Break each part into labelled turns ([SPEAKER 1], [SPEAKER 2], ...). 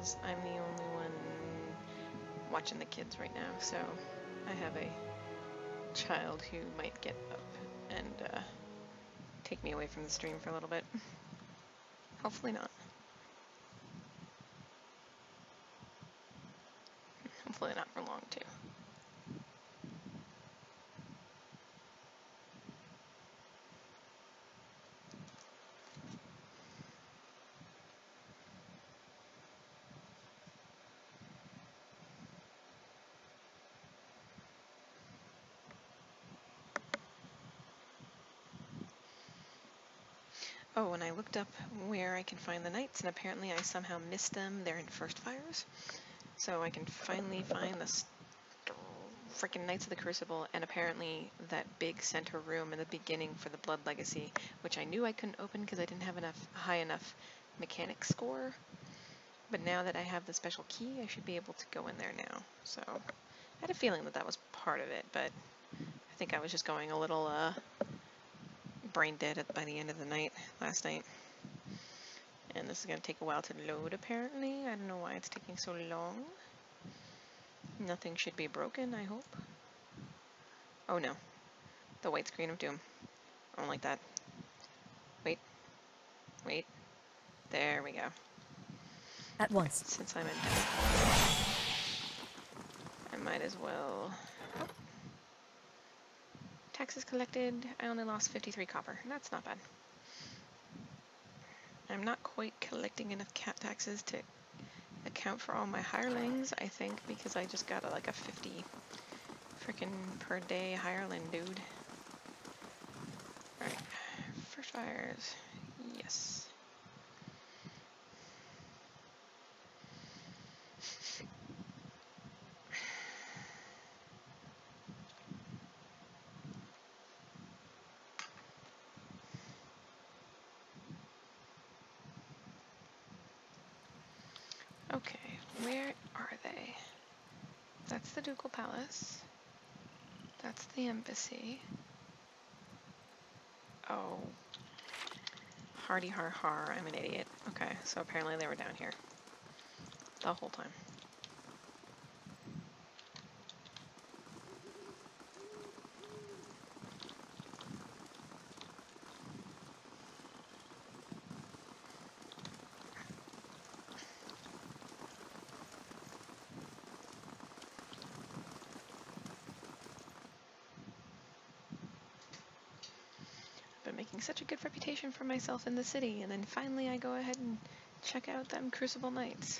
[SPEAKER 1] because I'm the only one watching the kids right now, so I have a child who might get up and take me away from the stream for a little bit. Hopefully not. Hopefully not for long, too. Oh, and I looked up where I can find the knights, and apparently I somehow missed them. They're in First Fires. So I can finally find the freaking Knights of the Crucible, and apparently that big center room in the beginning for the Blood Legacy, which I knew I couldn't open because I didn't have enough high enough mechanic score. But now that I have the special key, I should be able to go in there now. So I had a feeling that that was part of it, but I think I was just going a little brain dead by the end of the night last night. And this is going to take a while to load, apparently. I don't know why it's taking so long. Nothing should be broken, I hope. Oh no. The white screen of doom. I don't like that. Wait. Wait. There we go.
[SPEAKER 2] At once.
[SPEAKER 1] Since I'm in, I might as well. Oh. Taxes collected. I only lost 53 copper. That's not bad. I'm not quite collecting enough cat taxes to account for all my hirelings, I think, because I just got like a 50 frickin' per day hireling, dude. Alright. First Fires. Yes. Okay, where are they? That's the Ducal Palace. That's the embassy. Oh. Hardy har har, I'm an idiot. Okay, so apparently they were down here. The whole time. Making such a good reputation for myself in the city, and then finally I go ahead and check out them Crucible Knights.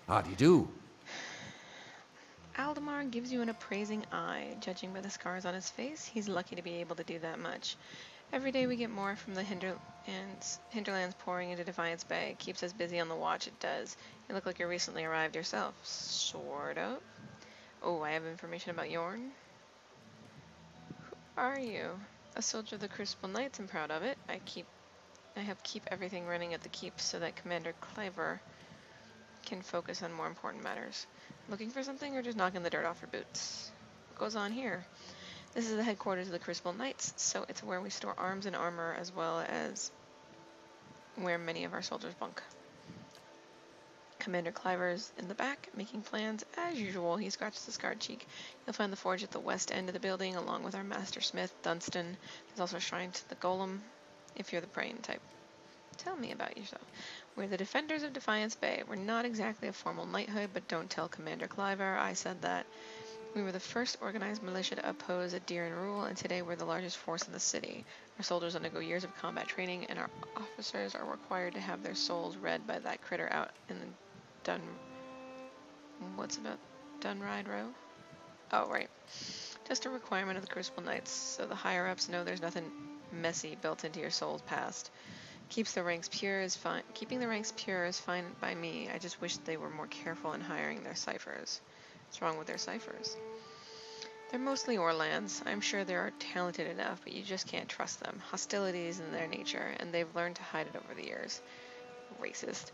[SPEAKER 3] Howdy-do.
[SPEAKER 1] Aldemar gives you an appraising eye. Judging by the scars on his face, he's lucky to be able to do that much. Every day we get more from the hinterlands pouring into Defiance Bay. It keeps us busy on the watch, it does. You look like you recently arrived yourself. Sort of. Oh, I have information about Yorn. Who are you? A soldier of the Crucible Knights, I'm proud of it. I help keep everything running at the keep so that Commander Cliver can focus on more important matters. Looking for something or just knocking the dirt off your boots? What goes on here? This is the headquarters of the Crucible Knights, so it's where we store arms and armor as well as where many of our soldiers bunk. Commander Cliver's in the back, making plans as usual. He scratches the scarred cheek. You'll find the forge at the west end of the building, along with our master smith, Dunstan. There's also a shrine to the golem, if you're the praying type. Tell me about yourself. We're the defenders of Defiance Bay. We're not exactly a formal knighthood, but don't tell Commander Cliver I said that. We were the first organized militia to oppose Adiran rule, and today we're the largest force in the city. Our soldiers undergo years of combat training, and our officers are required to have their souls read by that critter out in the what's about Dunride Row? Oh, right. Just a requirement of the Crucible Knights, so the higher-ups know there's nothing messy built into your soul's past. Keeping the ranks pure is fine by me. I just wish they were more careful in hiring their ciphers. What's wrong with their ciphers? They're mostly Orlands. I'm sure they are talented enough, but you just can't trust them. Hostility is in their nature, and they've learned to hide it over the years. Racist.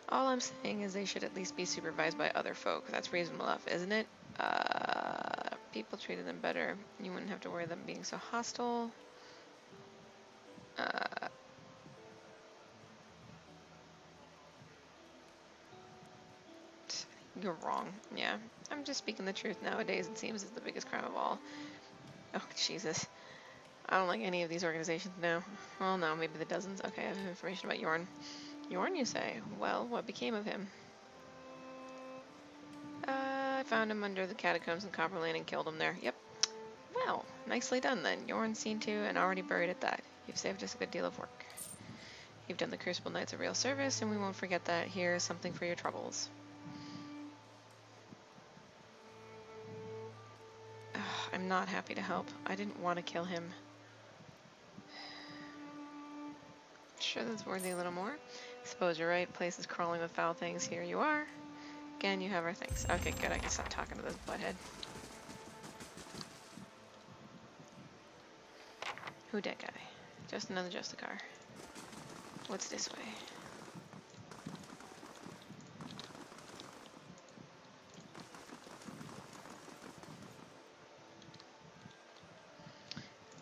[SPEAKER 1] All I'm saying is they should at least be supervised by other folk. That's reasonable enough, isn't it? people treated them better, you wouldn't have to worry them being so hostile. You're wrong. Yeah, I'm just speaking the truth. Nowadays, it seems it's the biggest crime of all. Oh, Jesus. I don't like any of these organizations now. Well, no, maybe the dozens. Okay, I have information about Yorn. Yorn, you say? Well, what became of him? I found him under the catacombs in Copperlane and killed him there. Yep. Well, nicely done then. Yorn seen to and already buried at that. You've saved us a good deal of work. You've done the Crucible Knights a real service, and we won't forget that. Here's something for your troubles. Ugh, I'm not happy to help. I didn't want to kill him. Sure, that's worthy a little more. Suppose you're right. Place is crawling with foul things. Here you are. Again, you have our things. Okay, good. I can stop talking to this butthead. Who dat guy? Just another Justicar. What's this way?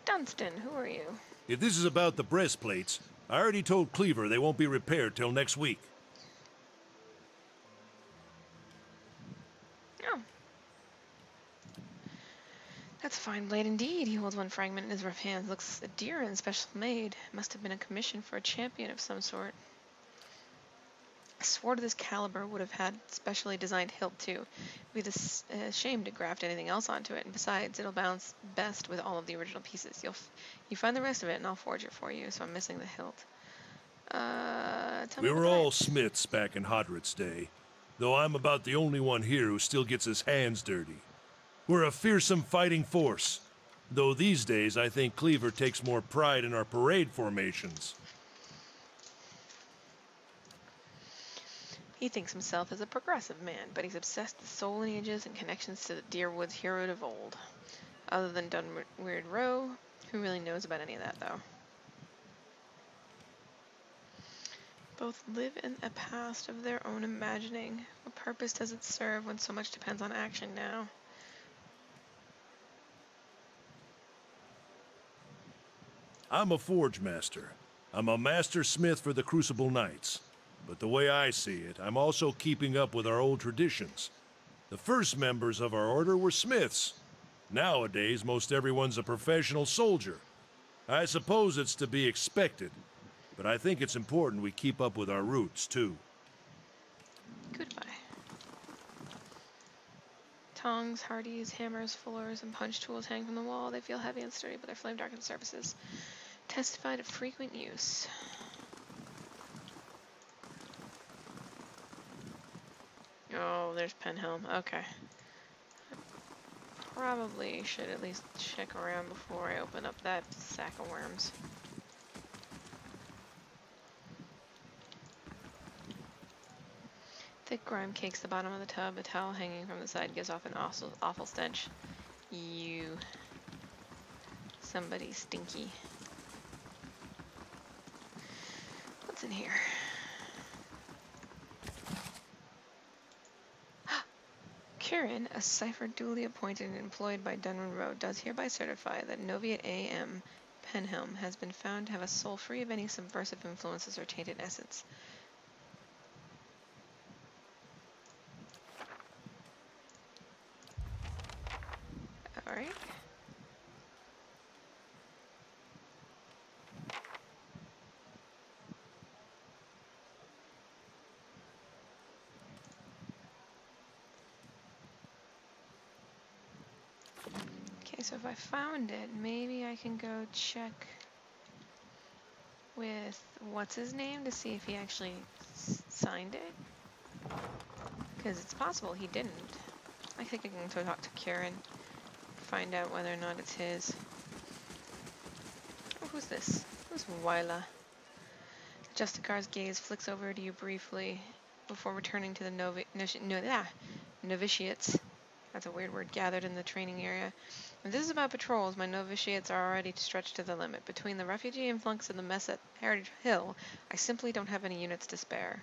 [SPEAKER 1] Dunstan, who are you?
[SPEAKER 3] If this is about the breastplates, I already told Cleaver they won't be repaired till next week.
[SPEAKER 1] Oh. That's a fine blade indeed. He holds one fragment in his rough hands. Looks a dear and special made. Must have been a commission for a champion of some sort. A sword of this caliber would have had specially designed hilt too. It'd be a shame to graft anything else onto it, and besides, it'll balance best with all of the original pieces. You find the rest of it, and I'll forge it for you. So I'm missing the hilt.
[SPEAKER 3] We were all smiths back in Hodred's day, though I'm about the only one here who still gets his hands dirty. We're a fearsome fighting force, though these days I think Cleaver takes more pride in our parade formations.
[SPEAKER 1] He thinks himself as a progressive man, but he's obsessed with soul lineages and connections to the Deerwoods hero of old. Other than Dunweird Row, who really knows about any of that, though? Both live in a past of their own imagining. What purpose does it serve when so much depends on action now?
[SPEAKER 3] I'm a forge master. I'm a master smith for the Crucible Knights. But the way I see it, I'm also keeping up with our old traditions. The first members of our order were smiths. Nowadays, most everyone's a professional soldier. I suppose it's to be expected, but I think it's important we keep up with our roots, too.
[SPEAKER 1] Goodbye. Tongs, hardies, hammers, fullers, and punch tools hang from the wall. They feel heavy and sturdy, but their flame-darkened surfaces testify to frequent use. Oh, there's Penhelm. Okay. Probably should at least check around before I open up that sack of worms. Thick grime cakes the bottom of the tub. A towel hanging from the side gives off an awful stench. You. Somebody stinky. What's in here? Kieran, a cipher duly appointed and employed by Dunweird Row, does hereby certify that Novitiate A.M. Penhelm has been found to have a soul free of any subversive influences or tainted essence. Alright. So if I found it, maybe I can go check with what's his name to see if he actually signed it. Because it's possible he didn't. I think I can go talk to Kieran, find out whether or not it's his. Oh, who's this? Who's Wyla? Justicar's gaze flicks over to you briefly before returning to the novitiates. That's a weird word. Gathered in the training area. If this is about patrols, my novitiates are already stretched to the limit. Between the refugee influx and the mess at Heritage Hill, I simply don't have any units to spare.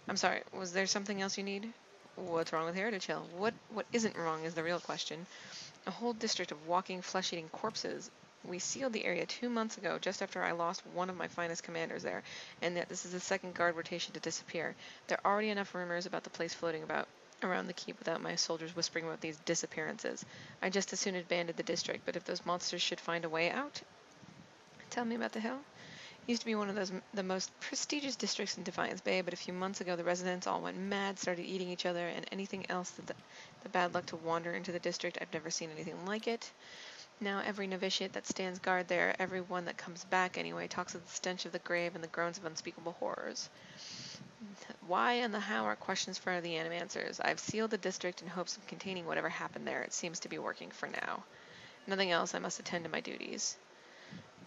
[SPEAKER 1] I'm sorry, was there something else you need? What's wrong with Heritage Hill? What isn't wrong is the real question. A whole district of walking, flesh-eating corpses. We sealed the area 2 months ago, just after I lost one of my finest commanders there, and yet this is the second guard rotation to disappear. There are already enough rumors about the place floating about around the keep without my soldiers whispering about these disappearances. I just as soon abandoned the district, but if those monsters should find a way out... Tell me about the hill. It used to be one of the most prestigious districts in Defiance Bay, but a few months ago the residents all went mad, started eating each other, and anything else that the bad luck to wander into the district. I've never seen anything like it. Now every novitiate that stands guard there, every one that comes back anyway, talks of the stench of the grave and the groans of unspeakable horrors. Why and the how are questions for the Animancers. I've sealed the district in hopes of containing whatever happened there. It seems to be working for now. Nothing else. I must attend to my duties.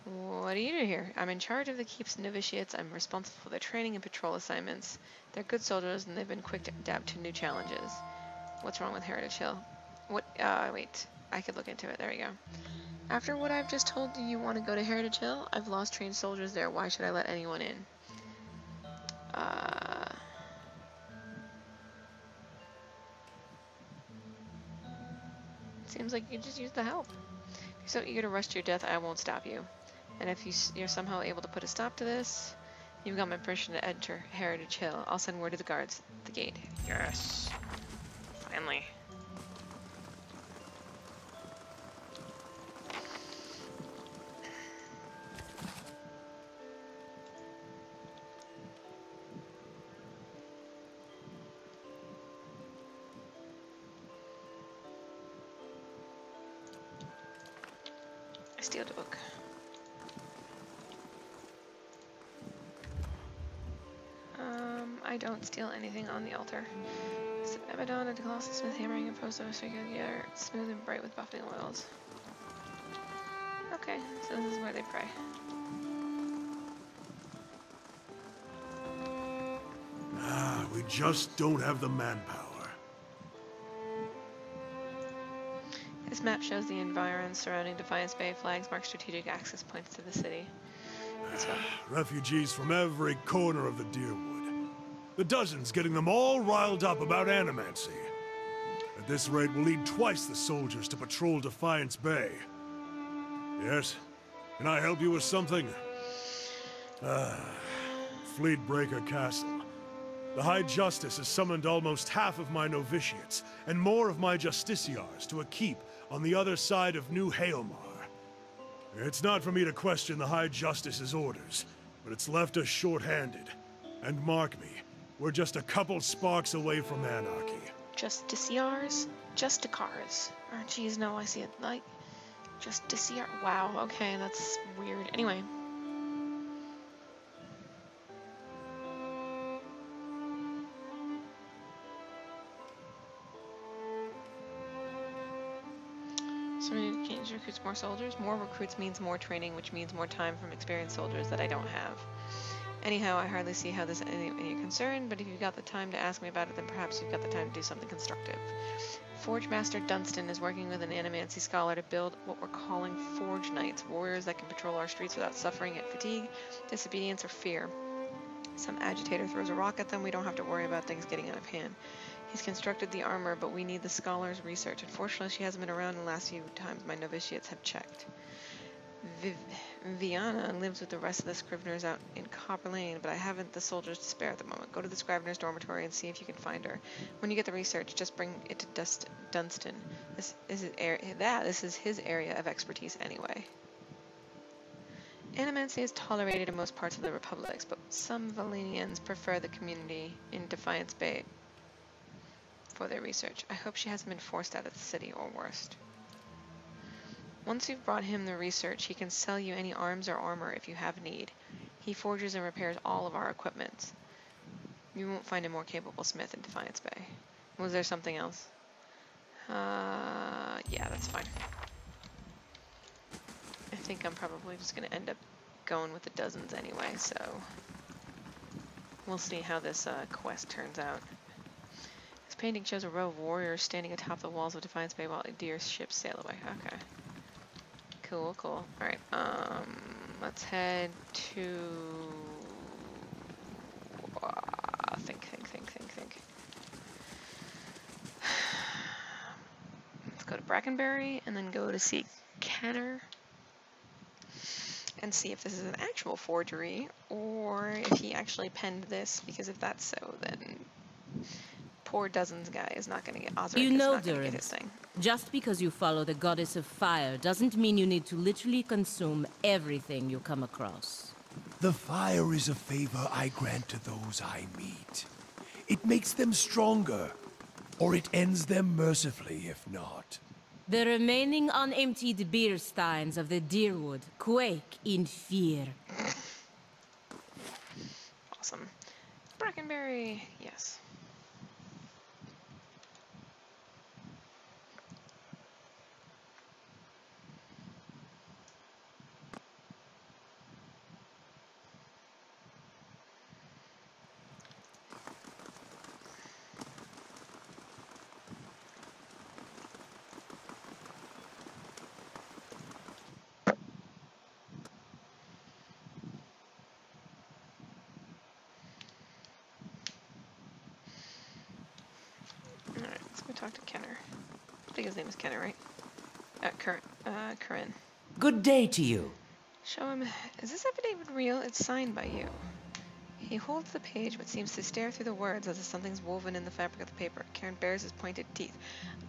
[SPEAKER 1] What do you do here? I'm in charge of the keep's novitiates. I'm responsible for their training and patrol assignments. They're good soldiers, and they've been quick to adapt to new challenges. What's wrong with Heritage Hill? Wait. I could look into it. There we go. After what I've just told you, you want to go to Heritage Hill? I've lost trained soldiers there. Why should I let anyone in? Seems like you just used the help. If you're so eager to rush to your death, I won't stop you. And if you're somehow able to put a stop to this, you've got my permission to enter Heritage Hill. I'll send word to the guards at the gate. Yes. Finally. Steal the book. I don't steal anything on the altar. Except Abaddon and Colossus Smith hammering and post of us together, smooth and bright with buffeting oils. Okay, so this is where they pray.
[SPEAKER 3] We just don't have the manpower.
[SPEAKER 1] This map shows the environs surrounding Defiance Bay. Flags mark strategic access points to the city. Let's go.
[SPEAKER 3] Refugees from every corner of the Deerwood. The dozens getting them all riled up about animancy. At this rate, we'll need twice the soldiers to patrol Defiance Bay. Yes? Can I help you with something? Fleetbreaker Castle. The High Justice has summoned almost half of my novitiates, and more of my justiciars to a keep on the other side of New Haelmar. It's not for me to question the High Justice's orders, but it's left us short-handed. And mark me, we're just a couple sparks away from anarchy.
[SPEAKER 1] Justiciars? Justicars. Oh, geez, no, I see it. Like, Justiciar. Wow, okay, that's weird. Anyway. So we need to change recruits more soldiers. More recruits means more training, which means more time from experienced soldiers that I don't have. Anyhow, I hardly see how this is any concern, but if you've got the time to ask me about it, then perhaps you've got the time to do something constructive. Forge Master Dunstan is working with an animancy scholar to build what we're calling Forge Knights, warriors that can patrol our streets without suffering at fatigue, disobedience, or fear. Some agitator throws a rock at them, we don't have to worry about things getting out of hand. He's constructed the armor, but we need the scholar's research. Unfortunately, she hasn't been around the last few times my novitiates have checked. Viana lives with the rest of the Scriveners out in Copper Lane, but I haven't the soldiers to spare at the moment. Go to the Scrivener's dormitory and see if you can find her. When you get the research, just bring it to Dunstan. This is his area of expertise anyway. Animancy is tolerated in most parts of the Republics, but some Valenians prefer the community in Defiance Bay for their research. I hope she hasn't been forced out of the city or worst. Once you've brought him the research, he can sell you any arms or armor if you have need. He forges and repairs all of our equipment. You won't find a more capable smith in Defiance Bay. Was there something else? Yeah, that's fine. I think I'm probably just going to end up going with the dozens anyway, so we'll see how this quest turns out. This painting shows a row of warriors standing atop the walls of Defiance Bay while deer ships sail away. Okay. Cool, cool. Alright, let's head to... think. Let's go to Brackenbury and then go to see Kenner and see if this is an actual forgery or if he actually penned this, because if that's so, then poor Dozens guy is not going to get Osric.
[SPEAKER 2] You
[SPEAKER 1] is
[SPEAKER 2] know,
[SPEAKER 1] not going to get his
[SPEAKER 2] Durance,
[SPEAKER 1] thing.
[SPEAKER 2] just because you follow the goddess of fire doesn't mean you need to literally consume everything you come across.
[SPEAKER 4] The fire is a favor I grant to those I meet. It makes them stronger, or it ends them mercifully if not.
[SPEAKER 2] The remaining unemptied beer steins of the Deerwood quake in fear.
[SPEAKER 1] Awesome. Brackenbury, yes. Alright, let's go talk to Kenner. I think his name is Kenner, right? Corinne.
[SPEAKER 5] Good day to you.
[SPEAKER 1] Show him. Is this affidavit real? It's signed by you. He holds the page but seems to stare through the words as if something's woven in the fabric of the paper. Karen bares his pointed teeth.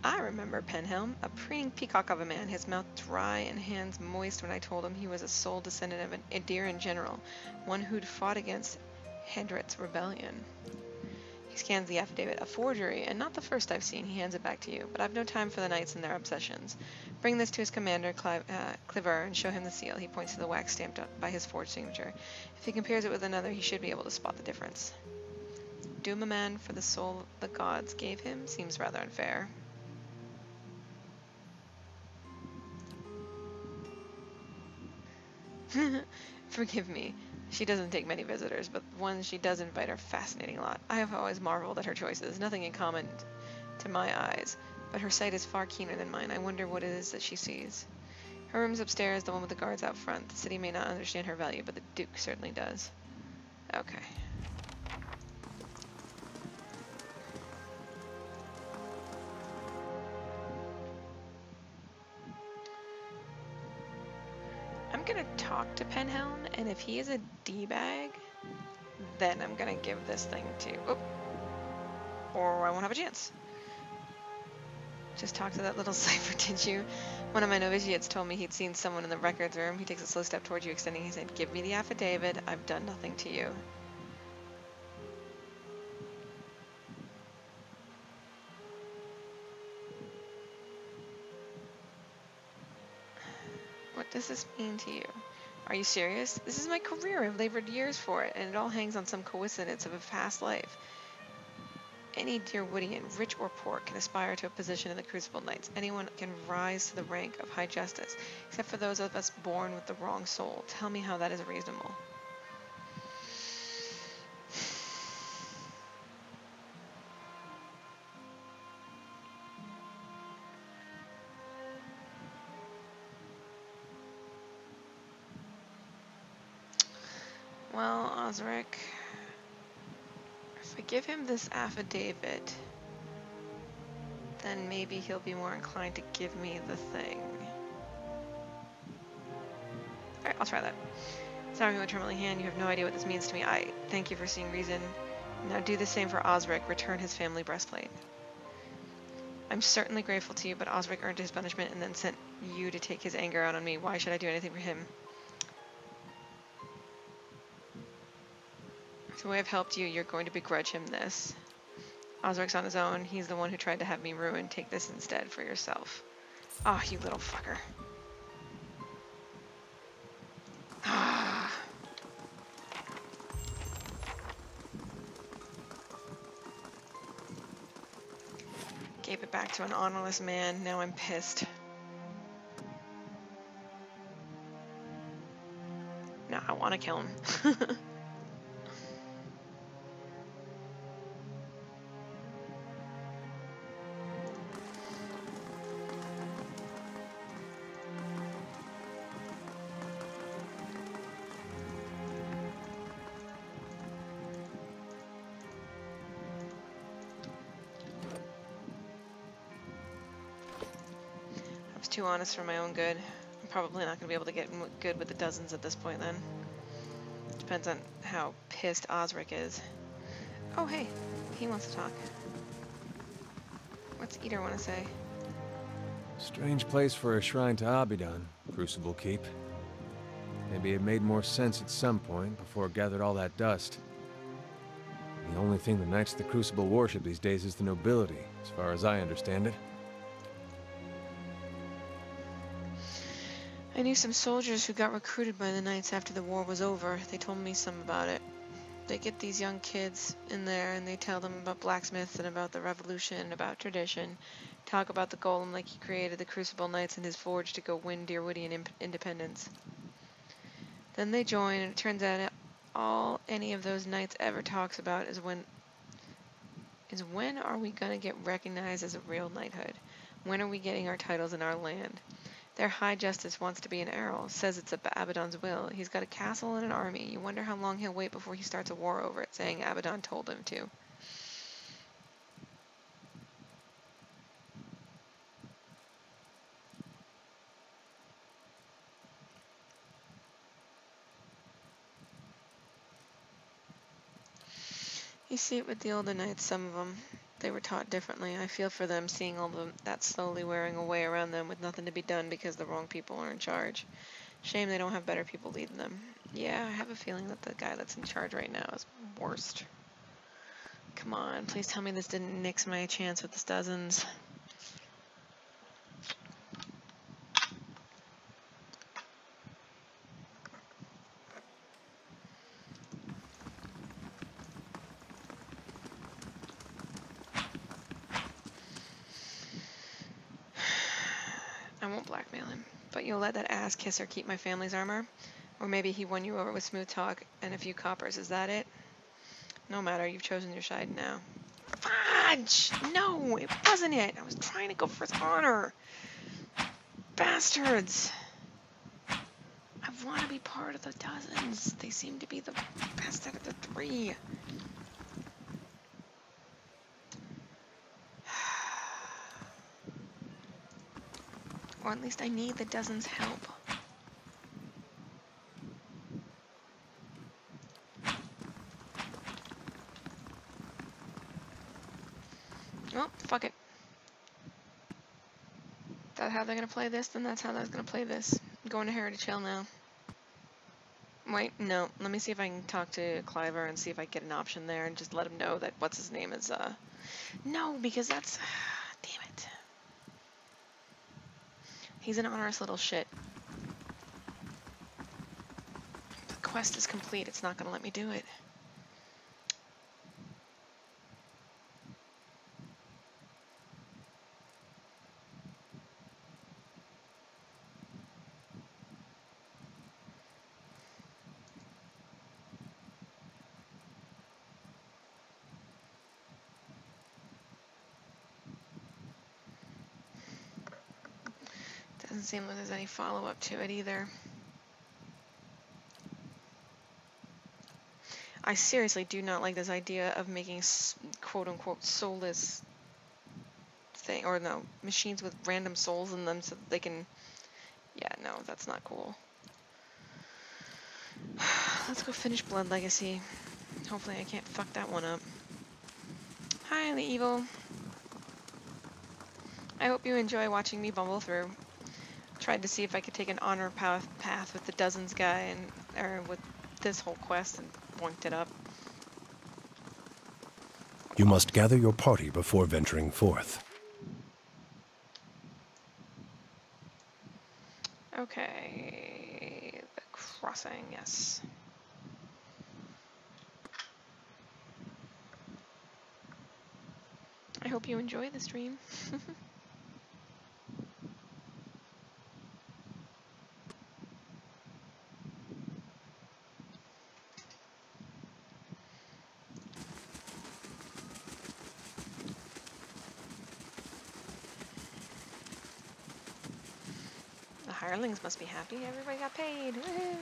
[SPEAKER 1] I remember Penhelm, a preening peacock of a man, his mouth dry and hands moist when I told him he was a sole descendant of an Ediran general, one who'd fought against Hedrick's rebellion. He scans the affidavit. A forgery, and not the first I've seen. He hands it back to you, but I've no time for the knights and their obsessions. Bring this to his commander, Cliver, and show him the seal. He points to the wax stamped by his forged signature. If he compares it with another, he should be able to spot the difference. Doom a man for the soul the gods gave him seems rather unfair. Forgive me. She doesn't take many visitors, but the ones she does invite are a fascinating lot. I have always marveled at her choices, nothing in common to my eyes, but her sight is far keener than mine. I wonder what it is that she sees. Her room's upstairs, the one with the guards out front. The city may not understand her value, but the Duke certainly does. Okay. I'm gonna talk to Penhelm, and if he is a D-bag, then I'm gonna give this thing to... Oh! Or I won't have a chance. Just talk to that little cipher, did you? One of my novitiates told me he'd seen someone in the records room. He takes a slow step towards you, extending his hand. Give me the affidavit. I've done nothing to you. What does this mean to you? Are you serious? This is my career. I've labored years for it, and it all hangs on some coincidence of a past life. Any Deerwoodian, rich or poor, can aspire to a position in the Crucible Knights. Anyone can rise to the rank of high justice, except for those of us born with the wrong soul. Tell me how that is reasonable. Well, Osric, if I give him this affidavit, then maybe he'll be more inclined to give me the thing. Alright, I'll try that. Sorry, with a trembling hand, you have no idea what this means to me. I thank you for seeing reason. Now do the same for Osric. Return his family breastplate. I'm certainly grateful to you, but Osric earned his punishment and then sent you to take his anger out on me. Why should I do anything for him? The way I've helped you, you're going to begrudge him this. Osric's on his own. He's the one who tried to have me ruined. Take this instead for yourself. Ah, oh, you little fucker. Ah. Gave it back to an honorless man. Now I'm pissed. No, I want to kill him. too honest for my own good. I'm probably not going to be able to get good with the dozens at this point then. Depends on how pissed Osric is. Oh, hey. He wants to talk. What's Eater want to say?
[SPEAKER 5] Strange place for a shrine to Abaddon, Crucible Keep. Maybe it made more sense at some point before it gathered all that dust. The only thing the Knights of the Crucible worship these days is the nobility, as far as I understand it.
[SPEAKER 1] I knew some soldiers who got recruited by the Knights after the war was over. They told me some about it. They get these young kids in there and they tell them about blacksmiths and about the revolution and about tradition. Talk about the golem like he created the Crucible Knights in his forge to go win Dirwittian independence. Then they join, and it turns out all any of those knights ever talks about is when are we gonna get recognized as a real knighthood? When are we getting our titles in our land? Their High Justice wants to be an Earl, says it's Abaddon's will. He's got a castle and an army. You wonder how long he'll wait before he starts a war over it, saying Abaddon told him to. You see it with the older knights, some of them. They were taught differently. I feel for them, seeing all that slowly wearing away around them with nothing to be done because the wrong people are in charge. Shame they don't have better people leading them. Yeah, I have a feeling that the guy that's in charge right now is worst. Come on, please tell me this didn't nix my chance with the dozens. I won't blackmail him, but you'll let that ass kisser keep my family's armor? Or maybe he won you over with smooth talk and a few coppers, is that it? No matter, you've chosen your side now. Fudge! No, it wasn't it! I was trying to go for his honor! Bastards! I want to be part of the dozens. They seem to be the best out of the three. Or at least I need the dozens' help. Well, fuck it. Is that how they're gonna play this? Then that's how they're gonna play this. I'm going to Heritage Hill now. Wait, no. Let me see if I can talk to Cliver and see if I get an option there and just let him know that what's his name is, No, because that's... Damn it. He's an honorous little shit. The quest is complete. It's not gonna let me do it. Doesn't seem like there's any follow-up to it either. I seriously do not like this idea of making quote-unquote soulless thing, or no, machines with random souls in them so that they can... Yeah, no, that's not cool. Let's go finish Blood Legacy. Hopefully I can't fuck that one up. Hi, the Evil. I hope you enjoy watching me bumble through. Tried to see if I could take an honor path with the dozens guy or with this whole quest and boinked it up.
[SPEAKER 4] You must gather your party before venturing forth.
[SPEAKER 1] Okay, the crossing, yes. I hope you enjoy the stream. The hirelings must be happy. Everybody got paid. Woohoo!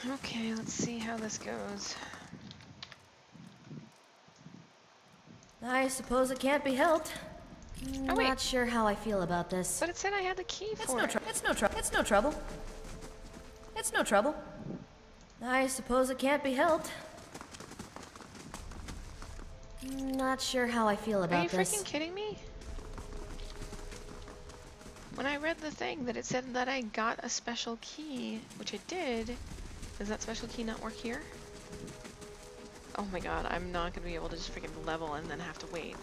[SPEAKER 1] Okay, let's see how this goes.
[SPEAKER 6] I suppose it can't be helped.
[SPEAKER 1] Oh, wait.
[SPEAKER 6] Not sure how I feel about this.
[SPEAKER 1] But it said I had the key
[SPEAKER 6] It's
[SPEAKER 1] for
[SPEAKER 6] no
[SPEAKER 1] it.
[SPEAKER 6] trouble. It's no trouble. It's no trouble. It's no trouble. I suppose it can't be helped. Not sure how I feel
[SPEAKER 1] Are
[SPEAKER 6] about
[SPEAKER 1] you
[SPEAKER 6] this.
[SPEAKER 1] freaking kidding me? When I read the thing that it said that I got a special key, which it did, does that special key not work here? Oh my god, I'm not gonna be able to just freaking level and then have to wait.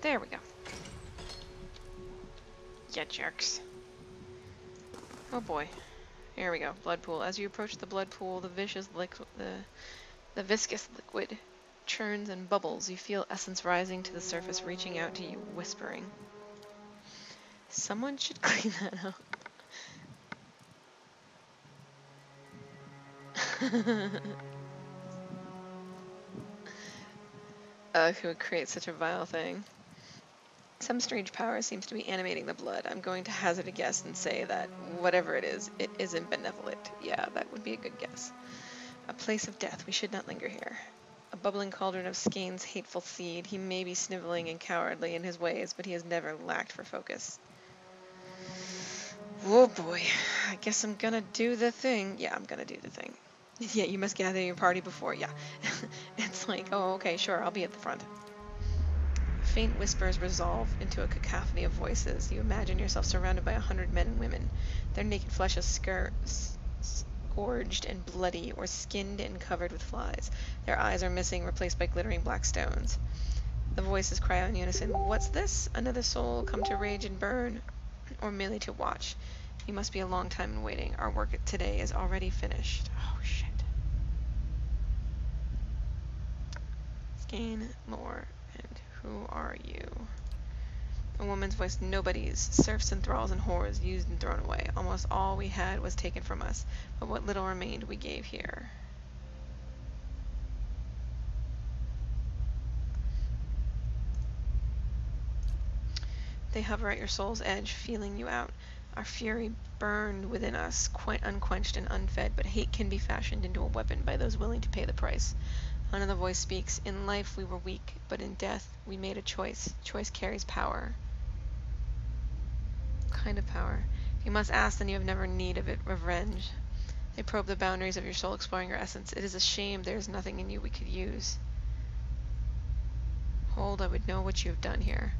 [SPEAKER 1] There we go. Ya jerks. Oh boy. Here we go. Blood pool. As you approach the blood pool, the viscous liquid churns and bubbles. You feel essence rising to the surface, reaching out to you, whispering. Someone should clean that up. Who would create such a vile thing? Some strange power seems to be animating the blood. I'm going to hazard a guess and say that whatever it isn't benevolent. Yeah, that would be a good guess. A place of death. We should not linger here. A bubbling cauldron of Skane's hateful seed. He may be sniveling and cowardly in his ways, but he has never lacked for focus. Oh boy. I guess I'm gonna do the thing. Yeah, I'm gonna do the thing. Yeah, you must gather your party before. Yeah. It's like, oh, okay, sure, I'll be at the front. Faint whispers resolve into a cacophony of voices. You imagine yourself surrounded by 100 men and women. Their naked flesh is scourged and bloody, or skinned and covered with flies. Their eyes are missing, replaced by glittering black stones. The voices cry out in unison, "What's this? Another soul come to rage and burn, or merely to watch? You must be a long time in waiting. Our work today is already finished." Oh, shit. Skane, lore, and who are you? A woman's voice. Nobodies, serfs and thralls and whores, used and thrown away. Almost all we had was taken from us, but what little remained we gave here. They hover at your soul's edge, feeling you out. Our fury burned within us, quite unquenched and unfed, but hate can be fashioned into a weapon by those willing to pay the price. Another voice speaks. In life we were weak, but in death we made a choice. Choice carries power. What kind of power? You must ask, then you have never need of it. Revenge. They probe the boundaries of your soul, exploring your essence. It is a shame there is nothing in you we could use. Hold, I would know what you have done here.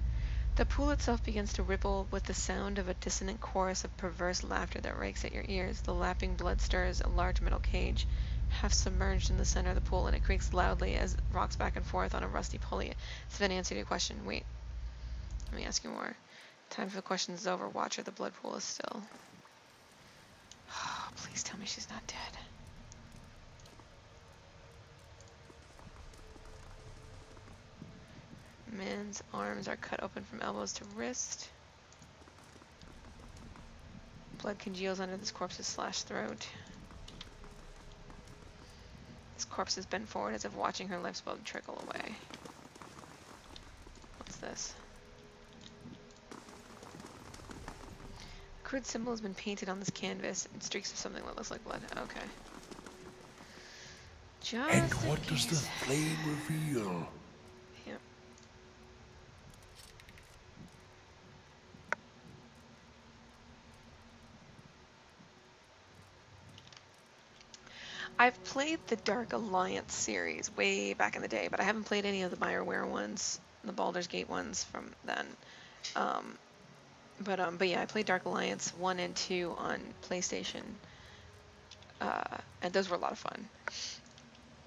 [SPEAKER 1] The pool itself begins to ripple with the sound of a dissonant chorus of perverse laughter that rakes at your ears. The lapping blood stirs a large metal cage, half submerged in the center of the pool, and it creaks loudly as it rocks back and forth on a rusty pulley. Sven answered your question. Wait. Let me ask you more. Time for the questions is over. Watcher, the blood pool is still. Oh, please tell me she's not dead. Man's arms are cut open from elbows to wrist. Blood congeals under this corpse's slashed throat. This corpse is bent forward as if watching her life's blood trickle away. What's this? A crude symbol has been painted on this canvas in streaks of something that looks like blood. Okay. Just
[SPEAKER 4] And
[SPEAKER 1] in
[SPEAKER 4] what does the
[SPEAKER 1] case.
[SPEAKER 4] flame reveal?
[SPEAKER 1] Yep. I've played the Dark Alliance series way back in the day, but I haven't played any of the BioWare ones, the Baldur's Gate ones from then. But yeah, I played Dark Alliance 1 and 2 on PlayStation, and those were a lot of fun.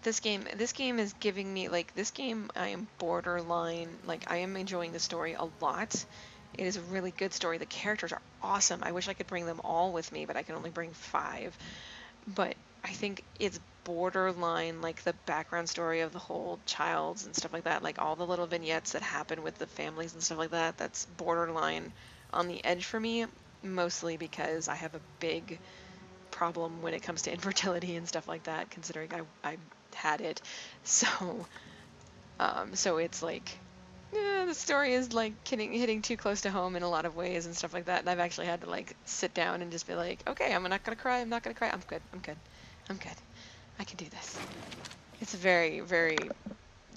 [SPEAKER 1] This game is giving me, like, this game I am borderline, like, I am enjoying the story a lot. It is a really good story. The characters are awesome. I wish I could bring them all with me, but I can only bring 5. But I think it's borderline, like, the background story of the whole Childs and stuff like that, like all the little vignettes that happen with the families and stuff like that, that's borderline on the edge for me, mostly because I have a big problem when it comes to infertility and stuff like that, considering I had it. So so it's like, Yeah, the story is like hitting too close to home in a lot of ways and stuff like that. And I've actually had to like sit down and just be like, okay, I'm not gonna cry. I'm not gonna cry. I'm good. I'm good. I'm good. I can do this. It's a very, very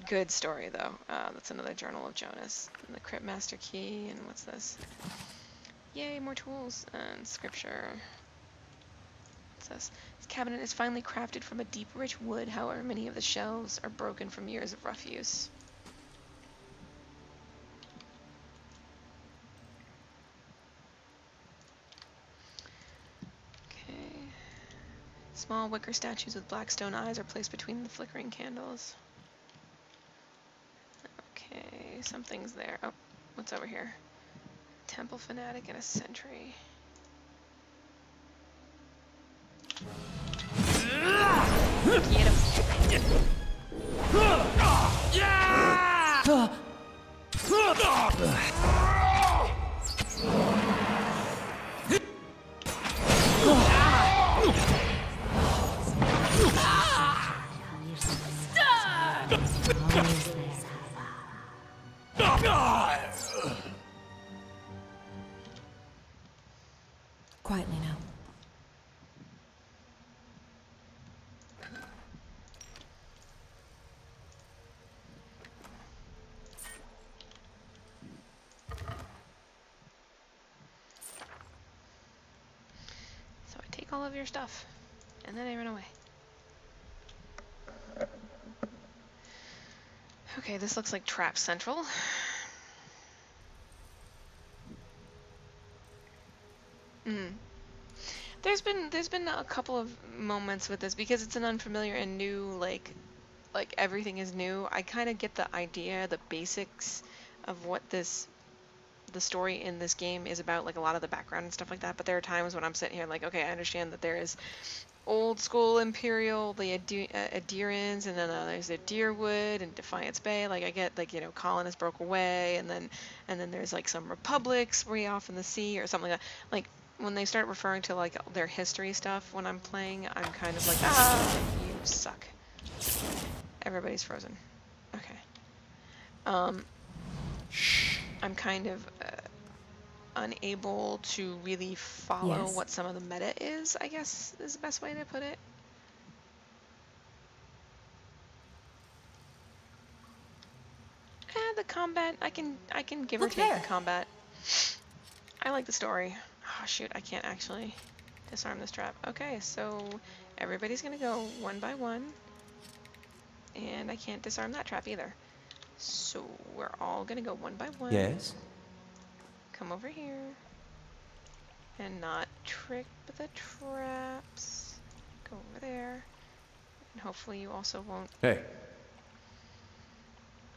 [SPEAKER 1] good story, though. That's another Journal of Jonas. And the Crypt Master Key, and what's this? Yay, more tools and scripture. What's this? This cabinet is finely crafted from a deep, rich wood. However, many of the shelves are broken from years of rough use. Okay. Small wicker statues with black stone eyes are placed between the flickering candles. Okay, something's there. Oh, what's over here? Temple fanatic and a sentry. Get him.
[SPEAKER 6] Quietly now.
[SPEAKER 1] So I take all of your stuff, and then I run away. Okay, this looks like Trap Central. There's been a couple of moments with this because it's an unfamiliar and new, like everything is new. I kind of get the idea, the basics of what the story in this game is about, like a lot of the background and stuff like that. But there are times when I'm sitting here like, okay, I understand that there is old school Imperial, the Adirans, and then there's the Deerwood and Defiance Bay. Like I get, like, you know, colonists broke away, and then there's like some republics way off in the sea or something like that. Like when they start referring to like their history stuff when I'm playing, I'm kind of like, ah, you suck. Everybody's frozen. Okay. I'm kind of unable to really follow
[SPEAKER 6] Yes.
[SPEAKER 1] what some of the meta is, I guess, is the best way to put it. The combat, I can give or
[SPEAKER 6] Look
[SPEAKER 1] take
[SPEAKER 6] there.
[SPEAKER 1] the combat. I like the story. Oh shoot, I can't actually disarm this trap. Okay, so everybody's gonna go one by one, and I can't disarm that trap either. So we're all gonna go one by one.
[SPEAKER 4] Yes?
[SPEAKER 1] Come over here. And not trick the traps. Go over there. And hopefully you also won't,
[SPEAKER 5] Hey,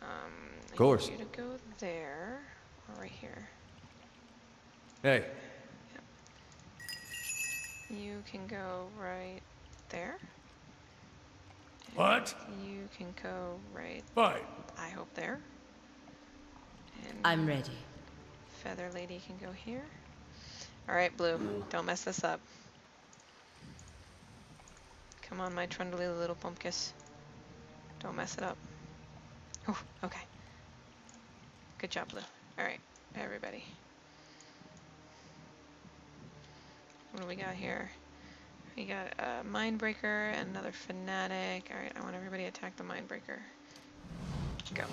[SPEAKER 1] I
[SPEAKER 5] course.
[SPEAKER 1] need you to go there, or right here.
[SPEAKER 5] hey.
[SPEAKER 1] You can go right there.
[SPEAKER 3] What?
[SPEAKER 1] You can go right,
[SPEAKER 3] Fine.
[SPEAKER 1] I hope, there. And
[SPEAKER 2] I'm ready.
[SPEAKER 1] Feather Lady can go here. Alright, Blue, don't mess this up. Come on, my trundly little pumpkins. Don't mess it up. Oh, okay. Good job, Blue. Alright, everybody. What do we got here? We got a Mindbreaker and another Fanatic. Alright, I want everybody to attack the Mindbreaker. Go.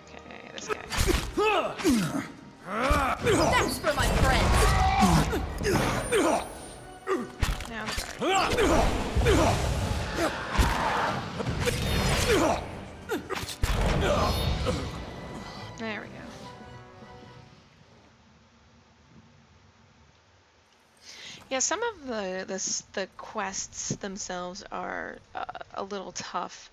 [SPEAKER 1] Okay, this guy.
[SPEAKER 6] That's for my friends.
[SPEAKER 1] Now the guard. There we go. Yeah, some of the quests themselves are a little tough.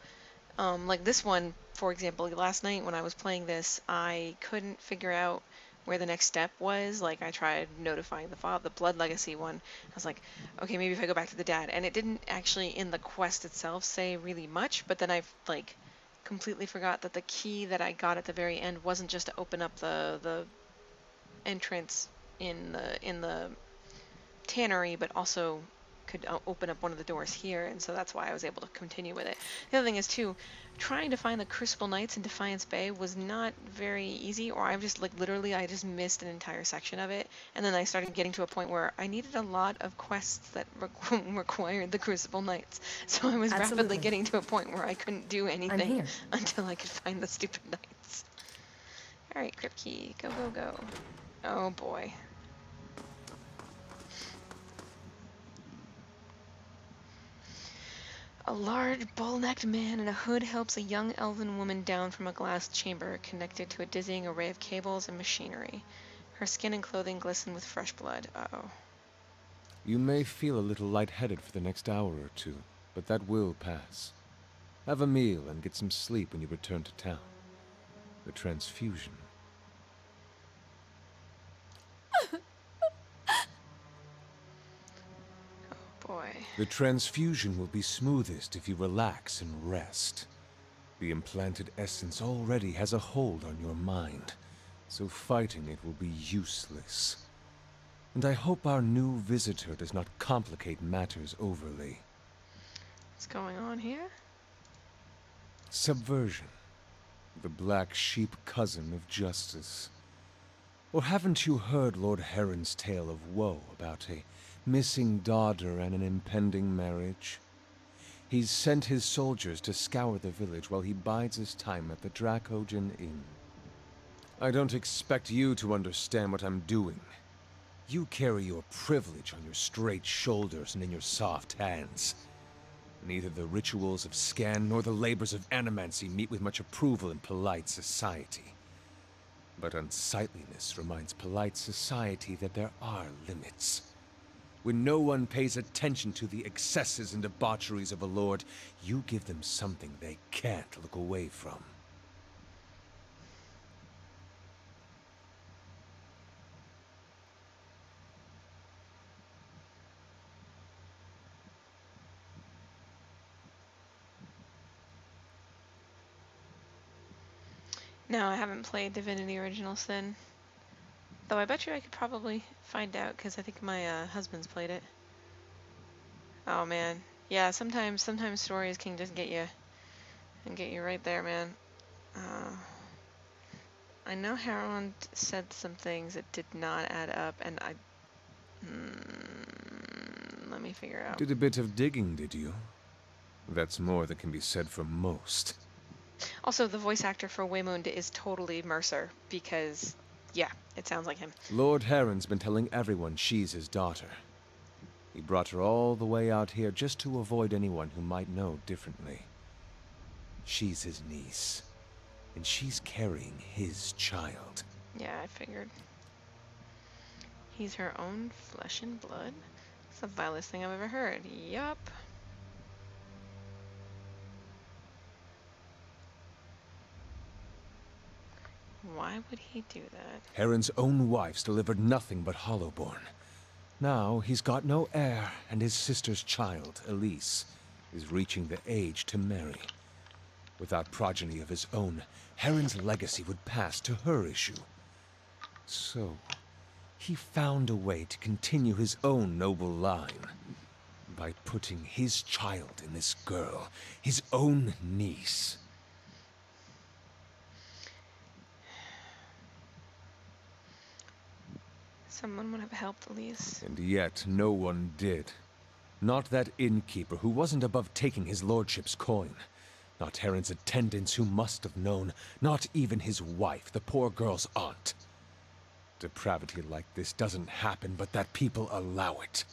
[SPEAKER 1] Like this one, for example, last night when I was playing this, I couldn't figure out where the next step was. Like I tried notifying the father, the Blood Legacy one. I was like, okay, maybe if I go back to the dad, and it didn't actually in the quest itself say really much. But then I like completely forgot that the key that I got at the very end wasn't just to open up the entrance in the tannery, but also could open up one of the doors here, and so that's why I was able to continue with it. The other thing is too, trying to find the Crucible Knights in Defiance Bay was not very easy, or I've just like literally I just missed an entire section of it, and then I started getting to a point where I needed a lot of quests that required the Crucible Knights, so I was rapidly getting to a point where I couldn't do anything until I could find the stupid knights. All right, Crypt Key, go go go. Oh boy. A large, bull-necked man in a hood helps a young elven woman down from a glass chamber connected to a dizzying array of cables and machinery. Her skin and clothing glisten with fresh blood. Uh-oh.
[SPEAKER 5] You may feel a little lightheaded for the next hour or two, but that will pass. Have a meal and get some sleep when you return to town. The transfusion.
[SPEAKER 1] Boy.
[SPEAKER 5] The transfusion will be smoothest if you relax and rest. The implanted essence already has a hold on your mind, so fighting it will be useless. And I hope our new visitor does not complicate matters overly.
[SPEAKER 1] What's going on here?
[SPEAKER 5] Subversion. The black sheep cousin of justice. Or haven't you heard Lord Heron's tale of woe about a missing daughter and an impending marriage? He's sent his soldiers to scour the village while he bides his time at the Dracogen Inn. I don't expect you to understand what I'm doing. You carry your privilege on your straight shoulders and in your soft hands. Neither the rituals of Scan nor the labors of animancy meet with much approval in polite society. But unsightliness reminds polite society that there are limits. When no one pays attention to the excesses and debaucheries of a lord, you give them something they can't look away from.
[SPEAKER 1] No, I haven't played Divinity Original Sin. Though I bet you I could probably find out, because I think my husband's played it. Oh man. Yeah, sometimes stories can just get you, and get you right there, man. I know Harold said some things that did not add up, and let me figure out.
[SPEAKER 5] Did a bit of digging, did you? That's more than can be said for most.
[SPEAKER 1] Also, the voice actor for Waymond is totally Mercer, because, yeah, it sounds like him.
[SPEAKER 5] Lord Heron's been telling everyone she's his daughter. He brought her all the way out here just to avoid anyone who might know differently. She's his niece, and she's carrying his child.
[SPEAKER 1] Yeah, I figured. He's her own flesh and blood? It's the vilest thing I've ever heard. Yup. Why would he do that?
[SPEAKER 5] Heron's own wife's delivered nothing but Hollowborn. Now he's got no heir, and his sister's child, Elise, is reaching the age to marry. Without progeny of his own, Heron's legacy would pass to her issue. So, he found a way to continue his own noble line by putting his child in this girl, his own niece.
[SPEAKER 1] Someone would have helped Elise.
[SPEAKER 5] And yet no one did. Not that innkeeper who wasn't above taking his lordship's coin. Not Heron's attendants who must have known. Not even his wife, the poor girl's aunt. Depravity like this doesn't happen, but that people allow it.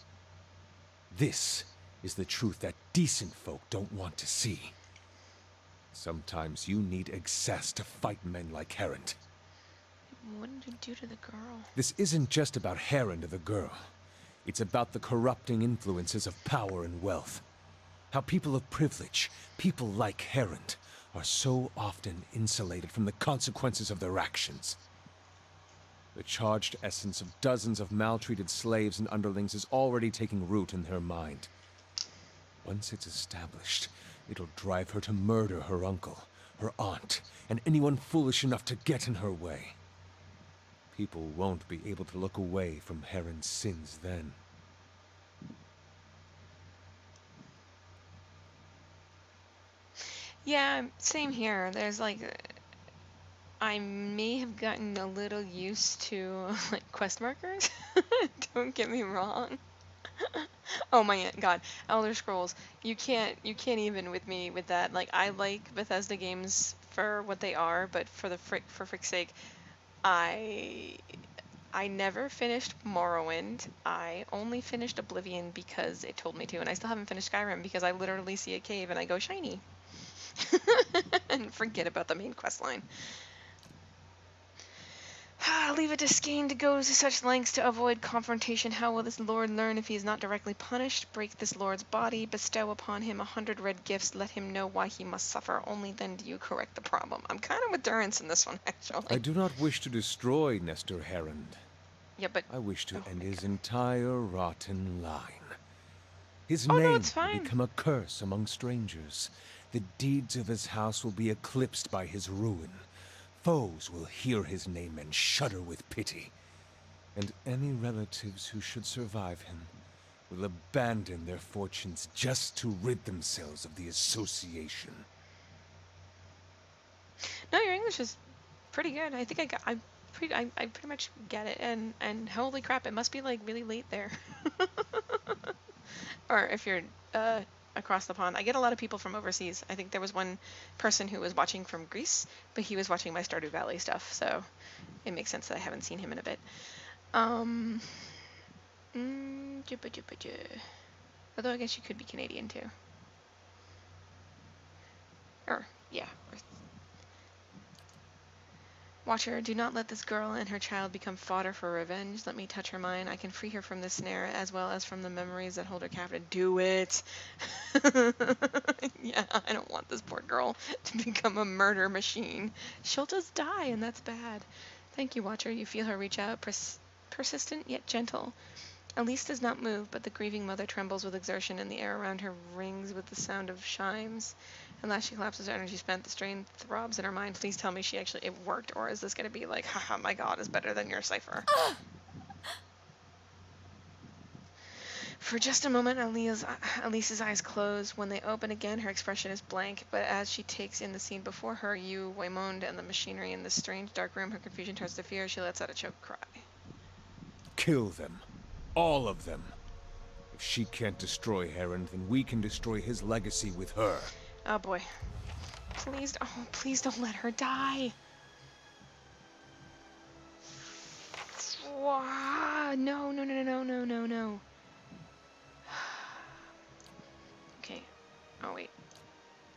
[SPEAKER 5] This is the truth that decent folk don't want to see. Sometimes you need excess to fight men like Heron.
[SPEAKER 1] What did you do to the girl?
[SPEAKER 5] This isn't just about Heron to the girl. It's about the corrupting influences of power and wealth. How people of privilege, people like Heron, are so often insulated from the consequences of their actions. The charged essence of dozens of maltreated slaves and underlings is already taking root in her mind. Once it's established, it'll drive her to murder her uncle, her aunt, and anyone foolish enough to get in her way. People won't be able to look away from Heron's sins then.
[SPEAKER 1] Yeah, same here. There's like, I may have gotten a little used to like quest markers. Don't get me wrong. Oh my god, Elder Scrolls. You can't even with me with that. Like, I like Bethesda games for what they are, but for frick's sake, I never finished Morrowind. I only finished Oblivion because it told me to, and I still haven't finished Skyrim because I literally see a cave and I go shiny. And forget about the main quest line. Leave it to Skane to go to such lengths to avoid confrontation. How will this lord learn if he is not directly punished? Break this lord's body, bestow upon him 100 red gifts, let him know why he must suffer. Only then do you correct the problem. I'm kind of with Durrance in this one, actually.
[SPEAKER 5] I do not wish to destroy Nestor Herond.
[SPEAKER 1] Yeah, but...
[SPEAKER 5] I wish to end his entire rotten line. His
[SPEAKER 1] Oh,
[SPEAKER 5] name
[SPEAKER 1] no, it's
[SPEAKER 5] will
[SPEAKER 1] fine.
[SPEAKER 5] become a curse among strangers. The deeds of his house will be eclipsed by his ruin. Foes will hear his name and shudder with pity. And any relatives who should survive him will abandon their fortunes just to rid themselves of the association.
[SPEAKER 1] No, your English is pretty good. I think I pretty much get it. And holy crap, it must be like really late there. Or if you're across the pond. I get a lot of people from overseas. I think there was one person who was watching from Greece, but he was watching my Stardew Valley stuff, so it makes sense that I haven't seen him in a bit. Although I guess you could be Canadian too. Or, yeah. Watcher, do not let this girl and her child become fodder for revenge. Let me touch her mind. I can free her from this snare as well as from the memories that hold her captive. Do it! Yeah, I don't want this poor girl to become a murder machine. She'll just die, and that's bad. Thank you, Watcher. You feel her reach out, persistent yet gentle. Elise does not move, but the grieving mother trembles with exertion, and the air around her rings with the sound of chimes. At last she collapses, her energy spent, the strain throbs in her mind. Please tell me it worked, or is this going to be like, haha, my god is better than your cipher. For just a moment, Elise's eyes close. When they open again, her expression is blank, but as she takes in the scene before her, you, Waymond, and the machinery in this strange dark room, her confusion turns to fear. She lets out a choked cry.
[SPEAKER 5] Kill them. All of them. If she can't destroy Heron, then we can destroy his legacy with her.
[SPEAKER 1] Oh boy. Please don't let her die. No. Okay. Oh wait.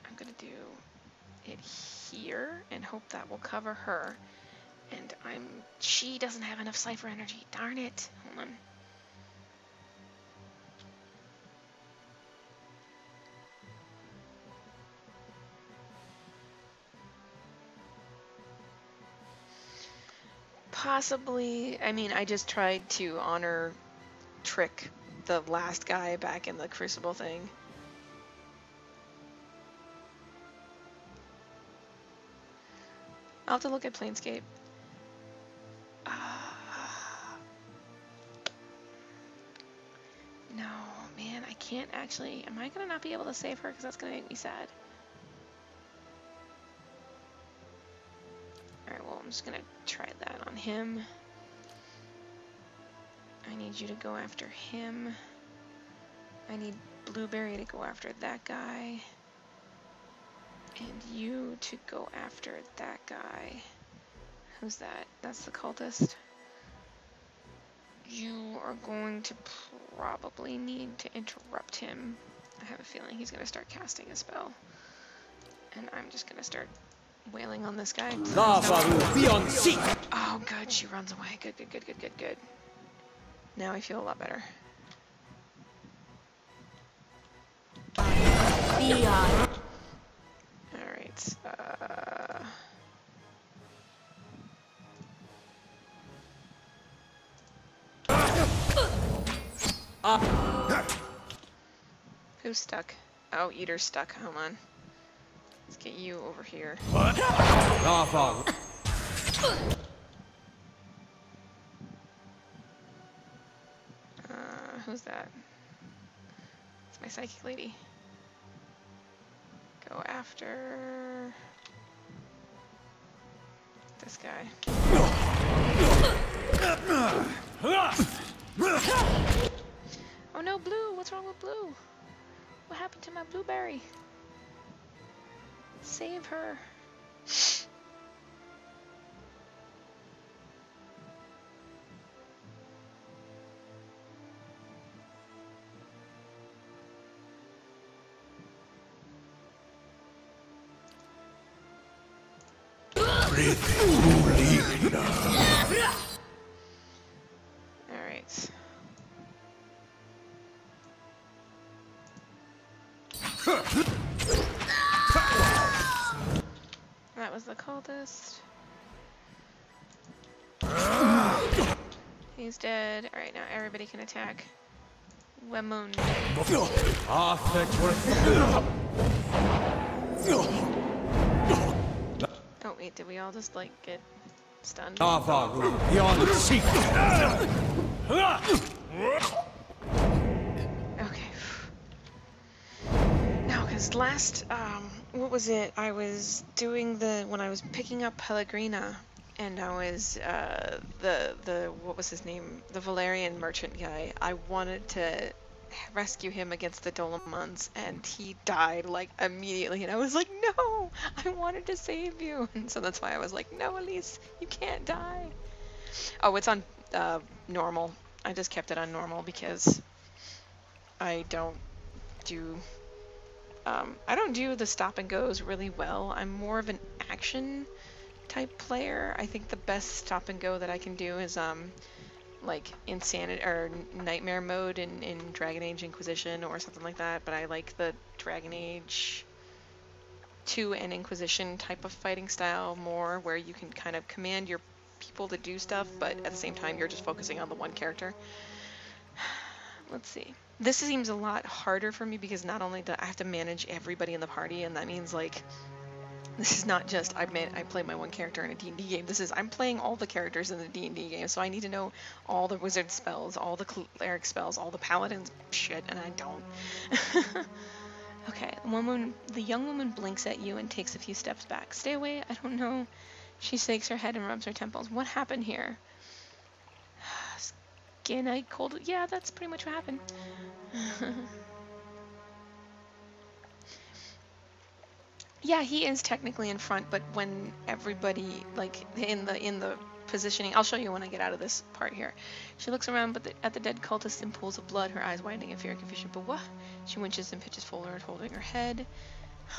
[SPEAKER 1] I'm gonna do it here and hope that will cover her. And she doesn't have enough cipher energy. Darn it. Hold on. Possibly. I mean, I just tried to honor Trick, the last guy back in the Crucible thing. I'll have to look at Planescape. No, man, I can't actually. Am I gonna not be able to save her? Because that's gonna make me sad. Alright, well, I'm just gonna try that on him. I need you to go after him. I need Blueberry to go after that guy. And you to go after that guy. Who's that? That's the cultist. You are going to probably need to interrupt him. I have a feeling he's going to start casting a spell. And I'm just going to start wailing on this guy. Oh, good. She runs away. Good. Now I feel a lot better. Alright. Who's stuck? Oh, Eater's stuck. Hold on. Let's get you over here. Who's that? It's my psychic lady. Go after this guy. Oh no, Blue! What's wrong with Blue? What happened to my blueberry? Save her. Alright. That was the cultist. He's dead. Alright, now everybody can attack. Wemoun. Oh wait, did we all just like get stunned? Okay. No, because last, what was it? I was doing when I was picking up Pellegrina, and I was, what was his name? The Valerian merchant guy. I wanted to rescue him against the Dolomans, and he died, like, immediately, and I was like, no! I wanted to save you! And so that's why I was like, no, Elise, you can't die! Oh, it's on, normal. I just kept it on normal because I don't do the stop and goes really well. I'm more of an action type player. I think the best stop and go that I can do is like Insanity or Nightmare mode in Dragon Age Inquisition or something like that, but I like the Dragon Age 2 and Inquisition type of fighting style more, where you can kind of command your people to do stuff, but at the same time you're just focusing on the one character. Let's see. This seems a lot harder for me because not only do I have to manage everybody in the party, and that means like this is not just I play my one character in a D&D game. This is I'm playing all the characters in the D&D game, so I need to know all the wizard spells, all the cleric spells, all the paladins shit, and I don't. Okay, the young woman blinks at you and takes a few steps back. Stay away, I don't know. She shakes her head and rubs her temples. What happened here? Skin eye cold. Yeah, that's pretty much what happened. Yeah, he is technically in front, but when everybody, like, in the positioning, I'll show you when I get out of this part here. She looks around at the dead cultists in pools of blood, her eyes widening in fear and confusion. But what? She winches and pitches forward, holding her head.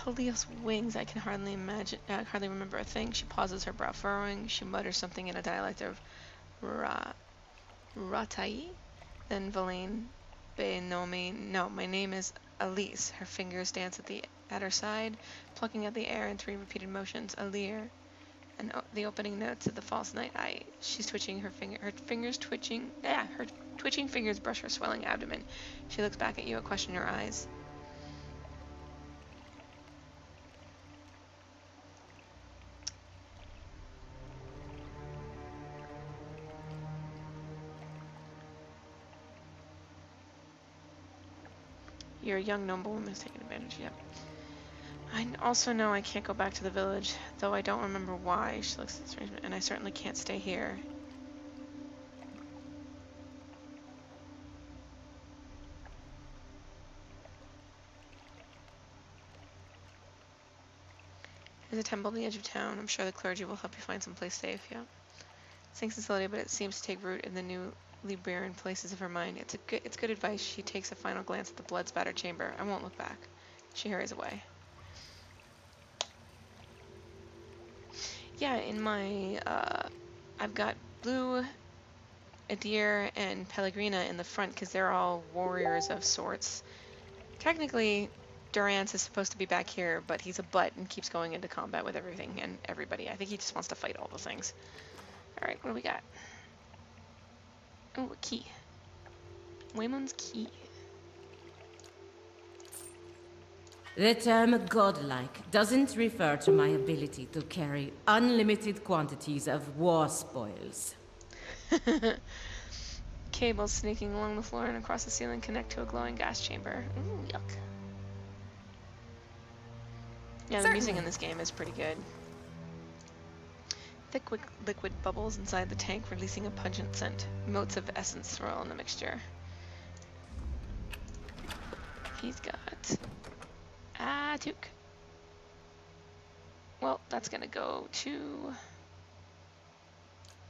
[SPEAKER 1] Leo's wings, I can hardly remember a thing. She pauses, her brow furrowing. She mutters something in a dialect of Ratai. Then Valaine, no, my name is Elise. Her fingers dance at her side, plucking at the air in 3 repeated motions. Alir, and the opening notes of the false night. She's twitching her fingers twitching. Yeah, her twitching fingers brush her swelling abdomen. She looks back at you, a question in her eyes. You're a young noblewoman who's taking advantage. Yep. I also know I can't go back to the village, though I don't remember why. She looks at the strange, and I certainly can't stay here. There's a temple at the edge of town. I'm sure the clergy will help you find someplace safe. Yeah. Sings facility, but it seems to take root in the newly barren places of her mind. It's good advice. She takes a final glance at the blood-spattered chamber. I won't look back. She hurries away. Yeah, in my, I've got Blue, Adir, and Pellegrina in the front because they're all warriors of sorts. Technically, Durance is supposed to be back here, but he's a butt and keeps going into combat with everything and everybody. I think he just wants to fight all the things. Alright, what do we got? Oh, a key. Wemoun's key.
[SPEAKER 2] The term godlike doesn't refer to my ability to carry unlimited quantities of war spoils.
[SPEAKER 1] Cables sneaking along the floor and across the ceiling connect to a glowing gas chamber. Ooh, yuck. Yeah, the music in this game is pretty good. Thick liquid bubbles inside the tank, releasing a pungent scent. Motes of essence swirl in the mixture. He's got a toque. Well, that's gonna go to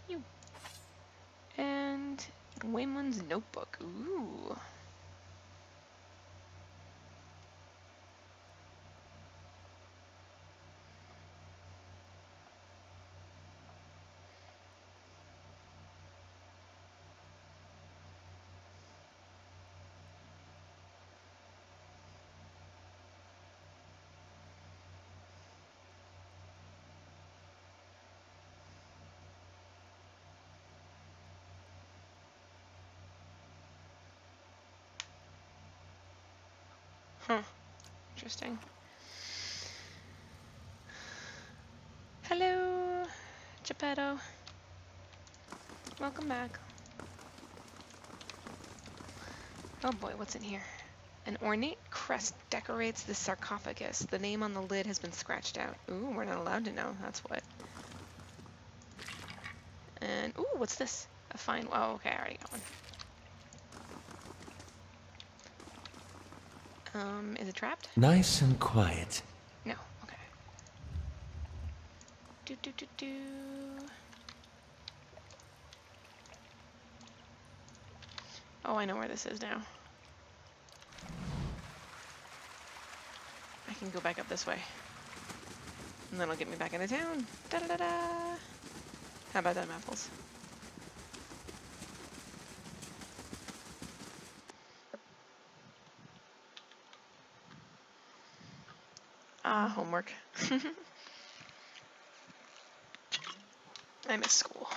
[SPEAKER 1] you. And Waymond's notebook. Ooh. Huh. Interesting. Hello, Geppetto. Welcome back. Oh boy, what's in here? An ornate crest decorates the sarcophagus. The name on the lid has been scratched out. Ooh, we're not allowed to know. That's what. And, ooh, what's this? A fine. Oh, okay, I already got one. Is it trapped?
[SPEAKER 4] Nice and quiet.
[SPEAKER 1] No, okay. Do. Oh, I know where this is now. I can go back up this way. And that'll get me back into town. Da-da-da-da! How about them apples? Ah, homework. I miss school.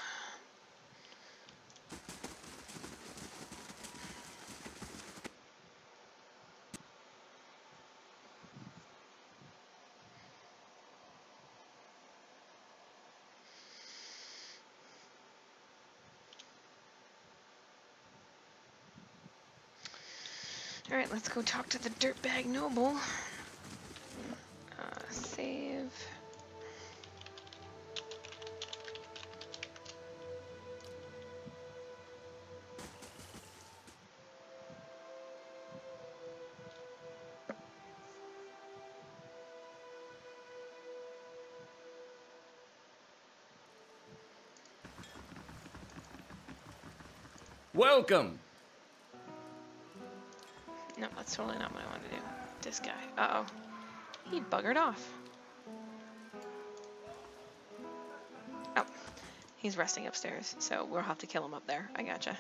[SPEAKER 1] Alright, let's go talk to the dirtbag noble. Save.
[SPEAKER 7] Welcome!
[SPEAKER 1] No, that's totally not what I want to do. This guy. Uh-oh. He buggered off. Oh. He's resting upstairs, so we'll have to kill him up there. I gotcha.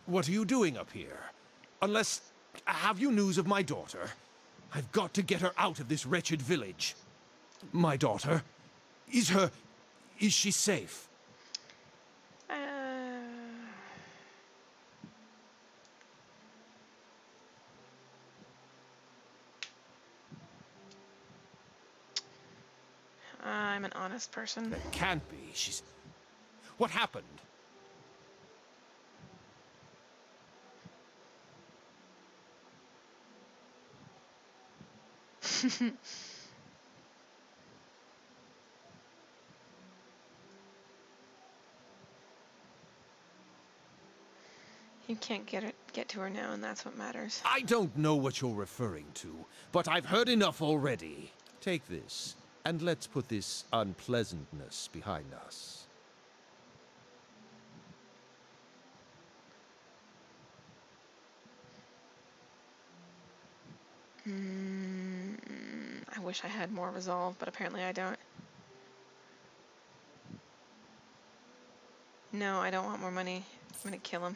[SPEAKER 8] What are you doing up here? Unless... have you news of my daughter? I've got to get her out of this wretched village. My daughter? Is she safe?
[SPEAKER 1] I'm an honest person.
[SPEAKER 8] That can't be. She's... What happened?
[SPEAKER 1] You can't get to her now, and that's what matters.
[SPEAKER 8] I don't know what you're referring to, but I've heard enough already. Take this, and let's put this unpleasantness behind us.
[SPEAKER 1] I wish I had more resolve, but apparently I don't. No, I don't want more money. I'm gonna kill him.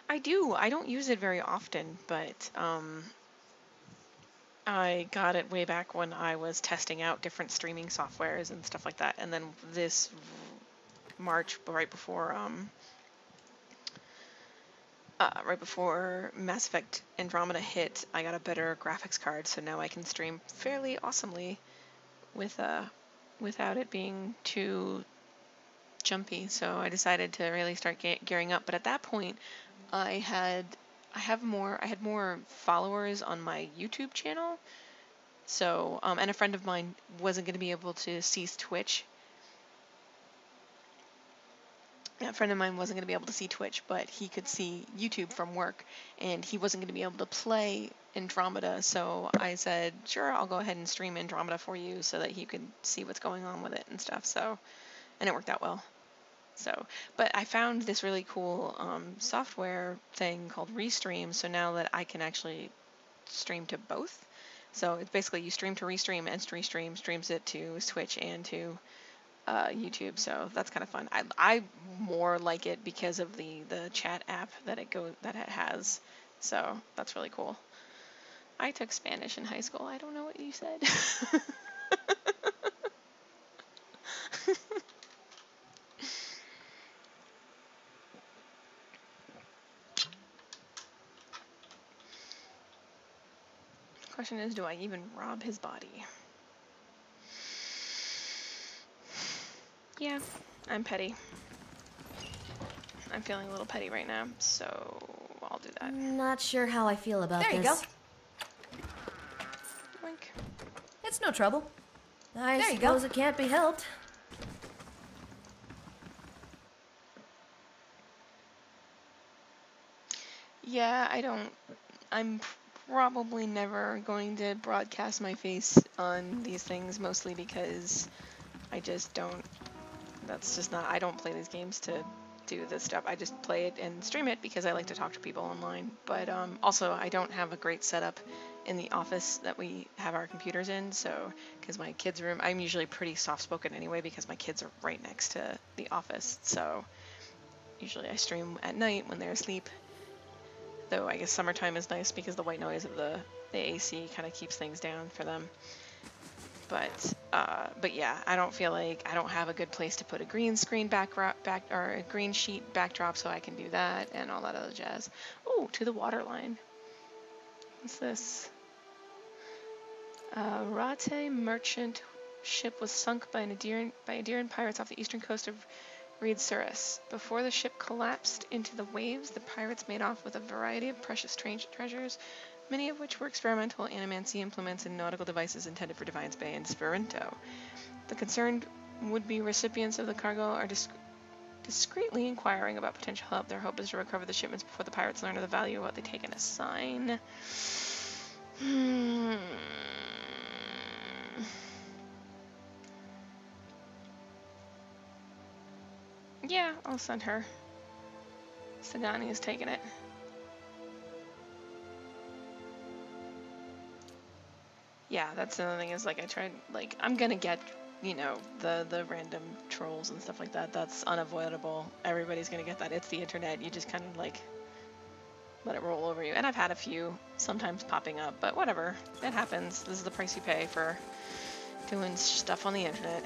[SPEAKER 1] I do. I don't use it very often, but I got it way back when I was testing out different streaming softwares and stuff like that. And then this March, right before Mass Effect Andromeda hit, I got a better graphics card, so now I can stream fairly awesomely with without it being too jumpy. So I decided to really start gearing up. But at that point, I had more followers on my YouTube channel. So and a friend of mine wasn't going to be able to see Twitch. A friend of mine wasn't going to be able to see Twitch, but he could see YouTube from work, and he wasn't going to be able to play Andromeda, so I said, sure, I'll go ahead and stream Andromeda for you so that he could see what's going on with it and stuff, so, and it worked out well. So, but I found this really cool software thing called Restream, so now that I can actually stream to both. So it's basically you stream to Restream, and Restream streams it to Twitch and to YouTube, so that's kind of fun. I more like it because of the chat app that it has, so that's really cool. I took Spanish in high school. I don't know what you said. Question is, do I even rob his body? Yeah, I'm petty. I'm feeling a little petty right now, so I'll do that.
[SPEAKER 6] Not sure how I feel about this.
[SPEAKER 7] There you go.
[SPEAKER 1] Wink.
[SPEAKER 6] It's no trouble. I
[SPEAKER 7] There you
[SPEAKER 6] suppose
[SPEAKER 7] go.
[SPEAKER 6] it can't be helped.
[SPEAKER 1] Yeah, I'm probably never going to broadcast my face on these things, mostly because I just don't, I don't play these games to do this stuff. I just play it and stream it because I like to talk to people online. But also, I don't have a great setup in the office that we have our computers in, so, because my kids' room, I'm usually pretty soft-spoken anyway because my kids are right next to the office, so usually I stream at night when they're asleep. Though I guess summertime is nice because the white noise of the AC kind of keeps things down for them. But yeah, I don't feel like I don't have a good place to put a green screen or a green sheet backdrop, so I can do that and all that other jazz. Ooh, to the waterline. What's this? Rate merchant ship was sunk by Adirian pirates off the eastern coast of Reed Suris. Before the ship collapsed into the waves, the pirates made off with a variety of precious treasures, many of which were experimental animancy implements and nautical devices intended for Defiance Bay and Spirito. The concerned would-be recipients of the cargo are discreetly inquiring about potential help. Their hope is to recover the shipments before the pirates learn of the value of what they take and assign. Yeah, I'll send her. Sagani is taking it. Yeah, that's another thing is, like, I tried, like, I'm gonna get, you know, the random trolls and stuff like that. That's unavoidable. Everybody's gonna get that. It's the internet. You just kind of, like, let it roll over you. And I've had a few sometimes popping up, but whatever. It happens. This is the price you pay for doing stuff on the internet.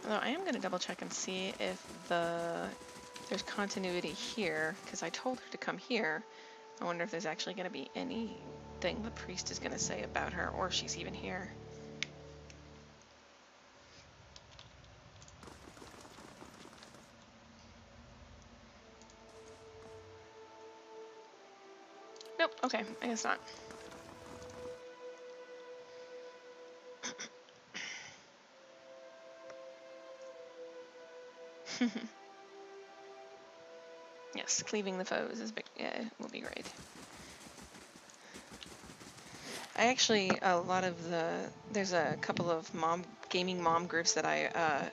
[SPEAKER 1] Although I am going to double check and see if there's continuity here, because I told her to come here. I wonder if there's actually going to be anything the priest is going to say about her, or if she's even here. Nope, okay, I guess not. Yes, cleaving the foes is big. Yeah, will be great. I actually, there's a couple of gaming mom groups that I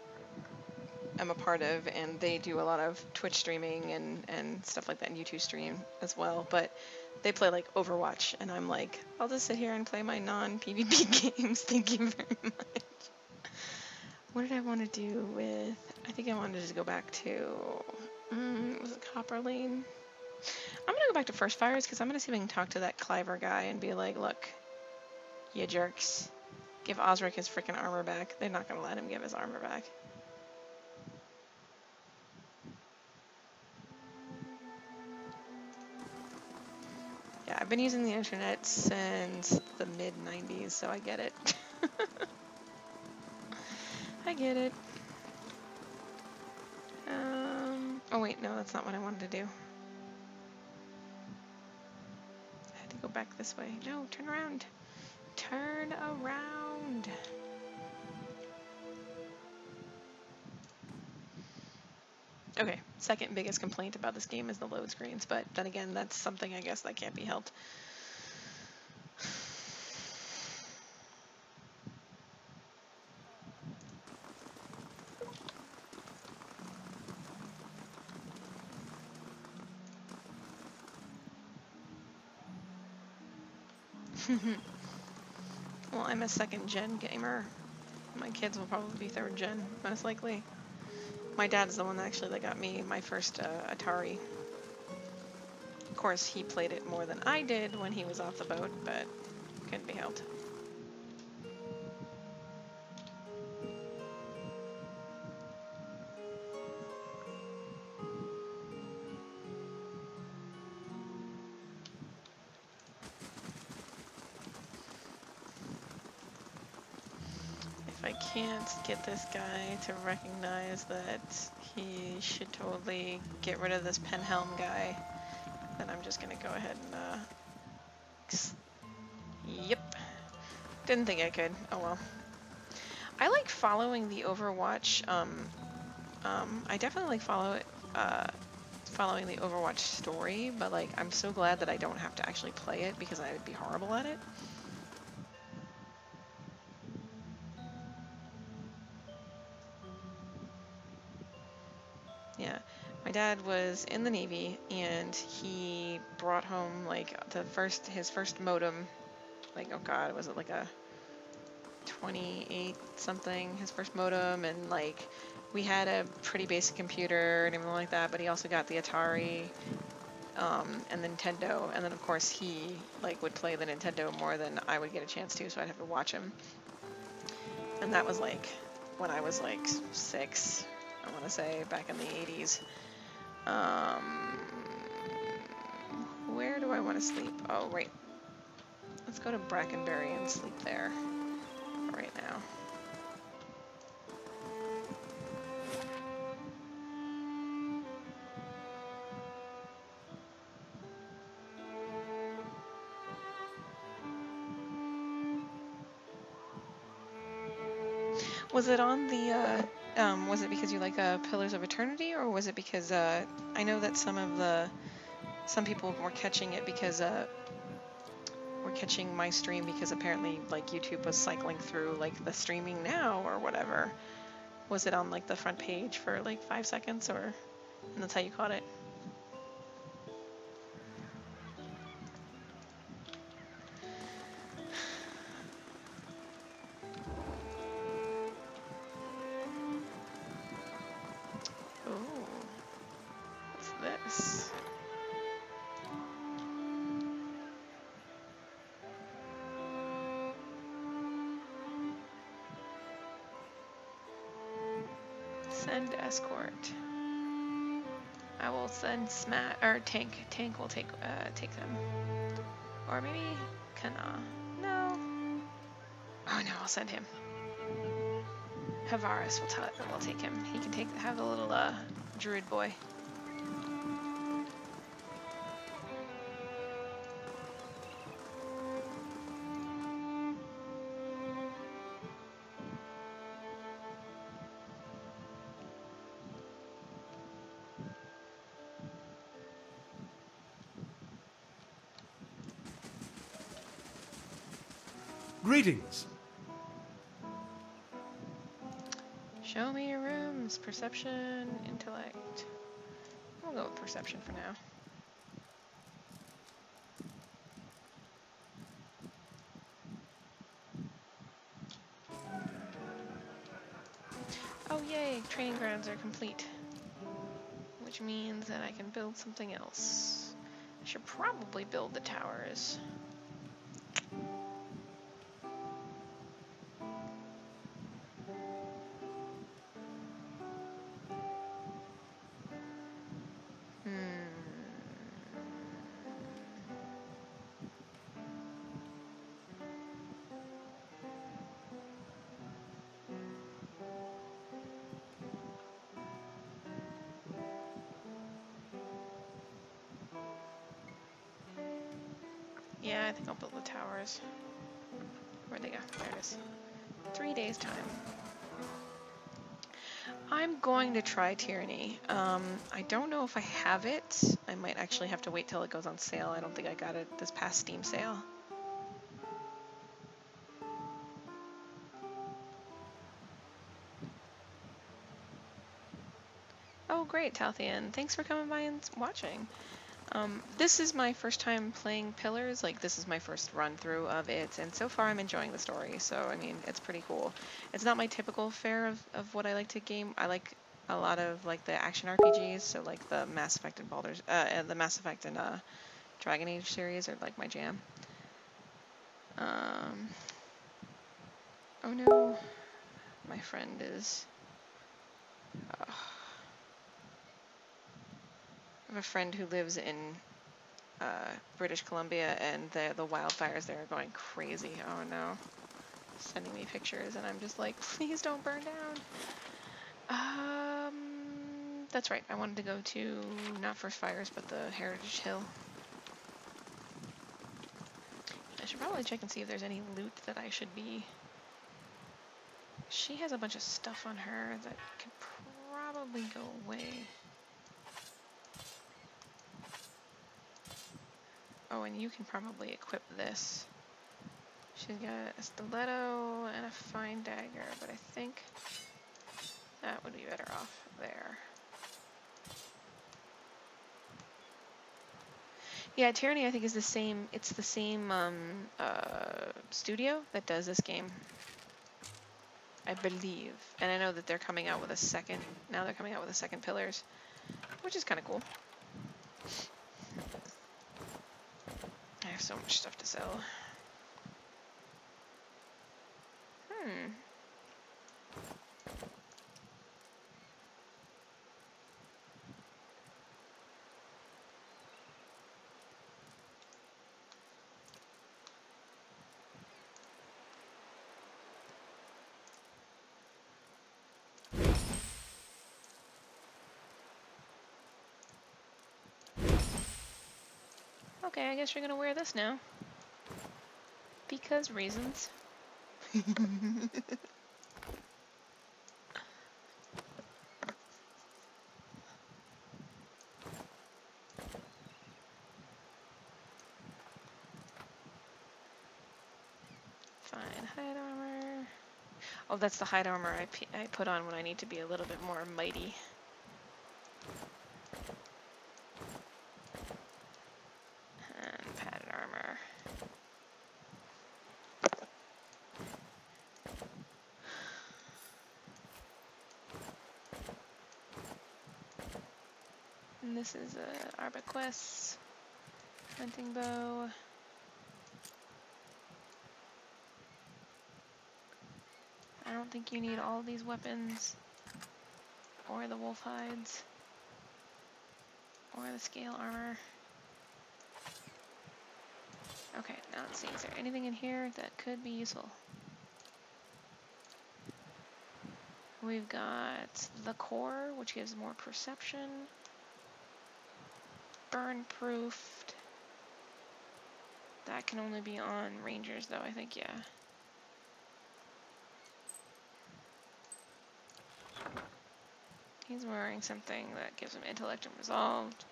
[SPEAKER 1] am a part of, and they do a lot of Twitch streaming and stuff like that, and YouTube stream as well, but they play like Overwatch, and I'm like, I'll just sit here and play my non-PvP games, thank you very much. What did I want to do with... I think I wanted to go back to... was it Copper Lane? I'm going to go back to First Fires because I'm going to see if I can talk to that Cliver guy and be like, look, you jerks. Give Osric his freaking armor back. They're not going to let him give his armor back. Yeah, I've been using the internet since the mid-90s, so I get it. I get it. Oh wait, no, that's not what I wanted to do. I had to go back this way. No, turn around. Turn around. Okay, second biggest complaint about this game is the load screens, but then again, that's something I guess that can't be helped. Well, I'm a second gen gamer. My kids will probably be third gen, most likely. My dad's the one actually that got me my first Atari. Of course, he played it more than I did when he was off the boat, but couldn't be helped. If I can't get this guy to recognize that he should totally get rid of this Penhelm guy, then I'm just gonna go ahead and, yep. Didn't think I could. Oh well. I like following the Overwatch, I definitely like following the Overwatch story, but like, I'm so glad that I don't have to actually play it because I would be horrible at it. Yeah, my dad was in the Navy and he brought home like his first modem, like, oh god, was it like a 28 something, his first modem, and like we had a pretty basic computer and everything like that, but he also got the Atari and Nintendo, and then of course he like would play the Nintendo more than I would get a chance to, so I'd have to watch him. And that was like when I was like 6, I want to say, back in the 80s. Where do I want to sleep? Oh, right. Let's go to Brackenberry and sleep there right now. Was it on the, was it because you like Pillars of Eternity, or was it because, I know that some people were catching it because, were catching my stream because apparently, like, YouTube was cycling through, like, the streaming now or whatever. Was it on, like, the front page for, like, 5 seconds, or, and that's how you caught it? Send escort. I will send Tank. Tank will take them. Or maybe Kana. No. Oh no, I'll send him. Havaris will take him. He can have the little druid boy.
[SPEAKER 4] Greetings.
[SPEAKER 1] Show me your rooms. Perception, intellect. We'll go with perception for now. Yay, training grounds are complete. Which means that I can build something else. I should probably build the towers. Yeah, I think I'll build the towers. Where'd they go? There it is. 3 days time. I'm going to try Tyranny. I don't know if I have it. I might actually have to wait till it goes on sale. I don't think I got it this past Steam sale. Oh great, Talthian. Thanks for coming by and watching. This is my first time playing Pillars, like this is my first run through of it, and so far I'm enjoying the story, so I mean, it's pretty cool. It's not my typical fare of what I like to game. I like a lot of like the action RPGs, so like the Mass Effect and the Mass Effect and Dragon Age series are like my jam. Oh no, my friend is... I have a friend who lives in British Columbia, and the wildfires there are going crazy. Oh no. Sending me pictures, and I'm just like, please don't burn down. That's right. I wanted to go to, not First Fires, but the Heritage Hill. I should probably check and see if there's any loot that I should be... She has a bunch of stuff on her that could probably go away. Oh, and you can probably equip this. She's got a stiletto and a fine dagger, but I think that would be better off there. Yeah, Tyranny I think is the same, it's the same studio that does this game, I believe. And I know that they're coming out with a second, now they're coming out with a second Pillars, which is kind of cool. I have so much stuff to sell. Okay, I guess you're gonna wear this now. Because reasons. Fine, hide armor. Oh, that's the hide armor I put on when I need to be a little bit more mighty. And padded armor. And this is a Arbaquest hunting bow. I don't think you need all these weapons, or the wolf hides, or the scale armor. Okay, now let's see, is there anything in here that could be useful? We've got the core, which gives more perception. Burn proofed. That can only be on rangers though, I think, yeah. He's wearing something that gives him intellect and resolved.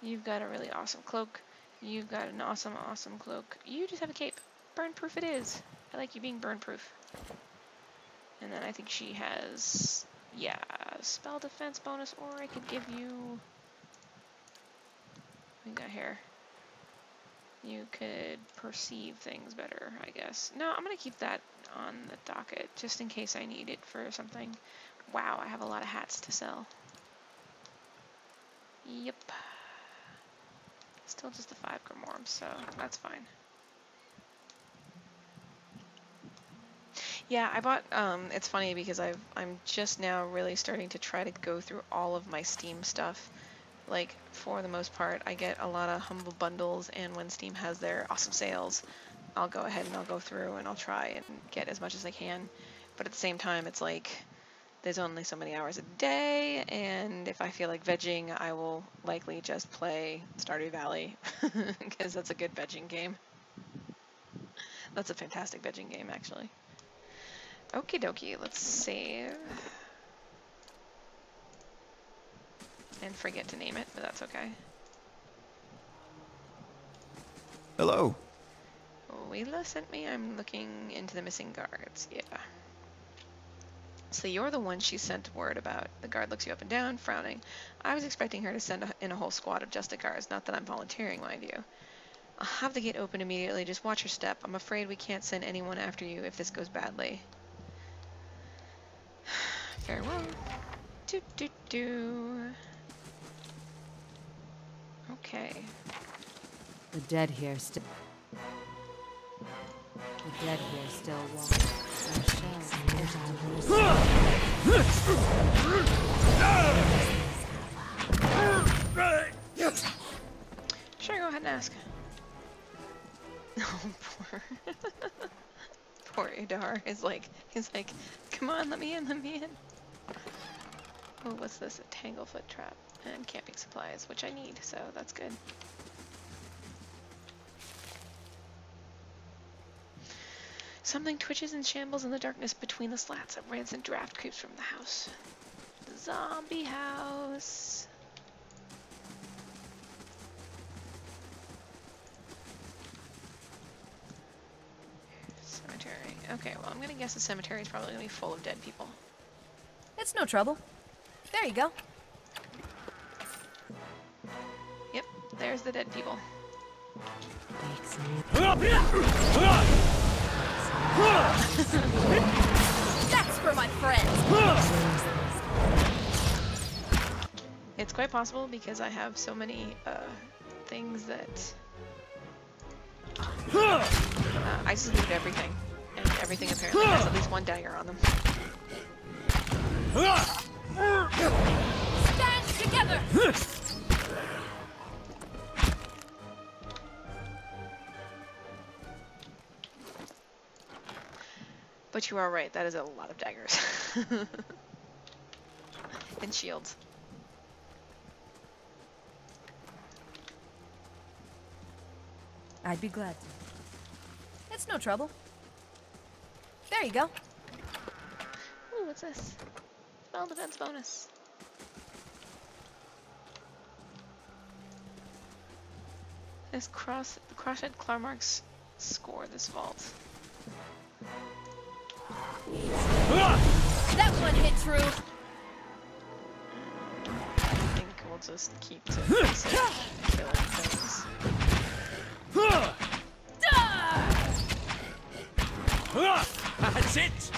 [SPEAKER 1] You've got a really awesome cloak. You've got an awesome, awesome cloak. You just have a cape. Burn proof it is. I like you being burn proof. And then I think she has, yeah, spell defense bonus, or I could give you, what we got here? You could perceive things better, I guess. No, I'm gonna keep that on the docket, just in case I need it for something. Wow, I have a lot of hats to sell. Yep. Still just the 5 grimoire, so that's fine. Yeah, I bought, it's funny because I'm just now really starting to try to go through all of my Steam stuff. Like, for the most part, I get a lot of humble bundles, and when Steam has their awesome sales, I'll go ahead and I'll go through and I'll try and get as much as I can. But at the same time, it's like, there's only so many hours a day, and if I feel like vegging, I will likely just play Stardew Valley, because that's a good vegging game. That's a fantastic vegging game, actually. Okie dokie, let's save. And forget to name it, but that's okay.
[SPEAKER 7] Hello.
[SPEAKER 1] Wheela sent me, I'm looking into the missing guards, yeah. So you're the one she sent word about. The guard looks you up and down, frowning. I was expecting her to send in a whole squad of Justice guards, not that I'm volunteering, mind you. I'll have the gate open immediately, just watch your step. I'm afraid we can't send anyone after you if this goes badly. Farewell. Okay.
[SPEAKER 2] The dead here still walk.
[SPEAKER 1] Sure, go ahead and ask. Oh, poor Idar is like, he's like, come on, let me in, let me in. Oh, what's this? A tanglefoot trap and camping supplies, which I need, so that's good. Something twitches and shambles in the darkness between the slats. A rancid draft creeps from the house. The zombie house. Cemetery. Okay, well, I'm gonna guess the cemetery is probably gonna be full of dead people.
[SPEAKER 6] It's no trouble. There you go.
[SPEAKER 1] Yep, there's the dead people.
[SPEAKER 6] That's for my friends.
[SPEAKER 1] It's quite possible because I have so many things that I just loot everything, and everything apparently has at least one dagger on them.
[SPEAKER 6] Stand together.
[SPEAKER 1] But you are right, that is a lot of daggers. And shields.
[SPEAKER 6] I'd be glad to. It's no trouble. There you go.
[SPEAKER 1] Ooh, what's this? Spell defense bonus. This crosshead claw marks score this vault.
[SPEAKER 6] That one hit true.
[SPEAKER 1] I think we'll just keep to basic killing things.
[SPEAKER 8] That's it!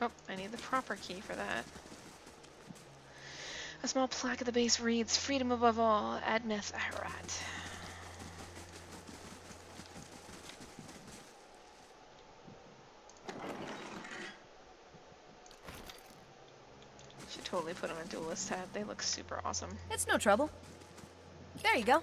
[SPEAKER 1] Oh, I need the proper key for that. A small plaque at the base reads, "Freedom above all, Admeth Aharat." Should totally put on a duelist hat. They look super awesome.
[SPEAKER 6] It's no trouble. There you go.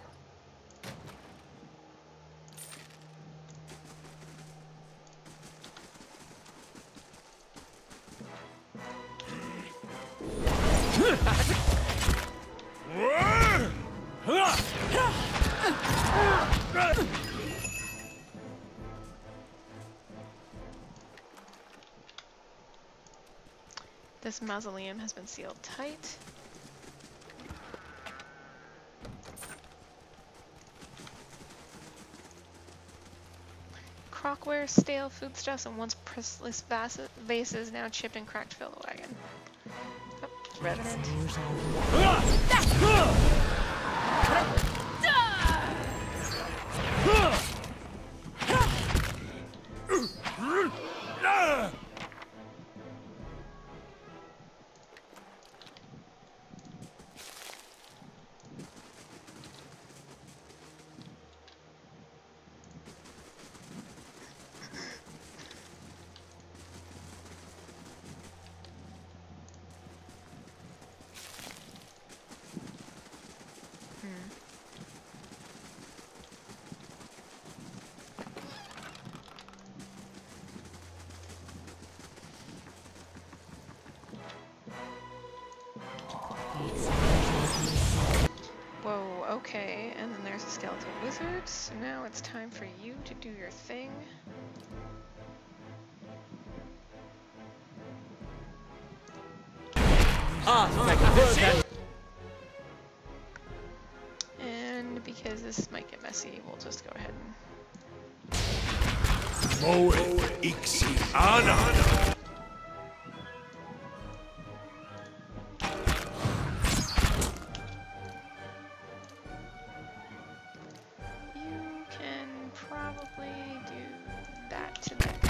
[SPEAKER 1] This mausoleum has been sealed tight. Crockware, stale foodstuffs, and once priceless vases now chipped and cracked fill the wagon. Oh, Revenant. Whoa, okay, and then there's a skeletal wizard, so now it's time for you to do your thing. And because this might get messy, we'll just go ahead and...
[SPEAKER 4] Moe Ixi Ana.
[SPEAKER 1] You can probably do that to that guy.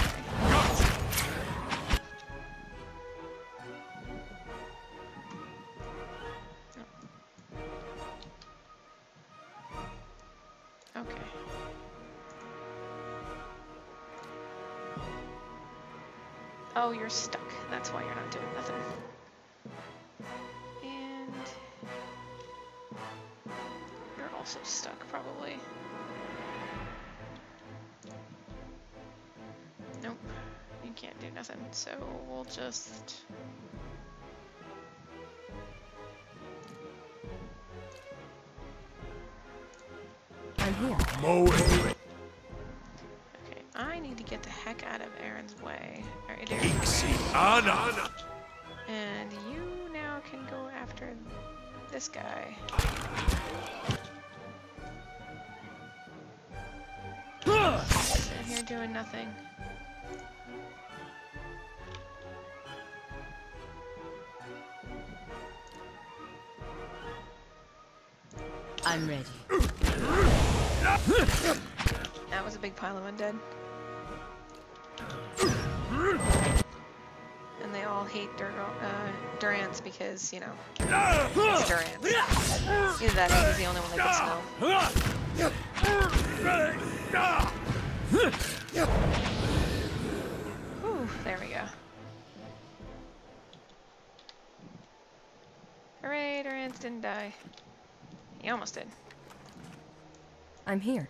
[SPEAKER 1] Okay. Oh, you're stuck. That's why you're not doing nothing. And you're also stuck, probably. Nope. You can't do nothing, so we'll just...
[SPEAKER 6] I'm here.
[SPEAKER 4] Moe.
[SPEAKER 1] Okay, I need to get the heck out of Aaron's way. Alright,
[SPEAKER 4] Ixi Ana.
[SPEAKER 1] and you now can go after this guy. Sitting here doing nothing.
[SPEAKER 2] I'm ready.
[SPEAKER 1] That was a big pile of undead. And they all hate Durance because, you know, it's Durance. Either that or he's the only one that can smell. Whew, there we go. Hooray, Durance didn't die. He almost did.
[SPEAKER 6] I'm here.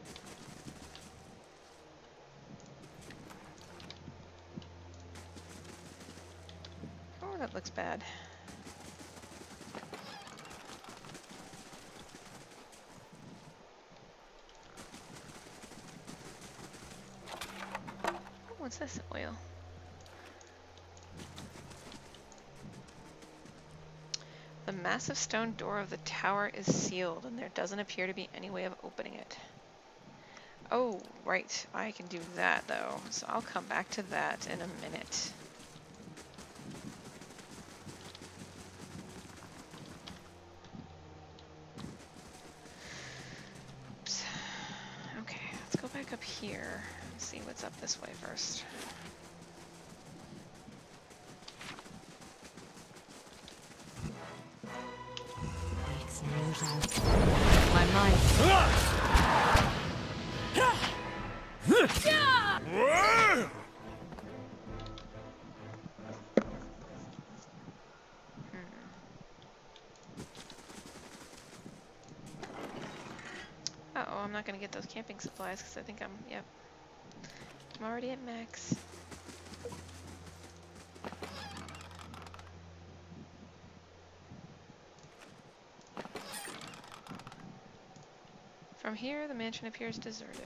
[SPEAKER 1] Oh, that looks bad. Oh, what's this? Oil. The massive stone door of the tower is sealed, and there doesn't appear to be any way of opening it. Oh, right. I can do that, though. So I'll come back to that in a minute. Oops. Okay, let's go back up here and see what's up this way first.
[SPEAKER 2] My mind.
[SPEAKER 1] Uh-oh, I'm not gonna get those camping supplies because I think I'm already at max. From here, the mansion appears deserted.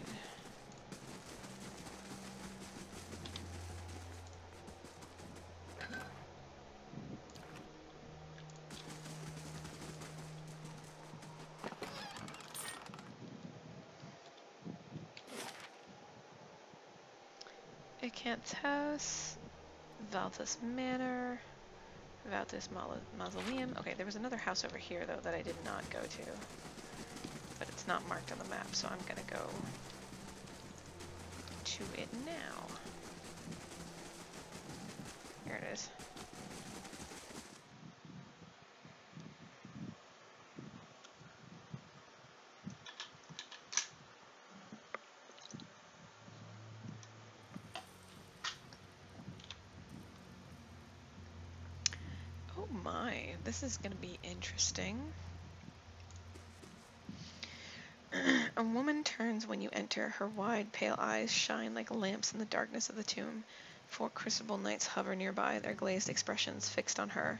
[SPEAKER 1] Acant's house, Valtus Manor. about this mausoleum. Okay, there was another house over here, though, that I did not go to. But it's not marked on the map, so I'm gonna go to it now. Here it is. Oh my, this is gonna be interesting. A woman turns when you enter. Her wide, pale eyes shine like lamps in the darkness of the tomb. 4 crucible knights hover nearby, their glazed expressions fixed on her.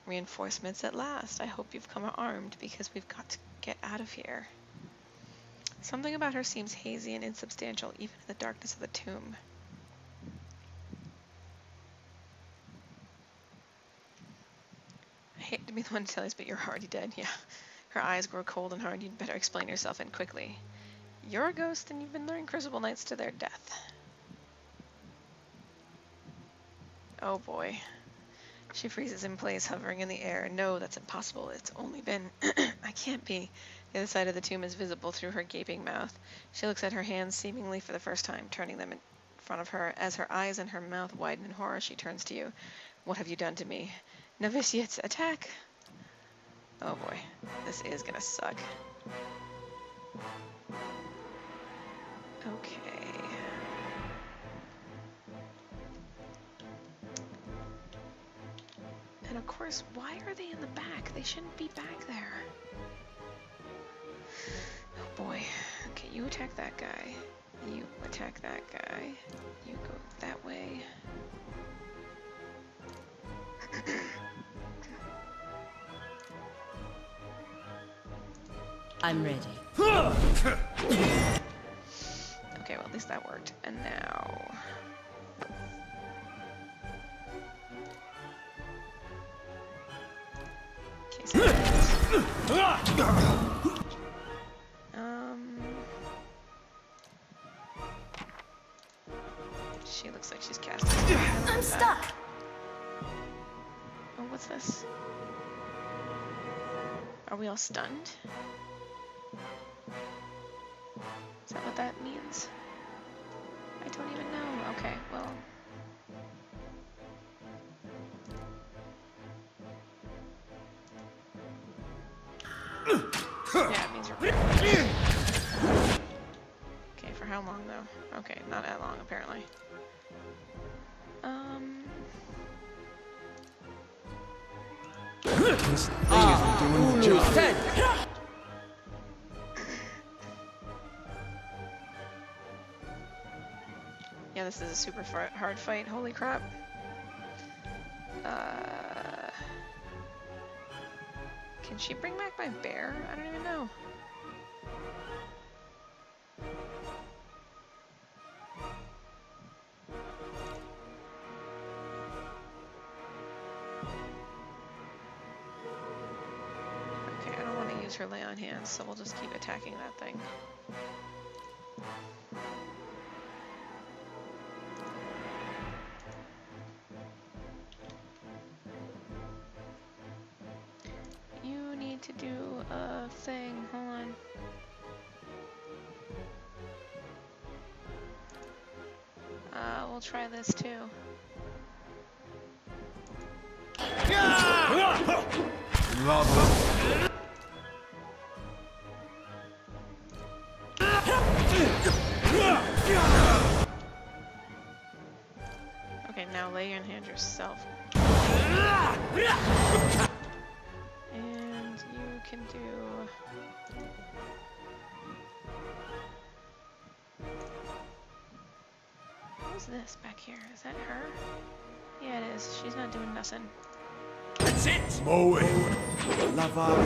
[SPEAKER 1] Reinforcements at last. I hope you've come armed, because we've got to get out of here. Something about her seems hazy and insubstantial, even in the darkness of the tomb. I hate to be the one to tell you this, but you're already dead, yeah. Her eyes grow cold and hard. You'd better explain yourself, and quickly. You're a ghost, and you've been luring crucible knights to their death. Oh boy. She freezes in place, hovering in the air. No, that's impossible. It's only been... I can't be. The other side of the tomb is visible through her gaping mouth. She looks at her hands seemingly for the first time, turning them in front of her. As her eyes and her mouth widen in horror, she turns to you. What have you done to me? Novitiates, attack! Oh boy, this is gonna suck. Okay. And of course, why are they in the back? They shouldn't be back there. Oh boy. Okay, you attack that guy. You attack that guy. You go that way.
[SPEAKER 2] I'm ready.
[SPEAKER 1] Okay, well at least that worked. And now... Okay, so she looks like she's casting.
[SPEAKER 6] I'm stuck!
[SPEAKER 1] Oh, what's this? Are we all stunned? Is that what that means? I don't even know. Okay, well... yeah, it means we're... Okay, for how long though? Okay, not that long apparently.
[SPEAKER 7] This thing isn't doing the job.
[SPEAKER 1] Yeah, this is a super hard fight. Holy crap. Can she bring back my bear? I don't even know. Okay, I don't want to use her lay on hands, so we'll just keep attacking that thing. To do a thing. Hold on. We'll try this too. Okay, now lay your hand yourself. And you can do... Who's this back here? Is that her? Yeah, it is. She's not doing nothing.
[SPEAKER 4] That's it! Mow it! Lava!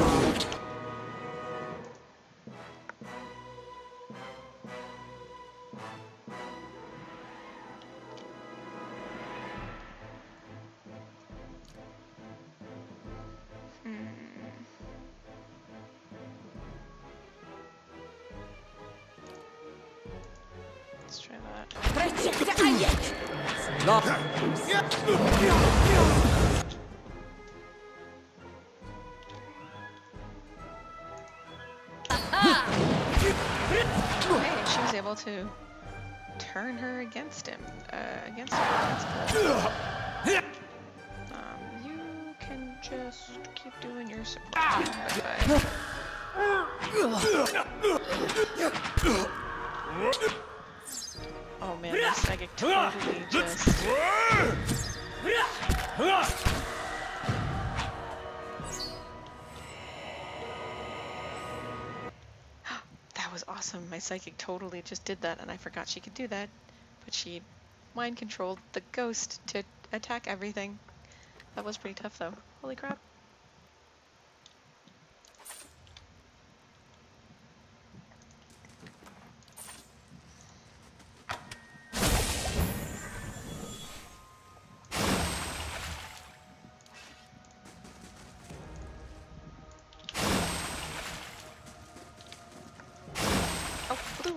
[SPEAKER 1] Let's try that. able to turn her against him. Against her. You can just keep doing your support. Bye-bye. Oh man, this psychic totally just... That was awesome. My psychic totally just did that, and I forgot she could do that. But she mind controlled the ghost to attack everything. That was pretty tough though. Holy crap.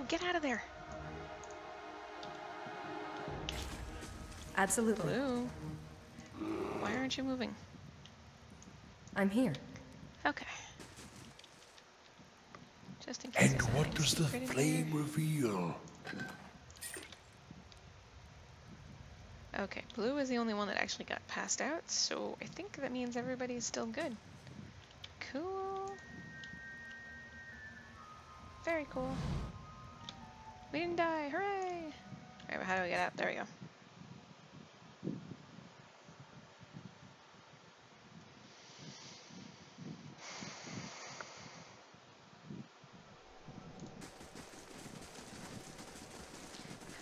[SPEAKER 1] Get out of there!
[SPEAKER 6] Absolutely.
[SPEAKER 1] Blue, why aren't you moving?
[SPEAKER 6] I'm here.
[SPEAKER 1] Okay. Just in case.
[SPEAKER 4] And what does the flame reveal?
[SPEAKER 1] Okay, Blue is the only one that actually got passed out, so I think that means everybody's still good. Cool. Very cool. We didn't die, hooray! Alright, but how do we get out? There we go.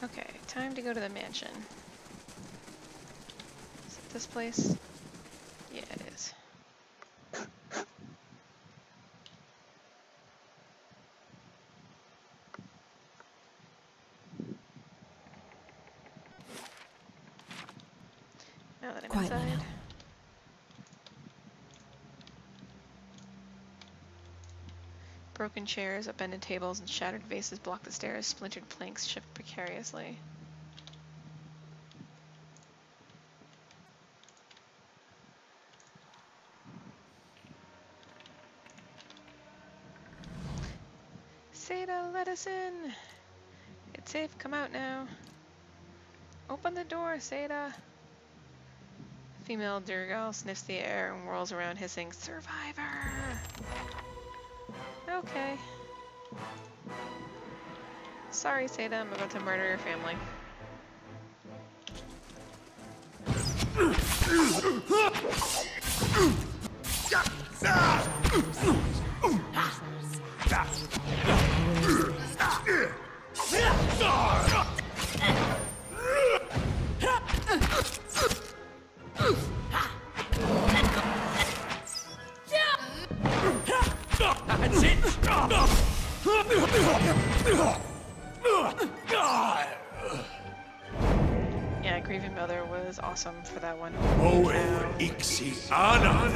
[SPEAKER 1] Okay, time to go to the mansion. Is it this place? Yeah, it is. Now that I'm
[SPEAKER 6] Quietly
[SPEAKER 1] inside.
[SPEAKER 6] now.
[SPEAKER 1] Broken chairs, upended tables, and shattered vases block the stairs. Splintered planks shift precariously. Seda, let us in! It's safe, come out now. Open the door, Seda! Female Durgal sniffs the air and whirls around hissing, Survivor! Okay. Sorry, Seda, I'm about to murder your family.
[SPEAKER 7] That's it!
[SPEAKER 1] Yeah, Grieving Mother was awesome for that one.
[SPEAKER 4] Oe ixi ana.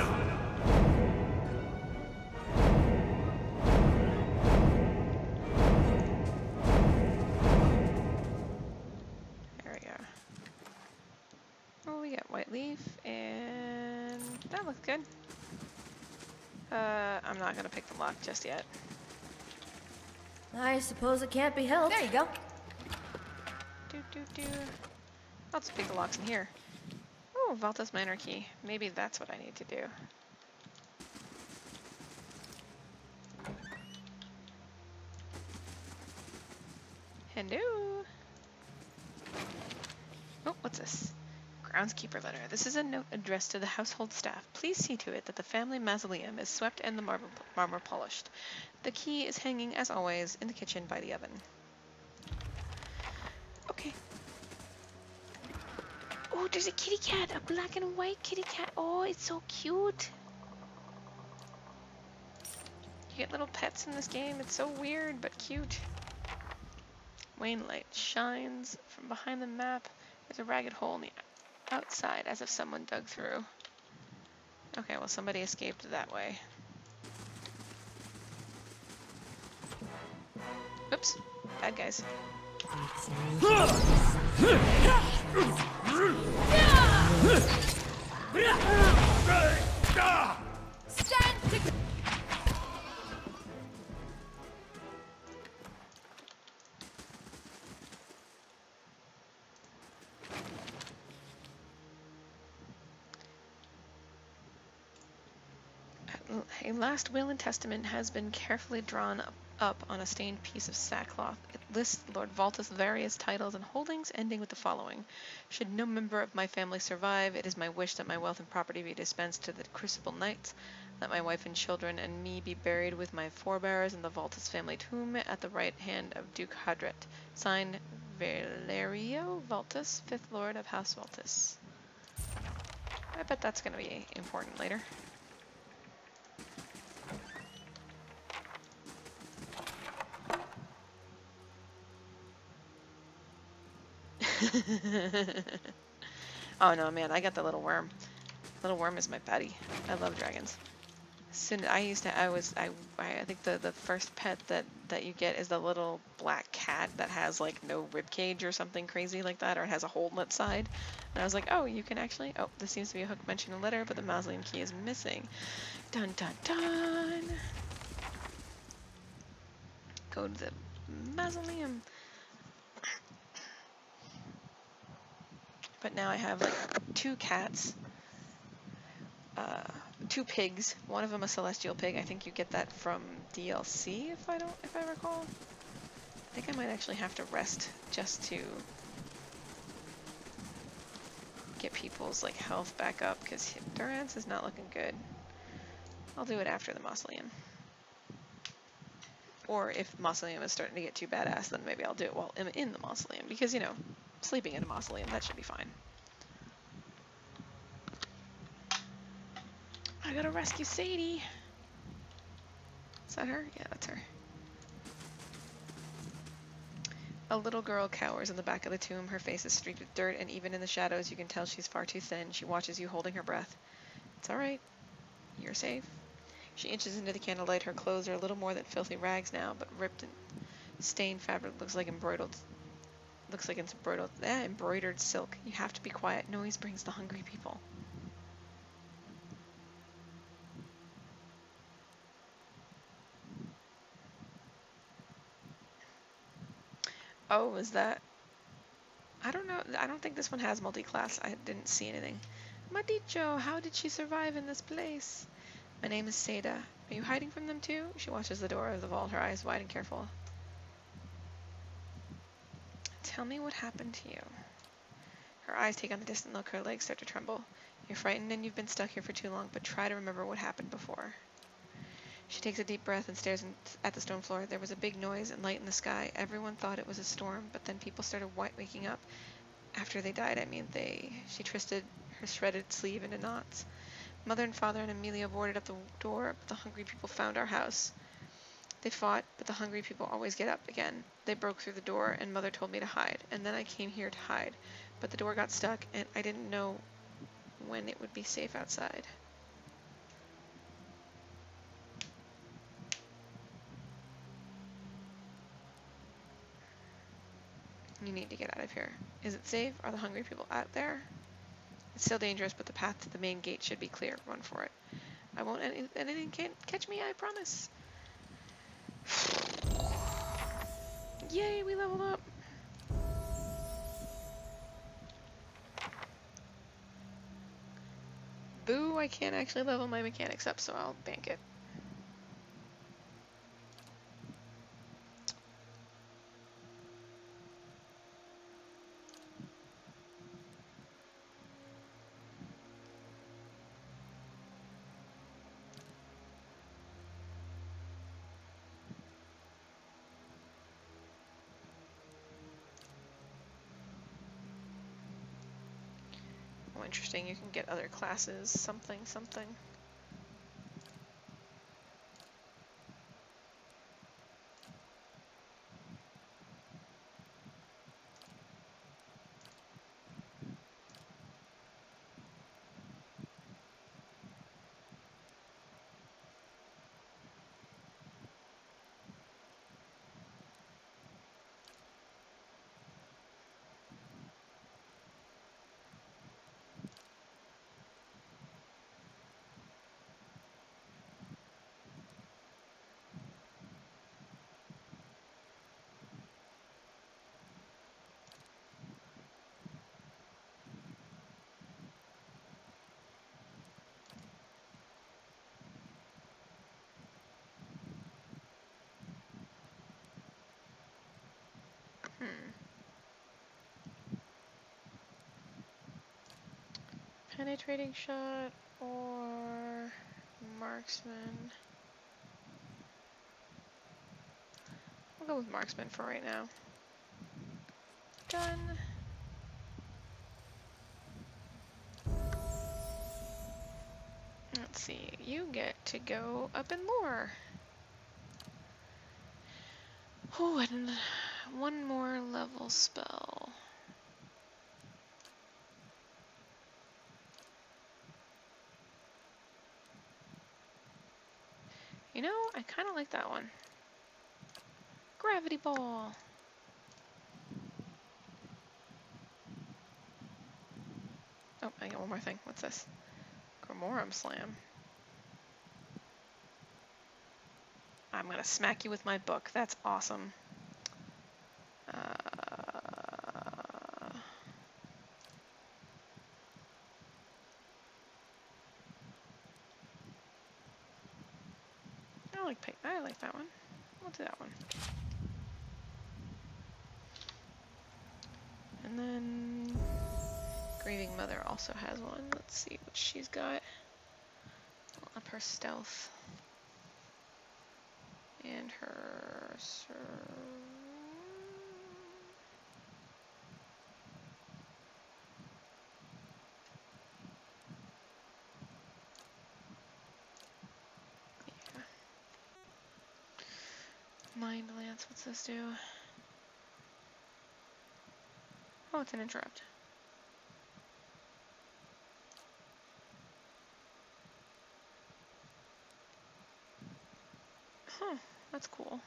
[SPEAKER 1] There we go. Oh, we got White Leaf, and that looks good. I'm not gonna pick the lock just yet.
[SPEAKER 6] I suppose it can't be helped. There you go.
[SPEAKER 1] Do. I'll just pick the locks in here. Oh, Valta's Minor Key. Maybe that's what I need to do. Hello. Oh, what's this? Groundskeeper letter. This is a note addressed to the household staff. Please see to it that the family mausoleum is swept and the marble polished. The key is hanging, as always, in the kitchen by the oven. Okay. Oh, there's a kitty cat, a black and white kitty cat. Oh, it's so cute. You get little pets in this game. It's so weird, but cute. Wayne light shines from behind the map. There's a ragged hole in the outside, as if someone dug through. Okay, well, somebody escaped that way. Oops, bad guys.
[SPEAKER 6] Stand to...
[SPEAKER 1] A last will and testament has been carefully drawn up on a stained piece of sackcloth. It lists Lord Valtus' various titles and holdings, ending with the following. Should no member of my family survive, it is my wish that my wealth and property be dispensed to the Crucible Knights. Let my wife and children and me be buried with my forebears in the Valtus family tomb at the right hand of Duke Hadret. Signed, Valerio Valtus, 5th Lord of House Valtus. I bet that's going to be important later. Oh no, man, I got the little worm. Little worm is my buddy. I love dragons. I think the first pet that you get is the little black cat that has like no rib cage or something crazy like that, or it has a hole in its side. And I was like, oh, you can actually, oh, this seems to be a hook mentioned in a letter, but the mausoleum key is missing. Dun dun dun. Go to the mausoleum. But now I have like 2 cats, 2 pigs. One of them a celestial pig. I think you get that from DLC if I recall. I think I might actually have to rest just to get people's like health back up because Durance is not looking good. I'll do it after the mausoleum. Or if mausoleum is starting to get too badass, then maybe I'll do it while I'm in the mausoleum because, you know, sleeping in a mausoleum, that should be fine. I gotta rescue Sadie. Is that her? Yeah, that's her. A little girl cowers in the back of the tomb. Her face is streaked with dirt, and even in the shadows you can tell she's far too thin. She watches you holding her breath. It's alright. You're safe. She inches into the candlelight. Her clothes are a little more than filthy rags now, but ripped and stained fabric looks like embroidered silk. You have to be quiet. Noise brings the hungry people. Oh, is that... I don't know. I don't think this one has multi-class. I didn't see anything. Madicho, how did she survive in this place? My name is Seda. Are you hiding from them too? She watches the door of the vault, her eyes wide and careful. Tell me what happened to you. Her eyes take on the distant look, her legs start to tremble. You're frightened and you've been stuck here for too long, but try to remember what happened before. She takes a deep breath and stares at the stone floor. There was a big noise and light in the sky. Everyone thought it was a storm, but then people started waking up. After they died, she twisted her shredded sleeve into knots. Mother and Father and Amelia boarded up the door, but the hungry people found our house. They fought, but the hungry people always get up again. They broke through the door, and Mother told me to hide. And then I came here to hide, but the door got stuck, and I didn't know when it would be safe outside. You need to get out of here. Is it safe? Are the hungry people out there? It's still dangerous, but the path to the main gate should be clear. Run for it. I won't anything can't catch me, I promise. Yay, we leveled up. Boo, I can't actually level my mechanics up, so I'll bank it. Interesting, you can get other classes, something. Penetrating shot or marksman. We'll go with marksman for right now. Done. Let's see, you get to go up in lore. Oh, and one more level spell. You know, I kind of like that one. Gravity ball. Oh, I got one more thing. What's this? Grimorum Slam. I'm gonna smack you with my book. That's awesome. I like that one. We'll do that one. And then Grieving Mother also has one. Let's see what she's got. I'll up her stealth. And her... yeah. Mind Lance, what's this do? Oh, it's an interrupt. Huh, that's cool.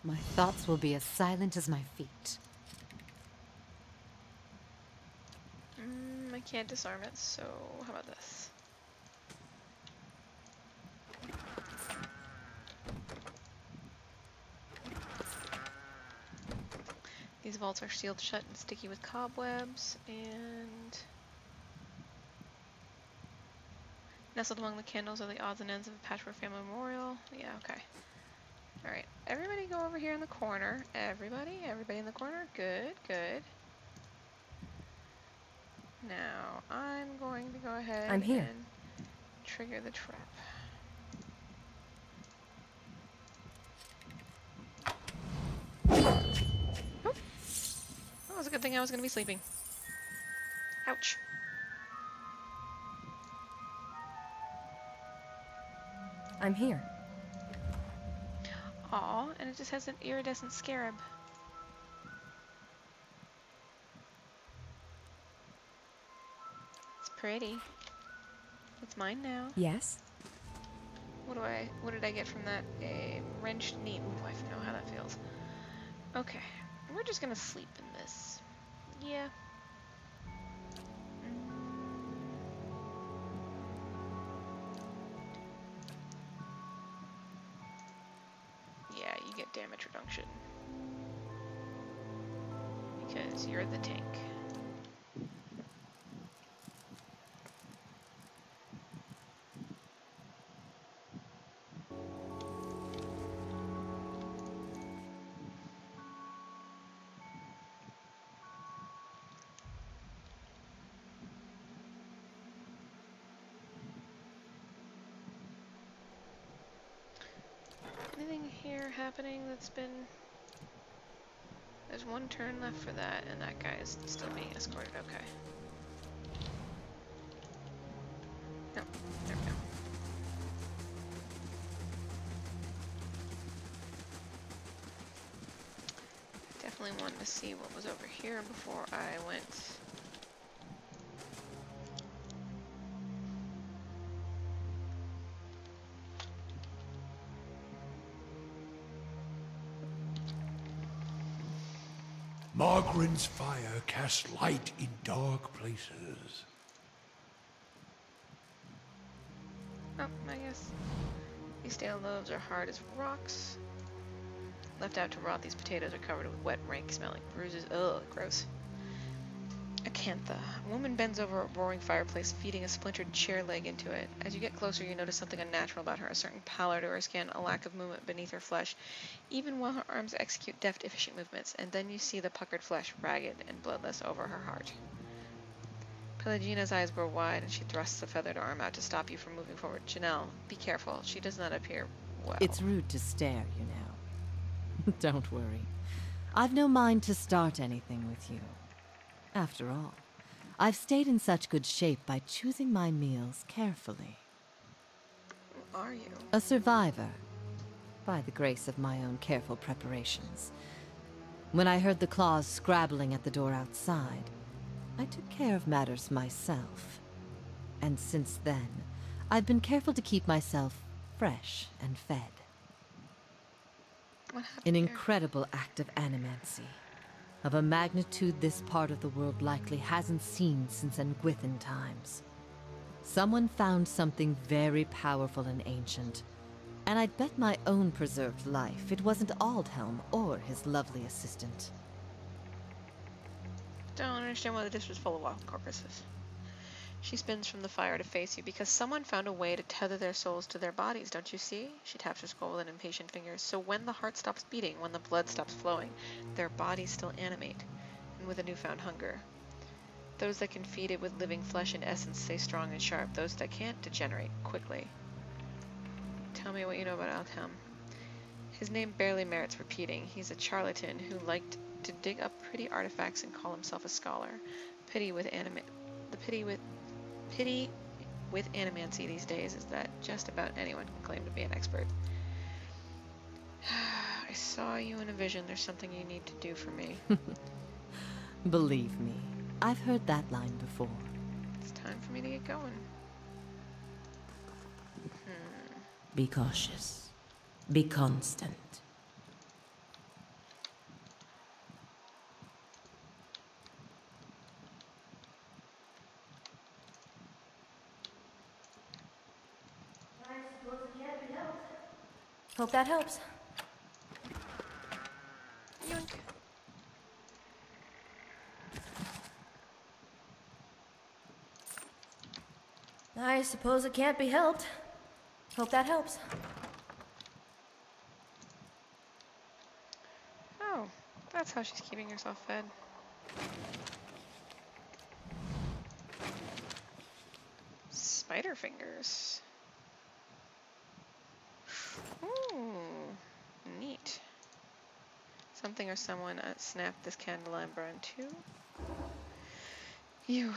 [SPEAKER 9] My thoughts will be as silent as my feet.
[SPEAKER 1] I can't disarm it, so how about this? These vaults are sealed shut and sticky with cobwebs, and nestled among the candles are the odds and ends of a Patchwork family memorial. Yeah, okay. Alright, everybody go over here in the corner. Everybody in the corner. Good, good. Now, I'm going to go ahead
[SPEAKER 6] I'm here.
[SPEAKER 1] and trigger the trap. Oh. That was a good thing I was going to be sleeping. Ouch.
[SPEAKER 6] I'm here.
[SPEAKER 1] Aw, and it just has an iridescent scarab. It's pretty. It's mine now.
[SPEAKER 6] Yes?
[SPEAKER 1] What did I get from that? A wrenched knee. Ooh, I know how that feels. Okay, we're just gonna sleep in this. Yeah. Yeah, you get damage reduction. Because you're the tank. Anything here happening that's been... There's one turn left for that, and that guy is still being escorted. Okay. No, there we go. definitely wanted to see what was over here before I went.
[SPEAKER 4] Margaren's fire casts light in dark places.
[SPEAKER 1] Oh, I guess these stale loaves are hard as rocks. Left out to rot, these potatoes are covered with wet, rank-smelling bruises. Ugh, gross. Acantha. A woman bends over a roaring fireplace, feeding a splintered chair leg into it. As you get closer, you notice something unnatural about her, a certain pallor to her skin, a lack of movement beneath her flesh, even while her arms execute deft, efficient movements. And then you see the puckered flesh, ragged and bloodless, over her heart. Pelagina's eyes grow wide, and she thrusts a feathered arm out to stop you from moving forward. Janelle, be careful. She does not appear well.
[SPEAKER 2] It's rude to stare, you know. Don't worry. I've no mind to start anything with you. After all, I've stayed in such good shape by choosing my meals carefully.
[SPEAKER 1] Who are you?
[SPEAKER 2] A survivor, by the grace of my own careful preparations. When I heard the claws scrabbling at the door outside, I took care of matters myself. And since then, I've been careful to keep myself fresh and fed.
[SPEAKER 1] What happened
[SPEAKER 2] An
[SPEAKER 1] here?
[SPEAKER 2] incredible act of animancy, of a magnitude this part of the world likely hasn't seen since Engwithan times. Someone found something very powerful and ancient, and I'd bet my own preserved life it wasn't Aldhelm or his lovely assistant.
[SPEAKER 1] Don't understand why this was full of wild corpses. She spins from the fire to face you because someone found a way to tether their souls to their bodies, don't you see? She taps her skull with an impatient finger. So when the heart stops beating, when the blood stops flowing, their bodies still animate, and with a newfound hunger. Those that can feed it with living flesh and essence stay strong and sharp. Those that can't degenerate quickly. Tell me what you know about Aldhelm. His name barely merits repeating. He's a charlatan who liked to dig up pretty artifacts and call himself a scholar. Pity with animancy these days is that just about anyone can claim to be an expert. I saw you in a vision. There's something you need to do for me.
[SPEAKER 2] Believe me, I've heard that line before.
[SPEAKER 1] It's time for me to get going.
[SPEAKER 2] Be cautious. Be constant.
[SPEAKER 6] Hope that helps.
[SPEAKER 1] Yoink.
[SPEAKER 6] I suppose it can't be helped. Hope that helps.
[SPEAKER 1] Oh, that's how she's keeping herself fed. Spider fingers. Ooh, neat. Something or someone snapped this candelabra in two. You.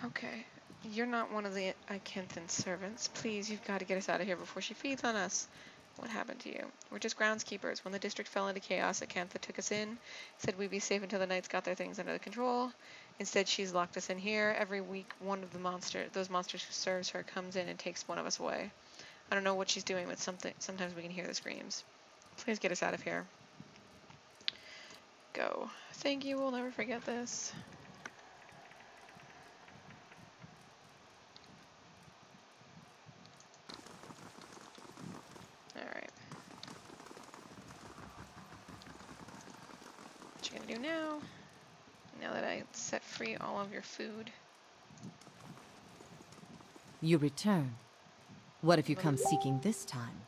[SPEAKER 1] Okay. You're not one of the Icanthan servants. Please, you've got to get us out of here before she feeds on us. What happened to you? We're just groundskeepers. When the district fell into chaos, Acantha took us in, said we'd be safe until the knights got their things under control. Instead, she's locked us in here. Every week, one of those monsters who serves her comes in and takes one of us away. I don't know what she's doing, but sometimes we can hear the screams. Please get us out of here. Go. Thank you. We'll never forget this. Alright. What you gonna do now? Now that I set free all of your food.
[SPEAKER 2] You return. What have you come seeking this time?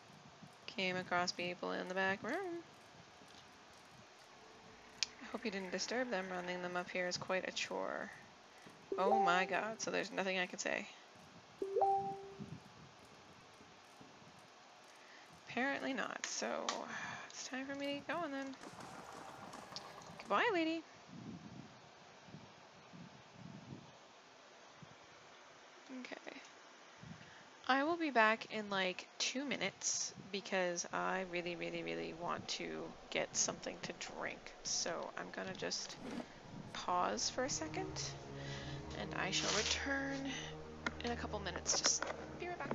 [SPEAKER 1] Came across people in the back room. I hope you didn't disturb them. Rounding them up here is quite a chore. Oh my god, so there's nothing I can say. Apparently not, so it's time for me to get going then. Goodbye, lady. Okay. I will be back in like 2 minutes, because I really, really, really want to get something to drink. So I'm gonna just pause for a second, and I shall return in a couple minutes. Just be right back.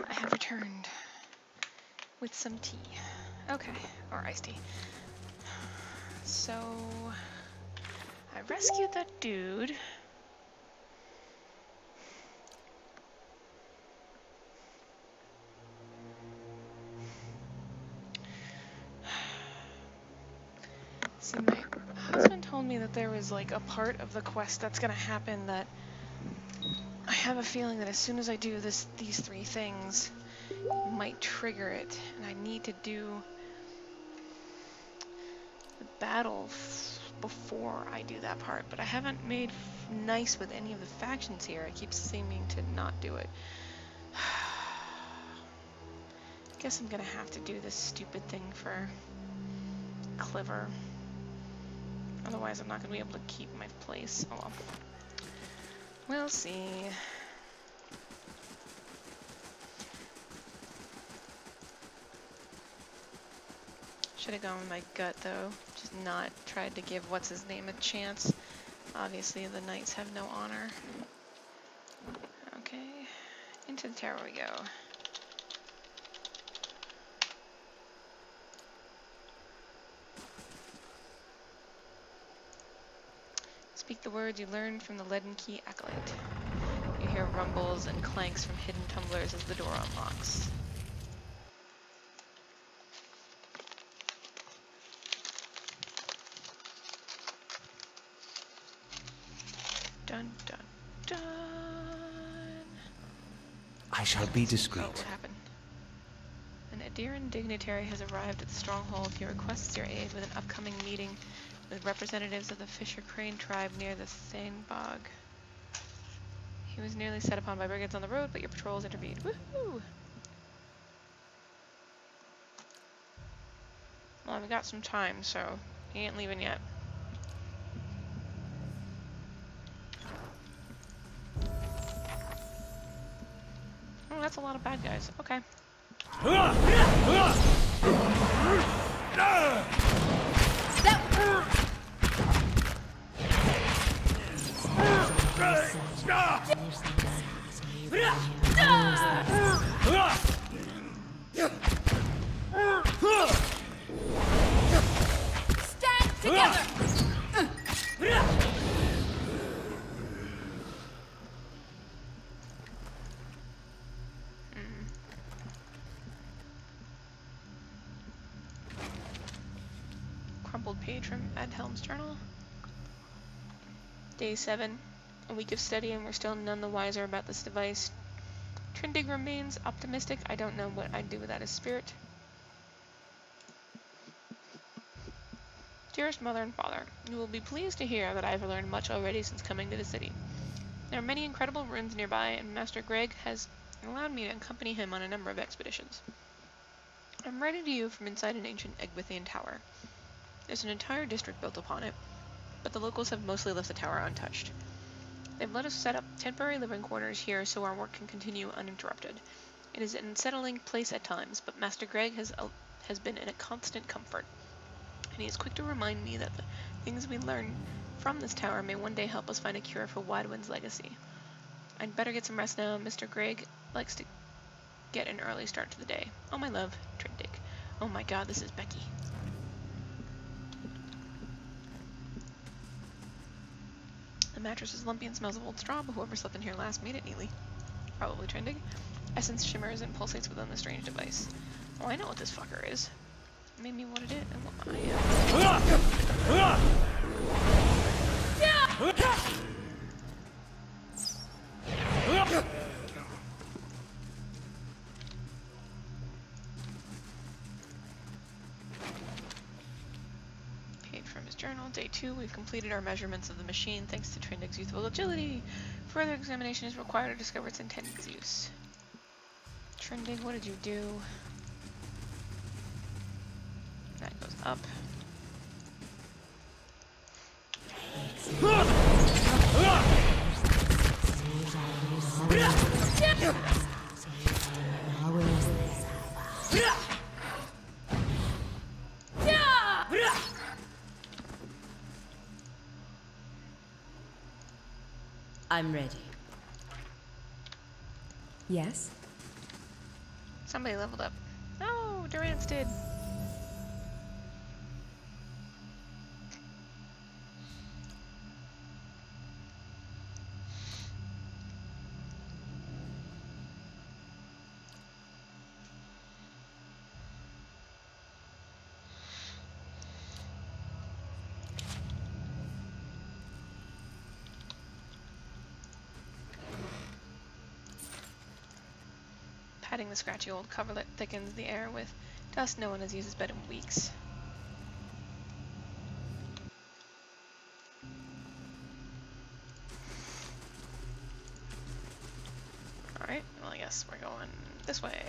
[SPEAKER 1] I have returned with some tea. Okay, or iced tea. So I rescued that dude. See, my husband told me that there was like a part of the quest that's gonna happen that I have a feeling that as soon as I do these three things, it might trigger it, and I need to do the battle before I do that part. But I haven't made nice with any of the factions here. I keep seeming to not do it. Guess I'm gonna have to do this stupid thing for Cliver. Otherwise, I'm not gonna be able to keep my place. Oh well. We'll see. Should have gone with my gut though. Just not tried to give what's his name a chance. Obviously, the knights have no honor. Okay, into the tower we go. Speak the words you learned from the Leaden Key Acolyte. You hear rumbles and clanks from hidden tumblers as the door unlocks. Dun dun dun.
[SPEAKER 4] I shall be discreet.
[SPEAKER 1] Oh, what happened? An Adiran dignitary has arrived at the stronghold. He requests your aid with an upcoming meeting with representatives of the Fisher Crane tribe near the Thanebog. He was nearly set upon by brigands on the road, but your patrols intervened. Woohoo! Well, we got some time, so he ain't leaving yet. Oh, that's a lot of bad guys. Okay.
[SPEAKER 6] Stand together!
[SPEAKER 1] Crumpled page from Adhelm's journal. Day 7. A week of study and we're still none the wiser about this device. Trindig remains optimistic. I don't know what I'd do without his spirit. Dearest Mother and Father, you will be pleased to hear that I have learned much already since coming to the city. There are many incredible ruins nearby, and Master Greg has allowed me to accompany him on a number of expeditions. I'm writing to you from inside an ancient Egwithian tower. There's an entire district built upon it, but the locals have mostly left the tower untouched. They've let us set up temporary living quarters here so our work can continue uninterrupted. It is an unsettling place at times, but Master Greg has been a constant comfort, and he is quick to remind me that the things we learn from this tower may one day help us find a cure for Widewind's legacy. I'd better get some rest now. Mr. Greg likes to get an early start to the day. Oh, my love, Trindig. Oh my god, this is Becky. The mattress is lumpy and smells of old straw, but whoever slept in here last made it neatly. Probably Trindig. Essence shimmers and pulsates within the strange device. Oh, I know what this fucker is. Made me what it is and what I am. Page from his journal. Day 2, we've completed our measurements of the machine thanks to Trindig's youthful agility. Further examination is required to discover its intended use. Trindig, what did you do? That goes up.
[SPEAKER 2] I'm ready.
[SPEAKER 6] Yes?
[SPEAKER 1] Somebody leveled up. Oh, Durance did. Patting the scratchy old coverlet thickens the air with dust. No one has used his bed in weeks. Alright, well I guess we're going this way.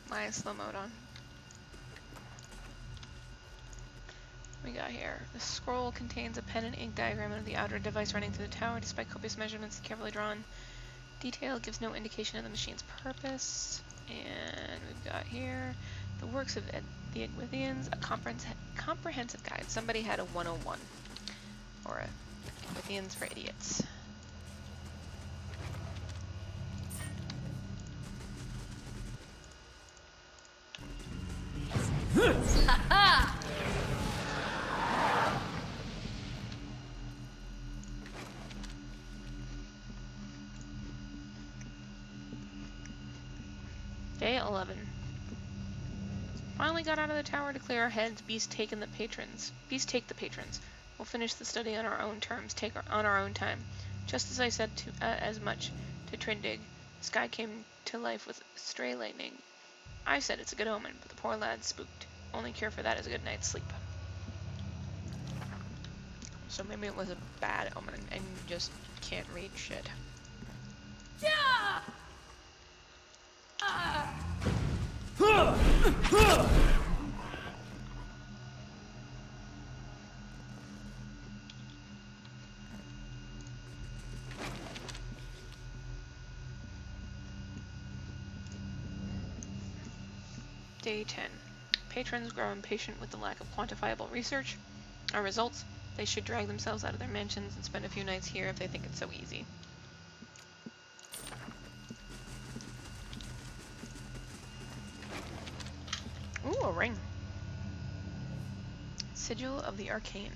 [SPEAKER 1] My slow mode on. We got here. The scroll contains a pen and ink diagram of the outer device running through the tower. Despite copious measurements carefully drawn, detail gives no indication of the machine's purpose. And we've got here the works of the Egwithians, a comprehensive guide. Somebody had a 101 or a Egwithians for idiots. Day 11. Finally got out of the tower to clear our heads. Beast take the patrons. We'll finish the study on our own terms, on our own time. Just as I said as much to Trindig, the sky came to life with stray lightning. I said it's a good omen, but the poor lad's spooked. Only cure for that is a good night's sleep. So maybe it was a bad omen and you just can't read shit. Yeah! Day 10. Patrons grow impatient with the lack of quantifiable research. Our results? They should drag themselves out of their mansions and spend a few nights here if they think it's so easy. Ooh, a ring. Sigil of the Arcane.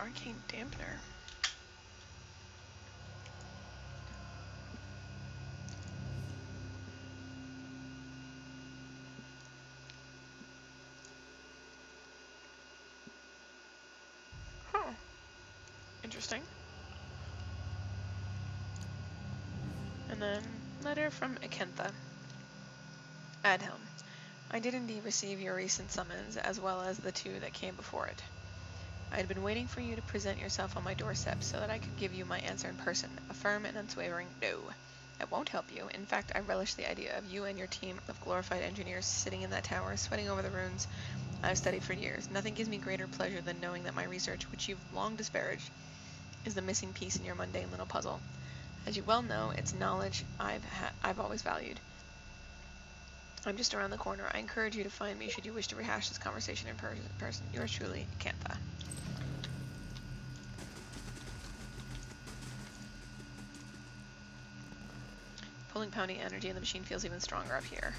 [SPEAKER 1] Arcane dampener. Huh. Interesting. And then, letter from Akentha. Adhelm. I did indeed receive your recent summons, as well as the two that came before it. I had been waiting for you to present yourself on my doorstep so that I could give you my answer in person, a firm and unswavering no. It won't help you. In fact, I relish the idea of you and your team of glorified engineers sitting in that tower, sweating over the runes I've studied for years. Nothing gives me greater pleasure than knowing that my research, which you've long disparaged, is the missing piece in your mundane little puzzle. As you well know, it's knowledge I've always valued. I'm just around the corner. I encourage you to find me should you wish to rehash this conversation in person. Yours truly, Akentha. Pulling pounding energy and the machine feels even stronger up here.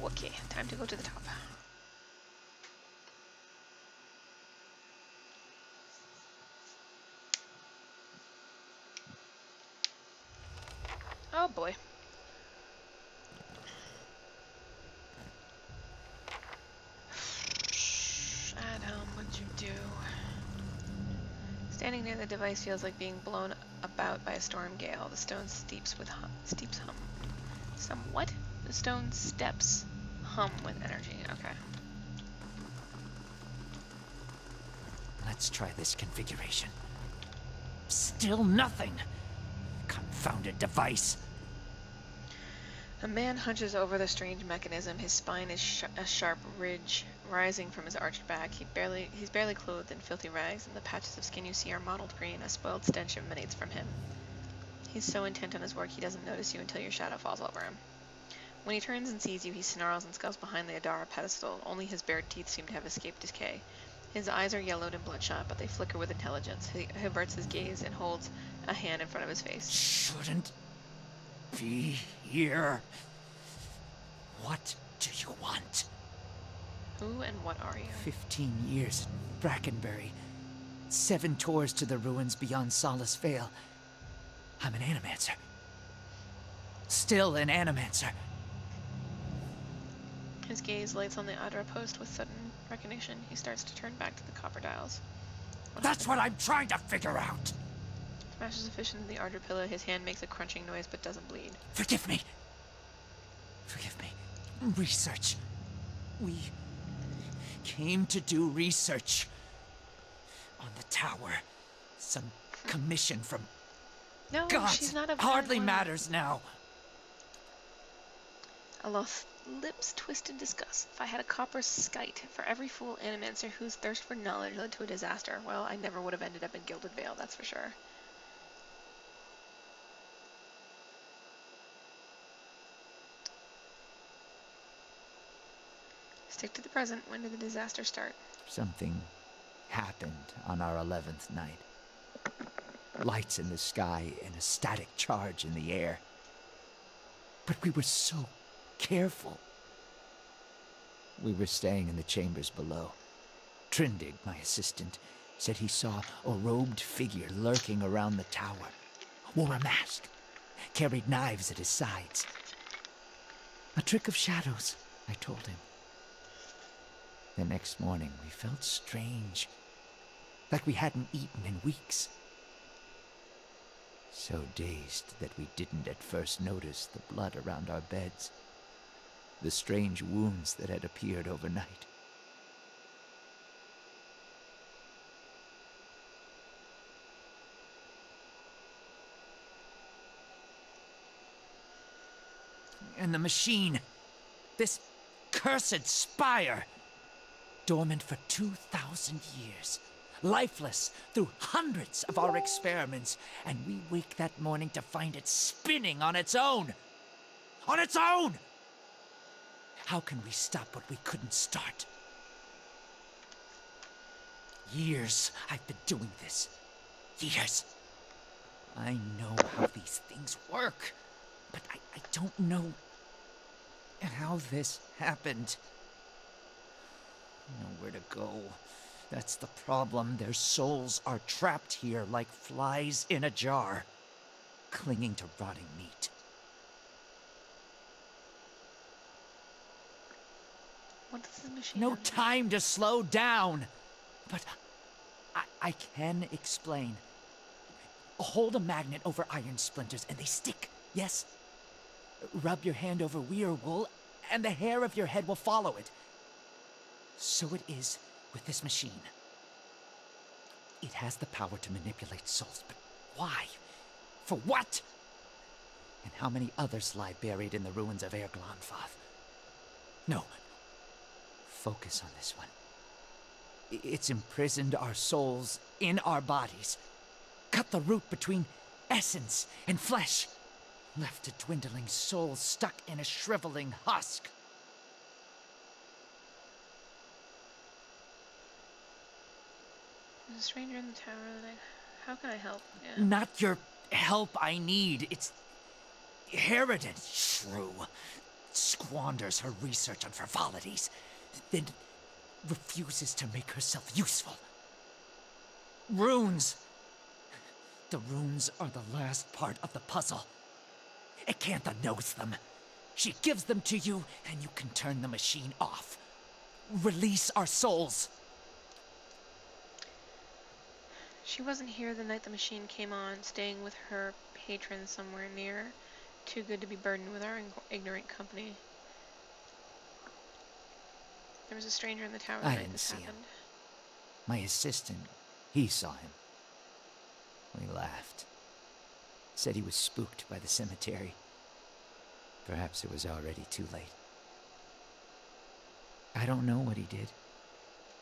[SPEAKER 1] Okay, time to go to the top. Oh boy. Adhelm, what'd you do? Standing near the device feels like being blown about by a storm gale. The stone steeps hum. Some what? The stone steps hum with energy. Okay.
[SPEAKER 10] Let's try this configuration. Still nothing. Confounded device.
[SPEAKER 1] A man hunches over the strange mechanism. His spine is a sharp ridge rising from his arched back. He's barely clothed in filthy rags, and the patches of skin you see are mottled green. A spoiled stench emanates from him. He's so intent on his work he doesn't notice you until your shadow falls over him. When he turns and sees you, he snarls and skulls behind the Adara pedestal. Only his bared teeth seem to have escaped decay. His eyes are yellowed and bloodshot, but they flicker with intelligence. He averts his gaze and holds a hand in front of his face.
[SPEAKER 10] Shouldn't be here. What do you want?
[SPEAKER 1] Who and what are you?
[SPEAKER 10] 15 years in Brackenbury. 7 tours to the ruins beyond Solace Vale. I'm an animancer. Still an animancer.
[SPEAKER 1] His gaze lights on the Adra post with sudden recognition. He starts to turn back to the copper dials.
[SPEAKER 10] That's what I'm trying to figure out!
[SPEAKER 1] Smashes a fish into the Ardra pillow. His hand makes a crunching noise but doesn't bleed.
[SPEAKER 10] Forgive me. Forgive me. Research. We came to do research on the tower. Some commission from
[SPEAKER 1] No,
[SPEAKER 10] God.
[SPEAKER 1] she's not a bad
[SPEAKER 10] Hardly
[SPEAKER 1] one.
[SPEAKER 10] matters now.
[SPEAKER 1] Aloth's lips twist in disgust. If I had a copper skite for every fool animancer whose thirst for knowledge led to a disaster, well, I never would have ended up in Gilded Vale, that's for sure. Stick to the present. When did the disaster start?
[SPEAKER 10] Something happened on our 11th night. Lights in the sky and a static charge in the air. But we were so careful. We were staying in the chambers below. Trindig, my assistant, said he saw a robed figure lurking around the tower. Wore a mask. Carried knives at his sides. A trick of shadows, I told him. The next morning, we felt strange. Like we hadn't eaten in weeks. So dazed that we didn't at first notice the blood around our beds. The strange wounds that had appeared overnight. And the machine. This cursed spire. Dormant for 2,000 years. lifeless through hundreds of our experiments, and we wake that morning to find it spinning on its own. On its own! How can we stop what we couldn't start? Years I've been doing this. Years. I know how these things work, but I don't know how this happened. Nowhere to go. That's the problem. Their souls are trapped here like flies in a jar, clinging to rotting meat.
[SPEAKER 1] What does the machine
[SPEAKER 10] No
[SPEAKER 1] have?
[SPEAKER 10] time to slow down. But I can explain. Hold a magnet over iron splinters and they stick, yes? Rub your hand over weir wool and the hair of your head will follow it. So it is with this machine. It has the power to manipulate souls, but why? For what? And how many others lie buried in the ruins of Erglonfoth? No. Focus on this one. It's imprisoned our souls in our bodies. Cut the root between essence and flesh. Left a dwindling soul stuck in a shriveling husk.
[SPEAKER 1] There's a stranger in the tower that How can I help? Yeah.
[SPEAKER 10] Not your help I need. It's Harridan, shrew. Squanders her research on frivolities, then refuses to make herself useful. Runes. The runes are the last part of the puzzle. Acantha knows them. She gives them to you, and you can turn the machine off. Release our souls.
[SPEAKER 1] She wasn't here the night the machine came on, staying with her patron somewhere near. Too good to be burdened with our ignorant company. There was a stranger in the tower the night this happened.
[SPEAKER 10] My assistant, he saw him. We laughed. Said he was spooked by the cemetery. Perhaps it was already too late. I don't know what he did.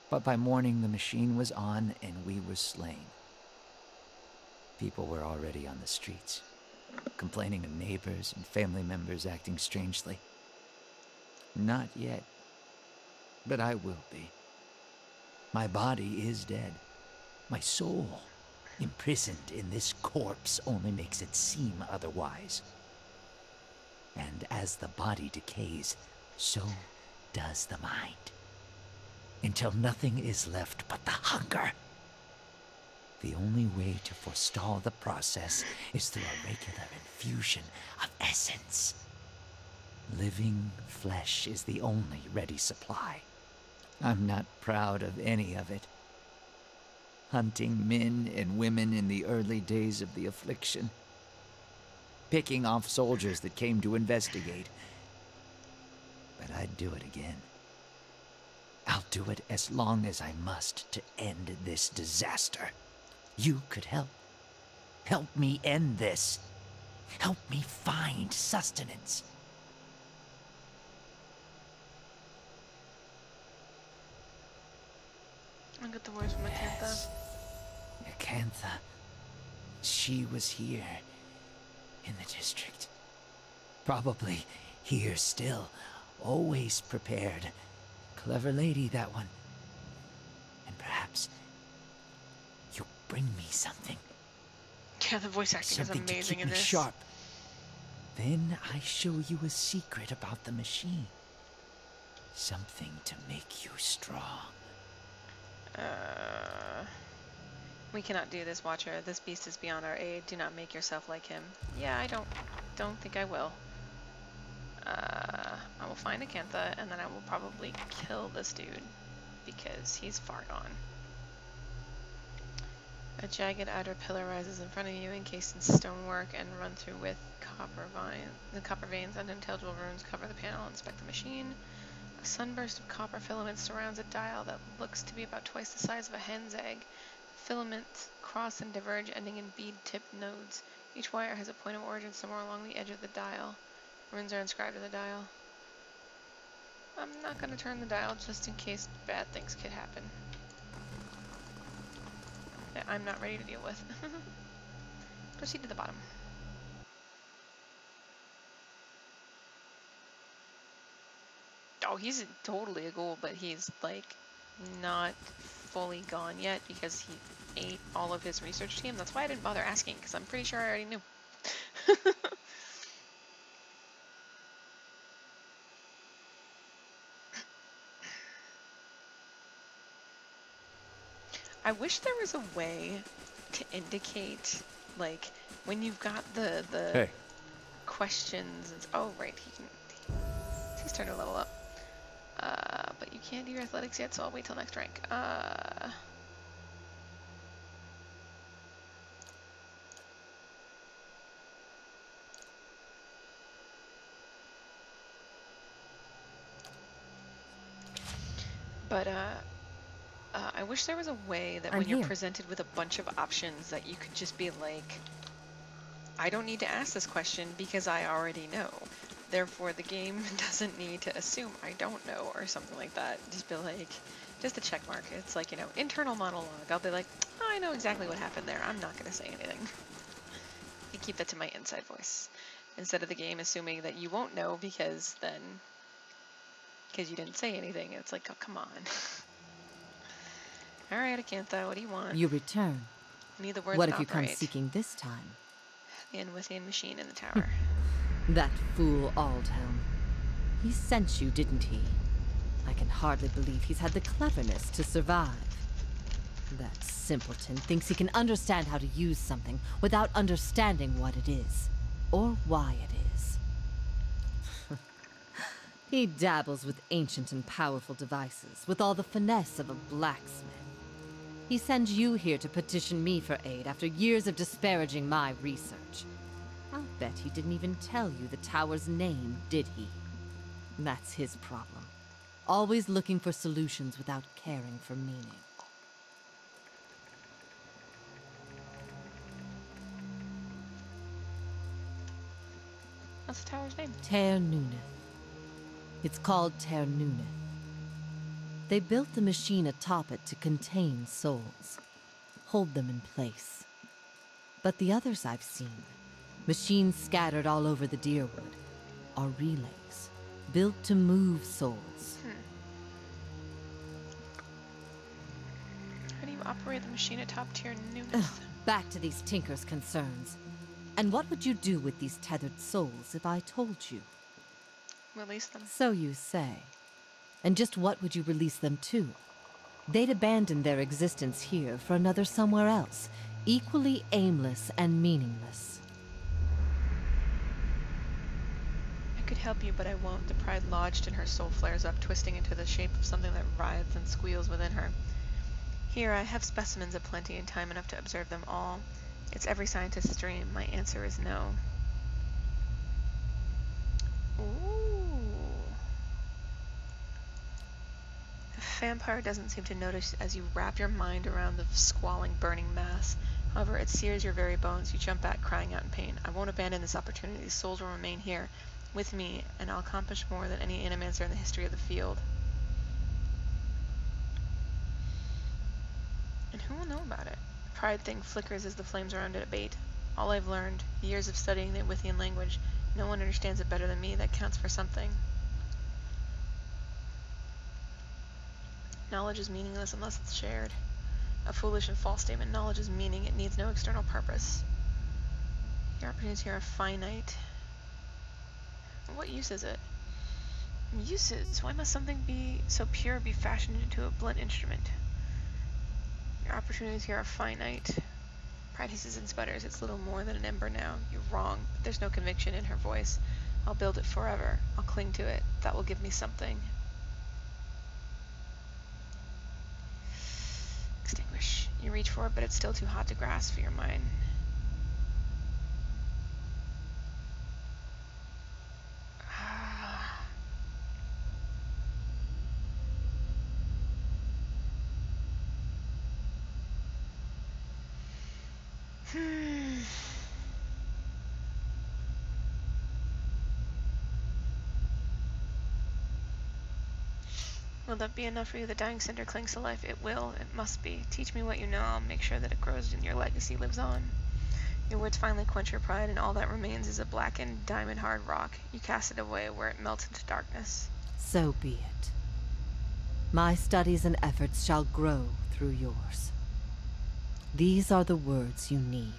[SPEAKER 10] But by morning the machine was on and we were slain. People were already on the streets, complaining of neighbors and family members acting strangely. Not yet. But I will be. My body is dead. My soul, imprisoned in this corpse, only makes it seem otherwise. And as the body decays, so does the mind. Until nothing is left but the hunger. The only way to forestall the process is through a regular infusion of essence. Living flesh is the only ready supply. I'm not proud of any of it. Hunting men and women in the early days of the affliction. Picking off soldiers that came to investigate. But I'd do it again. I'll do it as long as I must to end this disaster. You could help. Help me end this. Help me find sustenance.
[SPEAKER 1] I got the words from Acantha.
[SPEAKER 10] Yes. Acantha. She was here. In the district. Probably here still. Always prepared. Clever lady, that one. And perhaps you'll bring me something.
[SPEAKER 1] Yeah, the voice acting
[SPEAKER 10] Something
[SPEAKER 1] is amazing
[SPEAKER 10] to keep
[SPEAKER 1] in
[SPEAKER 10] me
[SPEAKER 1] this.
[SPEAKER 10] sharp. Then I show you a secret about the machine. Something to make you strong.
[SPEAKER 1] We cannot do this, Watcher. This beast is beyond our aid. Do not make yourself like him. Yeah, I don't think I will. I will find Acantha, and then I will probably kill this dude, because he's far gone. A jagged outer pillar rises in front of you, encased in stonework, and run through with copper vines. The copper veins and unintelligible runes cover the panel. Inspect the machine. A sunburst of copper filaments surrounds a dial that looks to be about twice the size of a hen's egg. Filaments cross and diverge, ending in bead-tipped nodes. Each wire has a point of origin somewhere along the edge of the dial. Runes are inscribed to the dial. I'm not going to turn the dial just in case bad things could happen. that I'm not ready to deal with. Proceed to the bottom. Oh, he's totally a ghoul, but he's like not fully gone yet because he ate all of his research team. That's why I didn't bother asking, because I'm pretty sure I already knew. I wish there was a way to indicate, like, when you've got the
[SPEAKER 5] Hey.
[SPEAKER 1] questions. Oh, right, he's starting to level up. But you can't do your athletics yet, so I'll wait till next rank. But I wish there was a way that when you're presented with a bunch of options that you could just be like, I don't need to ask this question because I already know. Therefore, the game doesn't need to assume I don't know or something like that. Just be like, just a check mark. It's like, you know, internal monologue. I'll be like, oh, I know exactly what happened there. I'm not going to say anything. I keep that to my inside voice. Instead of the game assuming that you won't know because you didn't say anything. It's like, oh, come on. All right, Acantha, what do you want?
[SPEAKER 2] You return.
[SPEAKER 1] Need the words
[SPEAKER 2] what
[SPEAKER 1] that
[SPEAKER 2] have you come
[SPEAKER 1] operate.
[SPEAKER 2] seeking this time?
[SPEAKER 1] The Enwithian machine in the tower.
[SPEAKER 2] That fool Aldhelm. He sent you, didn't he? I can hardly believe he's had the cleverness to survive. That simpleton thinks he can understand how to use something without understanding what it is, or why it is. He dabbles with ancient and powerful devices, with all the finesse of a blacksmith. He sends you here to petition me for aid after years of disparaging my research. I'll bet he didn't even tell you the tower's name, did he? That's his problem. Always looking for solutions without caring for meaning.
[SPEAKER 1] What's the tower's name?
[SPEAKER 2] Ter Nuneth. It's called Ter Nuneth. They built the machine atop it to contain souls, hold them in place. But the others I've seen, machines scattered all over the Dyrwood, are relays, built to move souls.
[SPEAKER 1] How do you operate the machine atop Ter Nuneth?
[SPEAKER 2] Back to these Tinker's concerns. And what would you do with these tethered souls if I told you?
[SPEAKER 1] Release them.
[SPEAKER 2] So you say. And just what would you release them to? They'd abandon their existence here for another somewhere else, equally aimless and meaningless.
[SPEAKER 1] I could help you, but I won't. The pride lodged in her soul flares up, twisting into the shape of something that writhes and squeals within her. Here, I have specimens aplenty and time enough to observe them all. It's every scientist's dream. My answer is no. Ooh. The vampire doesn't seem to notice as you wrap your mind around the squalling, burning mass. However, it sears your very bones. You jump back, crying out in pain. I won't abandon this opportunity. These souls will remain here with me, and I'll accomplish more than any animancer in the history of the field. And who will know about it? The pride thing flickers as the flames around it abate. All I've learned, years of studying the Enwithian language, no one understands it better than me. That counts for something. Knowledge is meaningless unless it's shared. A foolish and false statement. Knowledge is meaning. It needs no external purpose. Your opportunities here are finite. What use is it? Uses? Why must something be so pure be fashioned into a blunt instrument? Your opportunities here are finite. Pride hisses and sputters. It's little more than an ember now. You're wrong, but there's no conviction in her voice. I'll build it forever. I'll cling to it. That will give me something. Extinguish. You reach for it, but it's still too hot to grasp for your mind. Will that be enough for you? The dying cinder clings to life. It will. It must be. Teach me what you know. I'll make sure that it grows and your legacy lives on. Your words finally quench your pride, and all that remains is a blackened, diamond-hard rock. You cast it away where it melts into darkness.
[SPEAKER 2] So be it. My studies and efforts shall grow through yours. These are the words you need.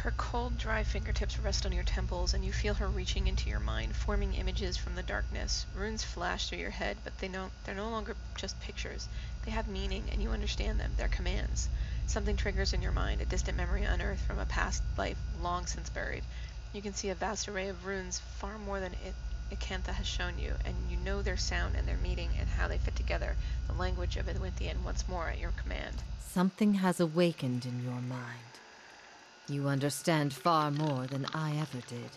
[SPEAKER 1] Her cold, dry fingertips rest on your temples, and you feel her reaching into your mind, forming images from the darkness. Runes flash through your head, but they're no longer just pictures. They have meaning, and you understand them. They're commands. Something triggers in your mind, a distant memory unearthed from a past life long since buried. You can see a vast array of runes, far more than Acantha has shown you, and you know their sound and their meaning and how they fit together, the language of Elwithian once more at your command.
[SPEAKER 2] Something has awakened in your mind. You understand far more than I ever did.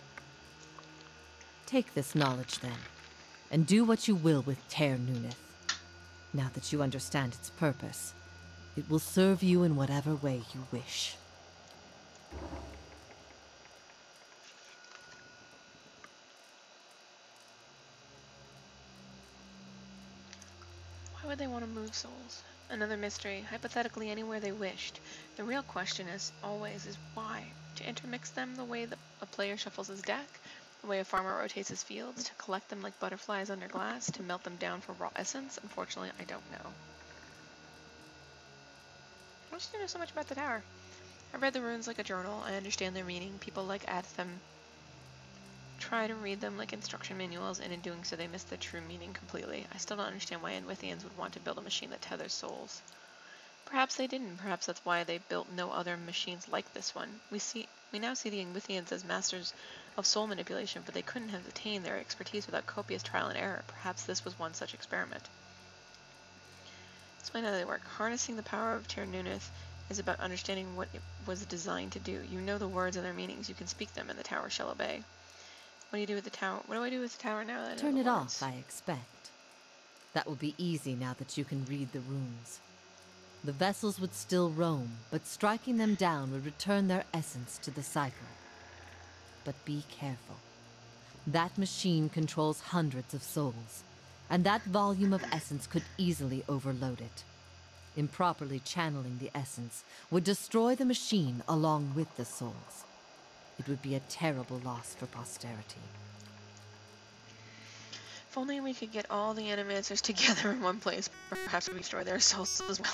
[SPEAKER 2] Take this knowledge, then, and do what you will with Ter Nuneth. Now that you understand its purpose, it will serve you in whatever way you wish.
[SPEAKER 1] Why would they want to move souls? Another mystery, hypothetically anywhere they wished. The real question is why? To intermix them the way that a player shuffles his deck? The way a farmer rotates his fields? To collect them like butterflies under glass? To melt them down for raw essence? Unfortunately, I don't know. How do you know so much about the tower? I read the runes like a journal. I understand their meaning. People like Atham try to read them like instruction manuals, and in doing so they miss the true meaning completely. I still don't understand why Enwithians would want to build a machine that tethers souls. Perhaps they didn't. Perhaps that's why they built no other machines like this one. We now see the Enwithians as masters of soul manipulation, but they couldn't have attained their expertise without copious trial and error. Perhaps this was one such experiment. Explain how they work. Harnessing the power of Ter Nuneth is about understanding what it was designed to do. You know the words and their meanings. You can speak them, and the tower shall obey. What do you do with the tower? What do I do with the tower now that I know
[SPEAKER 2] Turn
[SPEAKER 1] the
[SPEAKER 2] it
[SPEAKER 1] words?
[SPEAKER 2] off, I expect. That will be easy now that you can read the runes. The vessels would still roam, but striking them down would return their essence to the cycle. But be careful. That machine controls hundreds of souls, and that volume of essence could easily overload it. Improperly channeling the essence would destroy the machine along with the souls. It would be a terrible loss for posterity.
[SPEAKER 1] If only we could get all the Animancers together in one place, perhaps we destroy their souls as well.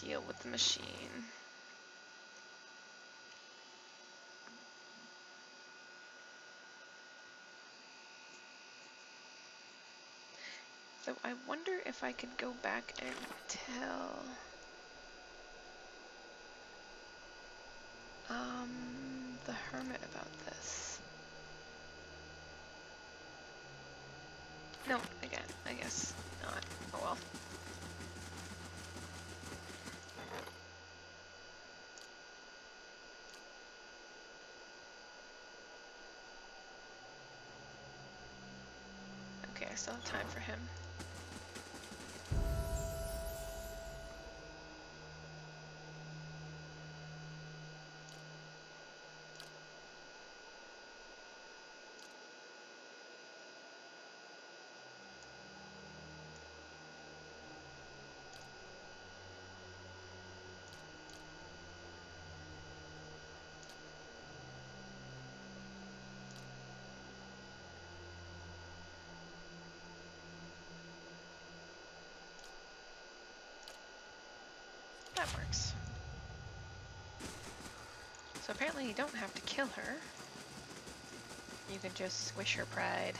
[SPEAKER 1] Deal with the machine. So I wonder if I could go back and tell the hermit about this. No, again, I guess not. Oh well. Okay, I still have time for him. That works. So apparently you don't have to kill her. You can just squish her pride.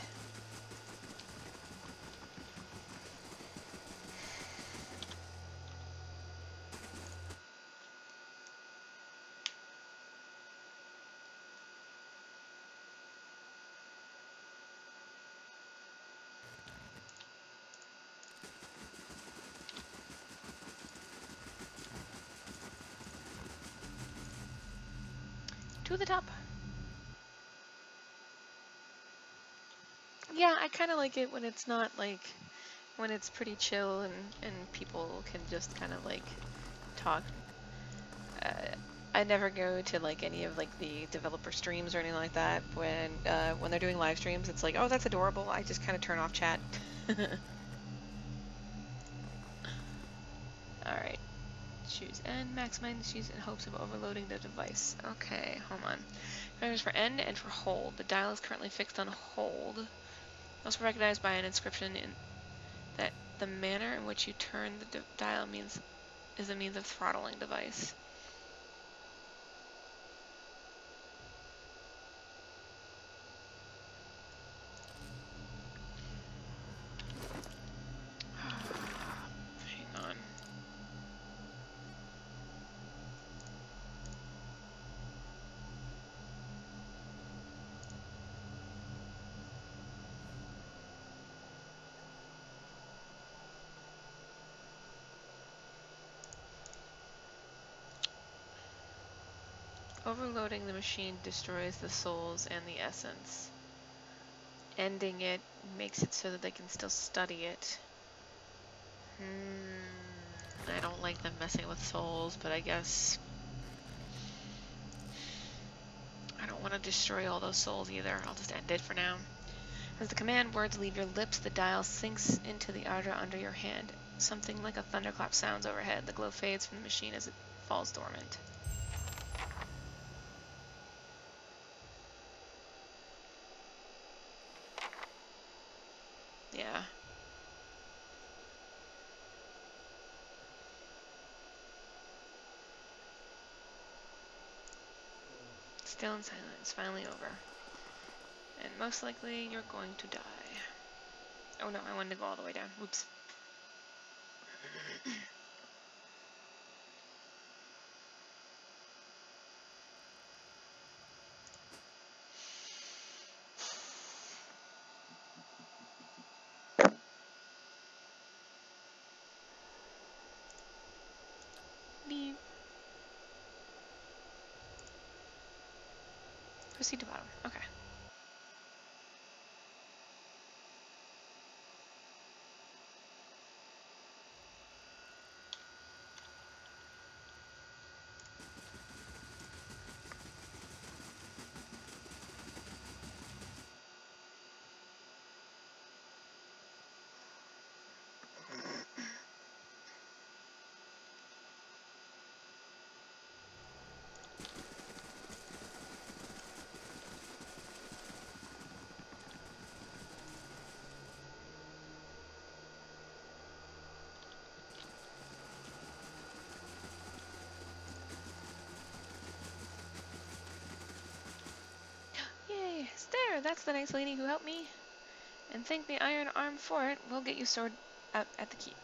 [SPEAKER 1] To the top. Yeah, I kind of like it when it's not like, when it's pretty chill and people can just kind of like talk. I never go to like any of like the developer streams or anything like that. When they're doing live streams, it's like, oh, that's adorable. I just kind of turn off chat. All right. Choose end. Maximize use in hopes of overloading the device. Okay, hold on. Parameters for end and for hold. The dial is currently fixed on hold. Also recognized by an inscription in that the manner in which you turn the dial is a means of throttling device. Hang on. Overloading the machine destroys the souls and the essence. Ending it makes it so that they can still study it. I don't like them messing with souls, but I guess I don't want to destroy all those souls either. I'll just end it for now. As the command words leave your lips, the dial sinks into the Ardra under your hand. Something like a thunderclap sounds overhead. The glow fades from the machine as it falls dormant. Yeah. Still in silence, finally over. And most likely you're going to die. Oh no, I wanted to go all the way down. Whoops. Leave. Proceed to bottom. Okay. Yay! There! That's the nice lady who helped me. And thank the Iron Arm for it. We'll get you stored out at the keep.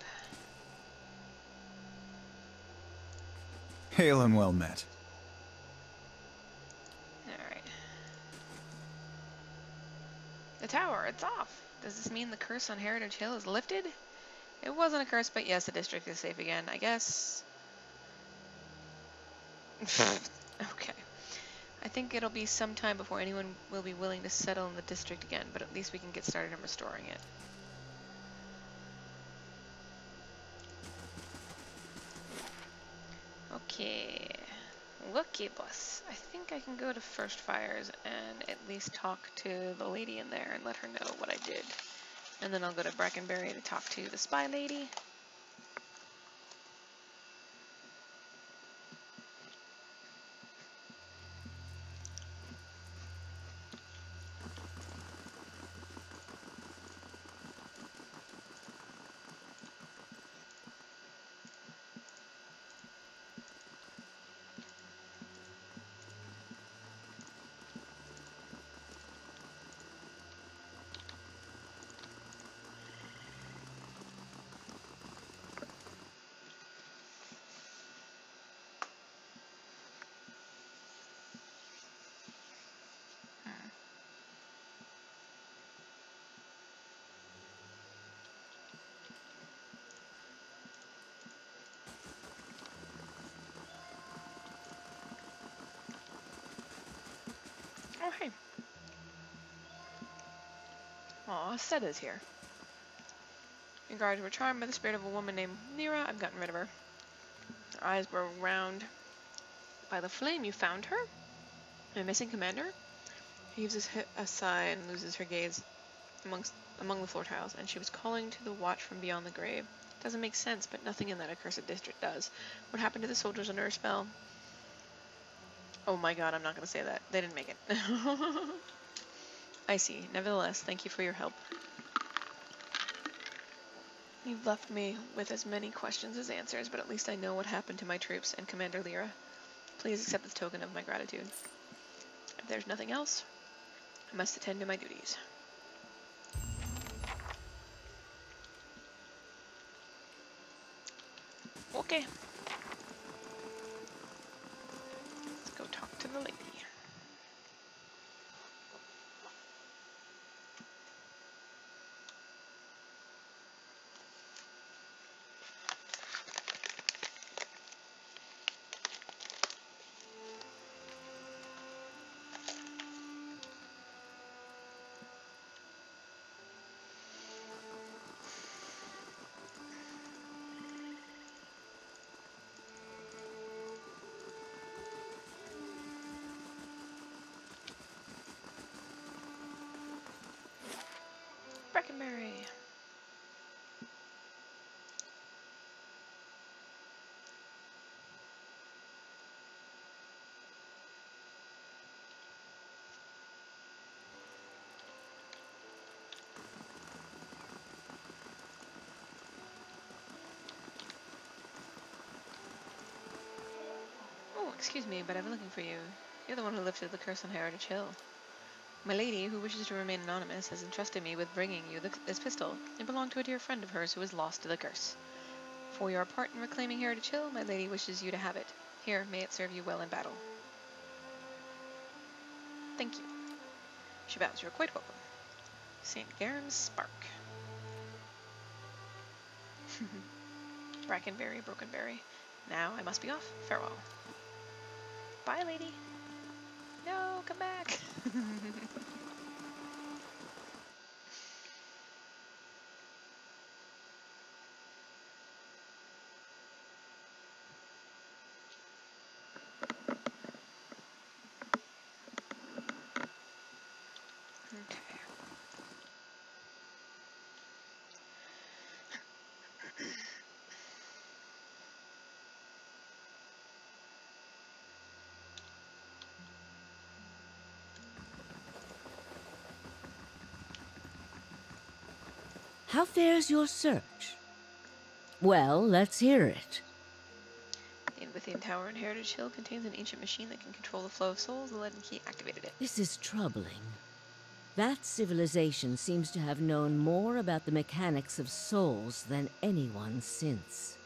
[SPEAKER 11] Hail and well met.
[SPEAKER 1] Alright. The tower, it's off. Does this mean the curse on Heritage Hill is lifted? It wasn't a curse, but yes, the district is safe again, I guess. Okay. I think it'll be some time before anyone will be willing to settle in the district again, but at least we can get started on restoring it. Okay. Okay, boss. I think I can go to First Fires and at least talk to the lady in there and let her know what I did. And then I'll go to Brackenberry to talk to the spy lady. Oh, hey. Aw, Seda's here. Your guards were charmed by the spirit of a woman named Nira. I've gotten rid of her. Her eyes grow round By the flame, you found her? A missing commander? He gives a sigh and loses her gaze among the floor tiles, and she was calling to the watch from beyond the grave. Doesn't make sense, but nothing in that accursed district does. What happened to the soldiers under her spell? Oh my god, I'm not going to say that. They didn't make it. I see. Nevertheless, thank you for your help. You've left me with as many questions as answers, but at least I know what happened to my troops and Commander Lyra. Please accept this token of my gratitude. If there's nothing else, I must attend to my duties. Okay. Let's go talk to the lady. Brackenberry. Oh, excuse me, but I've been looking for you. You're the one who lifted the curse on Heritage Hill. My lady, who wishes to remain anonymous, has entrusted me with bringing you this pistol. It belonged to a dear friend of hers who was lost to the curse. For your part in reclaiming Heritage Hill, my lady wishes you to have it. Here, may it serve you well in battle. Thank you. She bows. You're quite welcome. St. Garen's Spark. Brackenberry, Brokenberry. Now I must be off. Farewell. Bye, lady. No, come back.
[SPEAKER 11] How fares your search? Well, let's hear it.
[SPEAKER 1] The Inwithian Tower in Heritage Hill contains an ancient machine that can control the flow of souls. The Leaden Key activated it.
[SPEAKER 11] This is troubling. That civilization seems to have known more about the mechanics of souls than anyone since.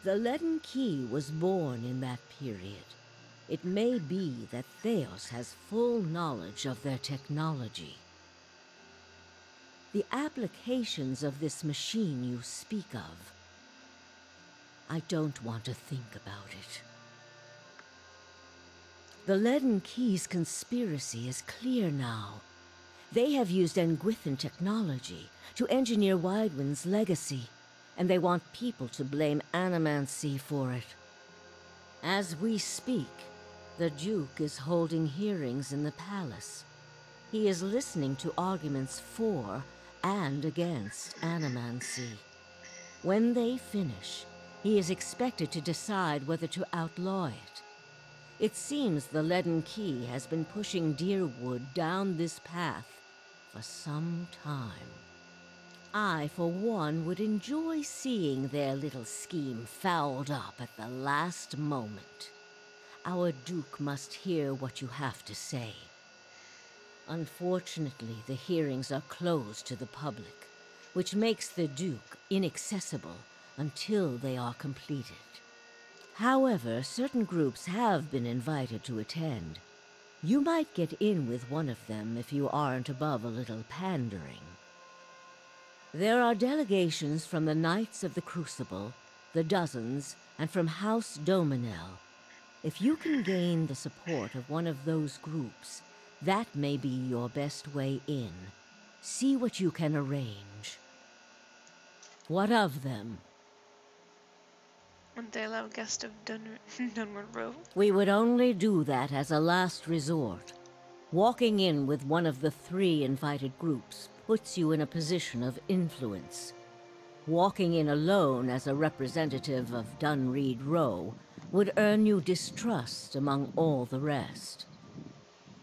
[SPEAKER 11] The Leaden Key was born in that period. It may be that Theos has full knowledge of their technology. The applications of this machine you speak of, I don't want to think about it. The Leaden Key's conspiracy is clear now. They have used Engwithan technology to engineer Widewind's legacy, and they want people to blame Animancy for it. As we speak, the Duke is holding hearings in the palace. He is listening to arguments for and against Animancy. When they finish, he is expected to decide whether to outlaw it. It seems the Leaden Key has been pushing Deerwood down this path for some time. I, for one, would enjoy seeing their little scheme fouled up at the last moment. Our Duke must hear what you have to say. Unfortunately, the hearings are closed to the public, which makes the Duke inaccessible until they are completed. However, certain groups have been invited to attend. You might get in with one of them if you aren't above a little pandering. There are delegations from the Knights of the Crucible, the Dozens, and from House Dominel. If you can gain the support of one of those groups, that may be your best way in. See what you can arrange. What of them?
[SPEAKER 1] Wouldn't they allow guests of Dunward Row?
[SPEAKER 11] We would only do that as a last resort. Walking in with one of the 3 invited groups puts you in a position of influence. Walking in alone as a representative of Dunreed Row would earn you distrust among all the rest.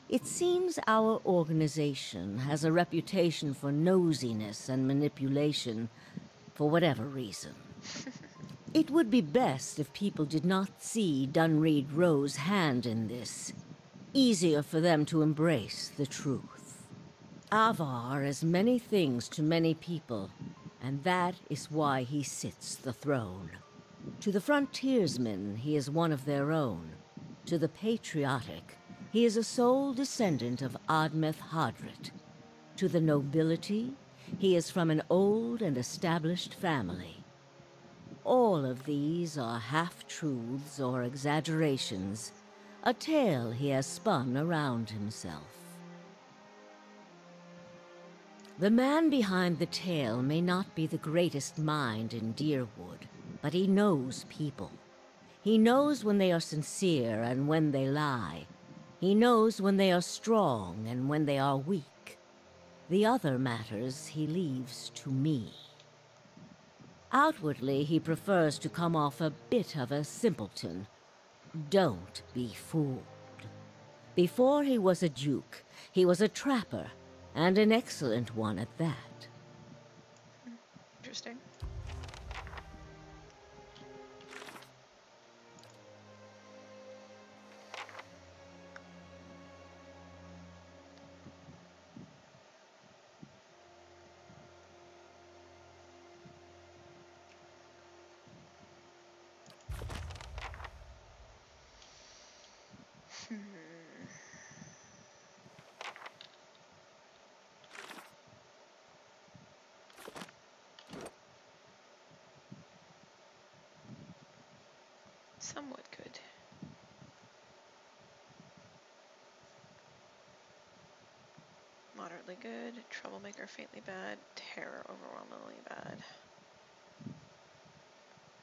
[SPEAKER 11] It seems our organization has a reputation for nosiness and manipulation, for whatever reason. It would be best if people did not see Dunreed Row's hand in this. Easier for them to embrace the truth. Avar is many things to many people, and that is why he sits the throne. To the frontiersmen, he is one of their own. To the patriotic, he is a sole descendant of Admeth Hadrit. To the nobility, he is from an old and established family. All of these are half-truths or exaggerations, a tale he has spun around himself. The man behind the tale may not be the greatest mind in Deerwood, but he knows people. He knows when they are sincere and when they lie. He knows when they are strong and when they are weak. The other matters he leaves to me. Outwardly, he prefers to come off a bit of a simpleton. Don't be fooled. Before he was a duke, he was a trapper, and an excellent one at that.
[SPEAKER 1] Interesting. Somewhat good. Moderately good, troublemaker faintly bad, terror overwhelmingly bad.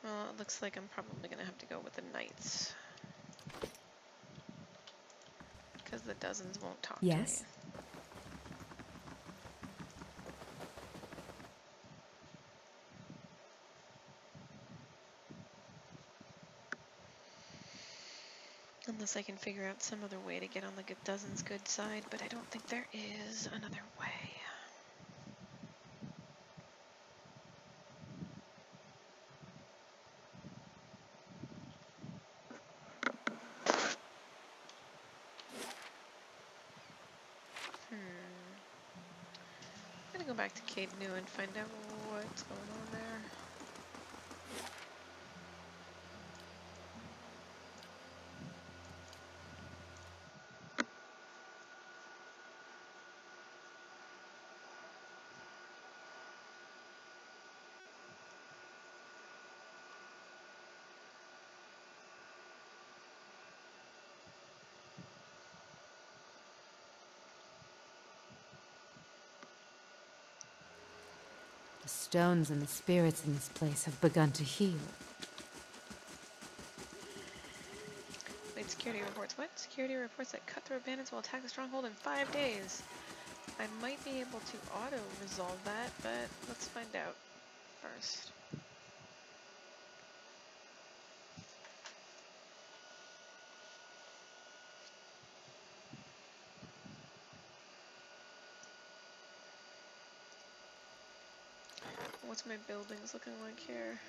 [SPEAKER 1] Well, it looks like I'm probably gonna have to go with the knights. Because the dozens won't talk to me. Unless I can figure out some other way to get on the dozens good side, but I don't think there is another way. I'm gonna go back to Caed Neu and find out what's going on there.
[SPEAKER 9] The stones and the spirits in this place have begun to heal.
[SPEAKER 1] Wait, security reports. What? Security reports that cutthroat bandits will attack the stronghold in 5 days. I might be able to auto-resolve that, but let's find out first. What's my buildings looking like here?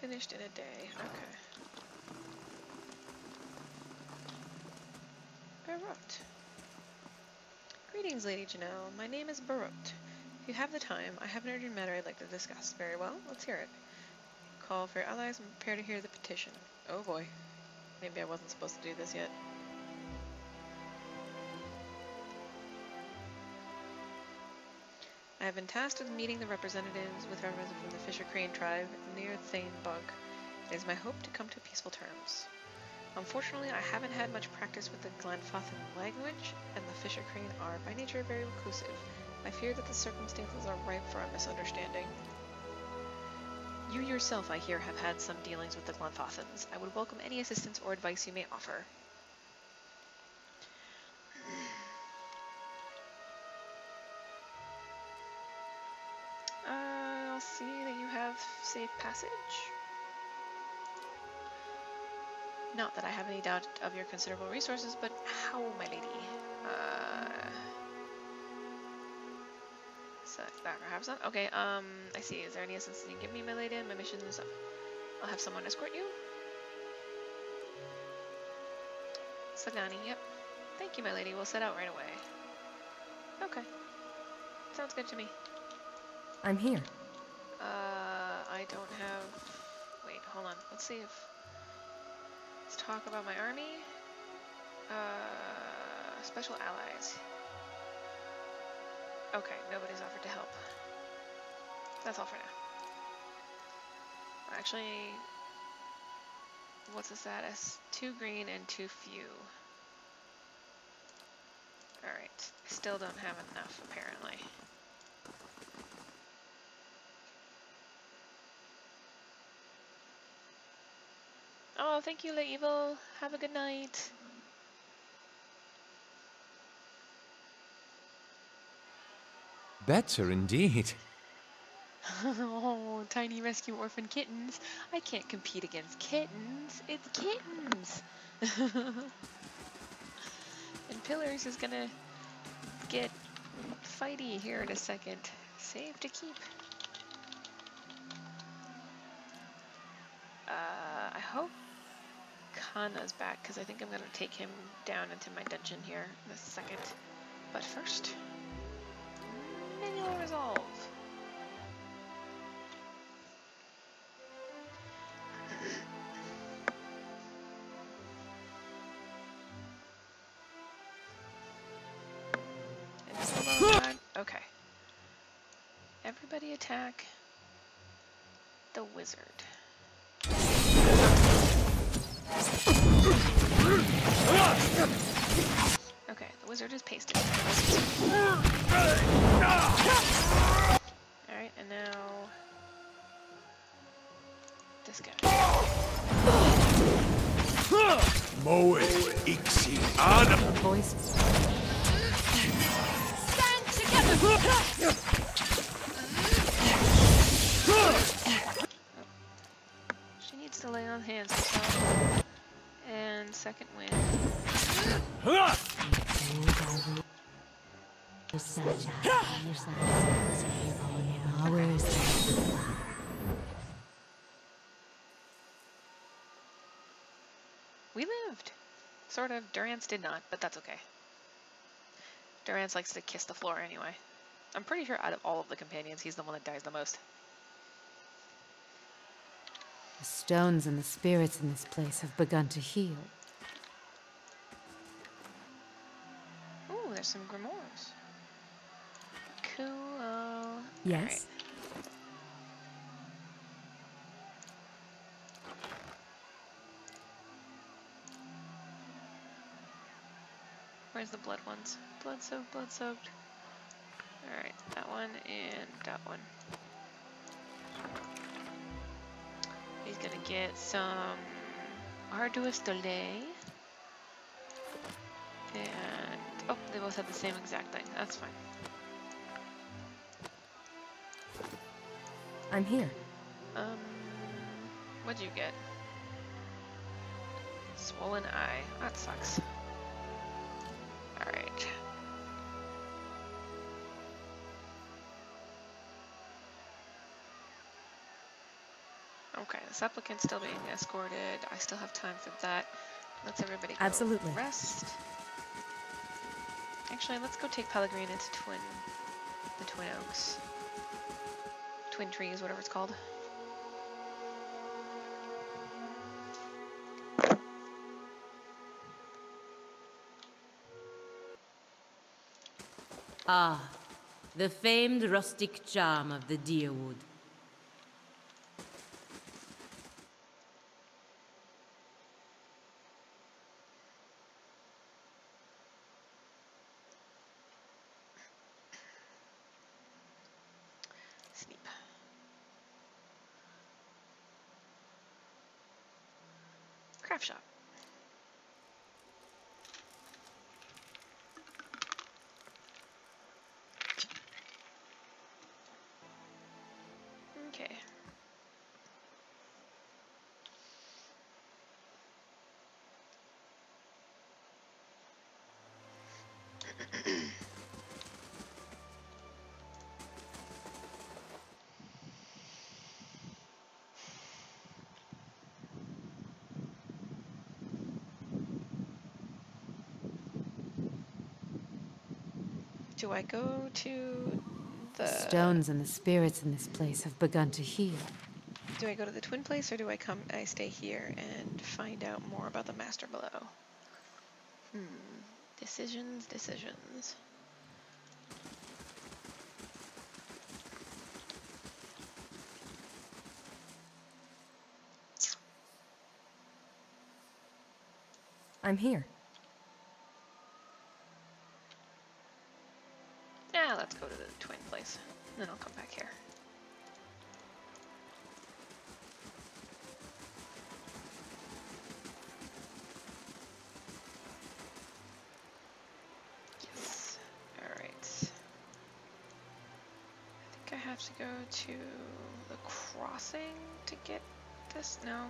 [SPEAKER 1] Finished in a day. Okay. Barut. Greetings, Lady Janelle. My name is Barut. If you have the time, I have an urgent matter I'd like to discuss. Very well, let's hear it. Call for your allies and prepare to hear the petition. Oh boy. Maybe I wasn't supposed to do this yet. I have been tasked with meeting the representatives from the Fisher Crane tribe near Thane Bug. It is my hope to come to peaceful terms. Unfortunately, I haven't had much practice with the Glanfathan language, and the Fisher Crane are by nature very reclusive. I fear that the circumstances are ripe for a misunderstanding. You yourself, I hear, have had some dealings with the Glanthotans. I would welcome any assistance or advice you may offer. I'll see that you have safe passage. Not that I have any doubt of your considerable resources, but how, my lady? So that perhaps not. Okay, I see. Is there any assistance you can give me, my lady? My mission is up. I'll have someone escort you. Sagani, yep. Thank you, my lady. We'll set out right away. Okay. Sounds good to me.
[SPEAKER 6] I'm here.
[SPEAKER 1] I don't have... Wait, hold on. Let's see if... Let's talk about my army. Special allies. Okay, nobody's offered to help. That's all for now. Actually, what's the status? 2 green and 2 few. Alright, I still don't have enough, apparently. Oh, thank you, La Evil. Have a good night.
[SPEAKER 5] Better indeed.
[SPEAKER 1] Oh, tiny rescue orphan kittens. I can't compete against kittens. It's kittens. And Pillars is gonna get fighty here in a second. Save to keep. I hope Kana's back, because I think I'm gonna take him down into my dungeon here in a second. But first, manual resolve. Okay. Everybody attack the wizard. Okay, the wizard is pasted. Alright, and now this guy.
[SPEAKER 4] Moe Ixi Adam.
[SPEAKER 9] Voices.
[SPEAKER 6] Stand together!
[SPEAKER 1] She needs to lay on hands herself. And second wind. We lived. Sort of. Durance did not, but that's okay. Durance likes to kiss the floor anyway. I'm pretty sure out of all of the companions, he's the one that dies the most.
[SPEAKER 9] The stones and the spirits in this place have begun to heal.
[SPEAKER 1] Ooh, there's some grimoires. Cool.
[SPEAKER 6] Yes?
[SPEAKER 1] Right. Where's the blood ones? Blood soaked, blood soaked. Alright, that one and that one. He's gonna get some Arduous Delay. And, oh, they both have the same exact thing. That's fine.
[SPEAKER 6] I'm here.
[SPEAKER 1] What'd you get? Swollen eye. That sucks. Alright. Okay, the supplicant's still being escorted. I still have time for that. Let's everybody go
[SPEAKER 6] Absolutely.
[SPEAKER 1] rest. Actually, let's go take Pellegrine into the Twin Oaks. Twin Trees, whatever it's called.
[SPEAKER 2] Ah, the famed rustic charm of the Deerwood.
[SPEAKER 1] Sleep. craft shop. Okay. Do I go to
[SPEAKER 9] The stones and the spirits in this place have begun to heal.
[SPEAKER 1] Do I go to the twin place, or do I stay here and find out more about the master below? Decisions.
[SPEAKER 6] I'm here.
[SPEAKER 1] Yeah, let's go to the twin place. Then I'll come back here. Yes. Alright. I think I have to go to the crossing to get this? No.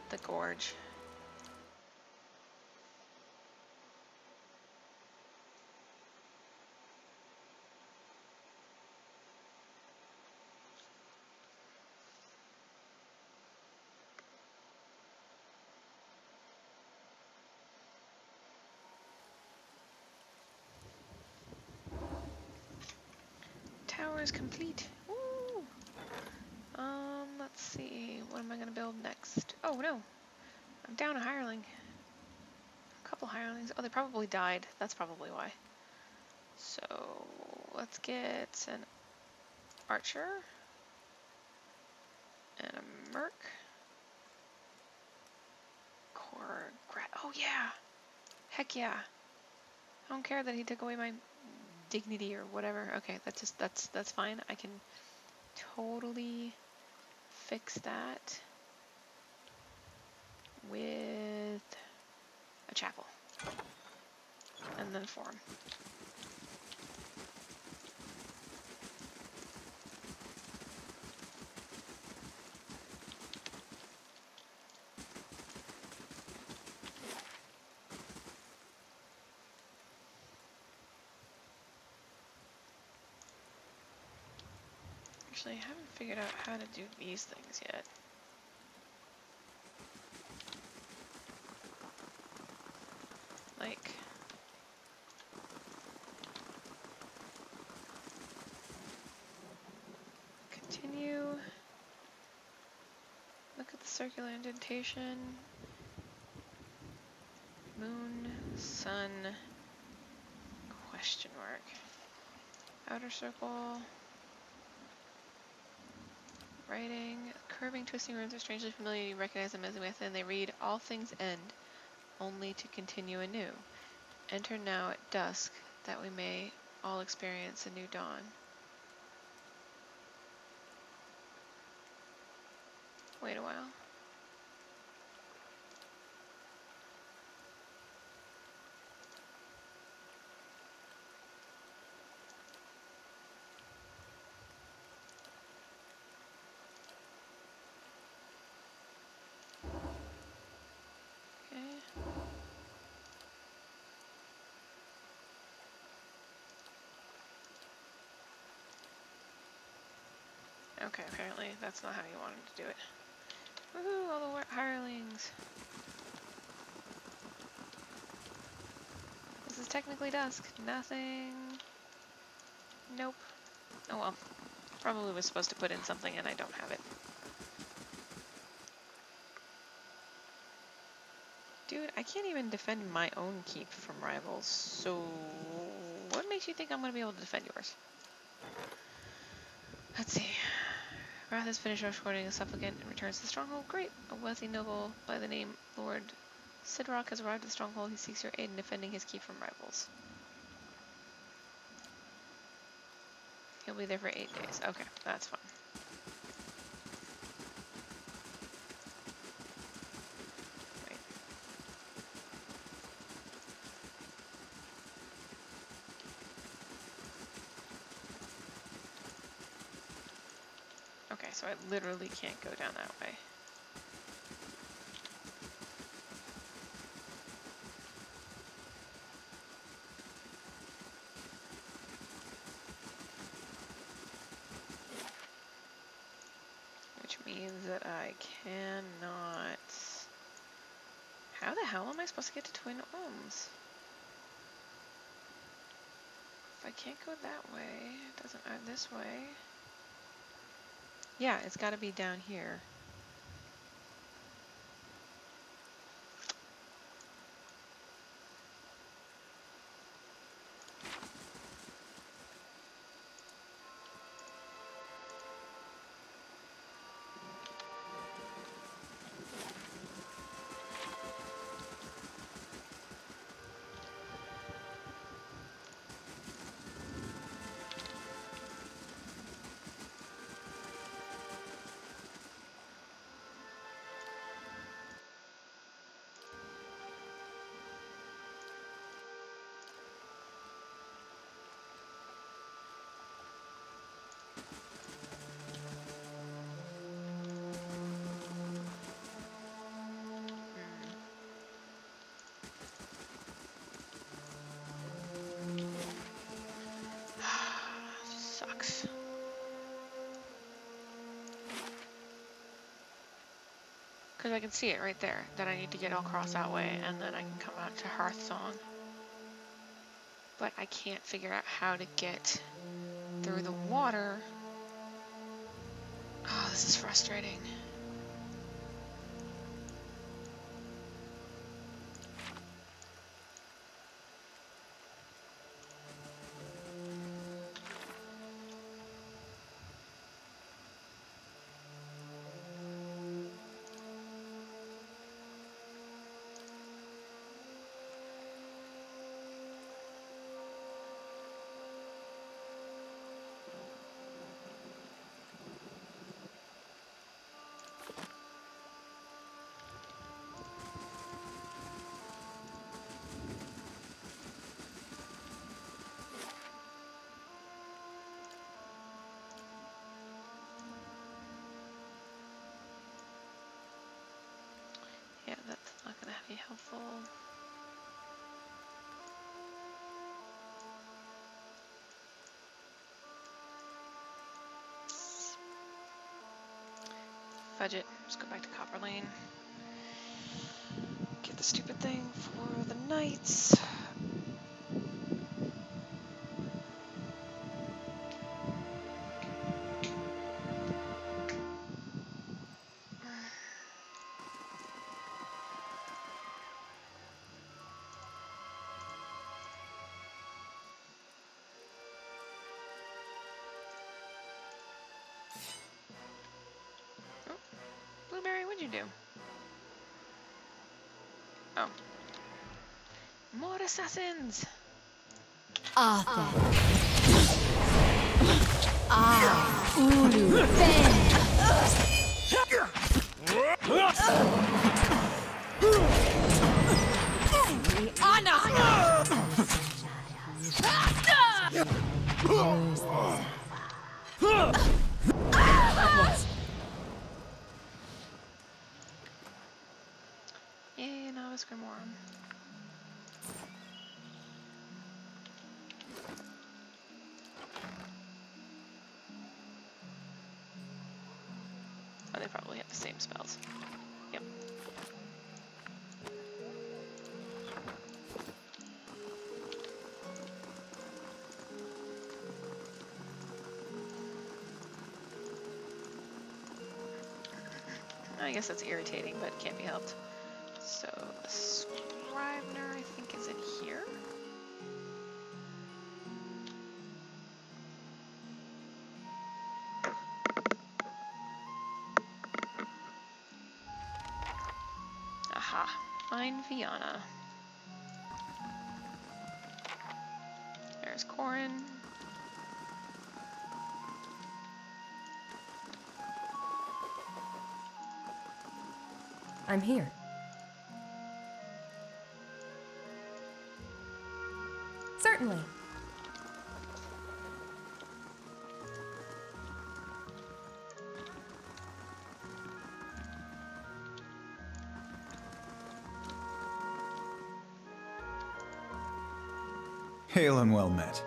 [SPEAKER 1] The gorge. Tower is complete. Woo! Let's see. What am I gonna build next? Oh no, I'm down a hireling. A couple hirelings. Oh, they probably died. That's probably why. So let's get an archer and a merc. Oh yeah. Heck yeah. I don't care that he took away my dignity or whatever. Okay, that's fine. I can totally fix that with a chapel and then forum. Actually, I haven't figured out how to do these things yet. Like, continue. Look at the circular indentation. Moon, sun, question mark. Outer circle. Writing. Curving, twisting runes are strangely familiar. You recognize them as within. They read, all things end, only to continue anew. Enter now at dusk, that we may all experience a new dawn. Wait a while. Okay, apparently that's not how you wanted to do it. Woohoo, all the hirelings. This is technically dusk. Nothing. Nope. Oh well. Probably was supposed to put in something and I don't have it. Dude, I can't even defend my own keep from rivals, so what makes you think I'm going to be able to defend yours? Let's see. Wrath has finished escorting a supplicant and returns to the stronghold. Great! A wealthy noble by the name Lord Sidrock has arrived at the stronghold. He seeks your aid in defending his keep from rivals. He'll be there for 8 days. Okay, that's fine. Right. Okay, so I literally can't go down that way. Which means that I cannot... How the hell am I supposed to get to Twin Ulms? If I can't go that way, it doesn't matter this way. Yeah, it's got to be down here. Sucks. Because I can see it right there, that I need to get across that way, and then I can come out to Hearthsong. But I can't figure out how to get through the water. Oh, this is frustrating. Yeah, that's not going to be helpful. Fudge it. Let's go back to Copper Lane. Get the stupid thing for the knights. Blueberry, what'd you do? Oh. More assassins!
[SPEAKER 2] Arthur. Ulu.
[SPEAKER 1] Yay, Novice Grimoire. Oh, they probably have the same spells. Yep. I guess that's irritating, but can't be helped. So, the Scrivener, I think, is in here. Aha, find Viana. There's Corin.
[SPEAKER 6] I'm here. Certainly.
[SPEAKER 7] Hail and well met.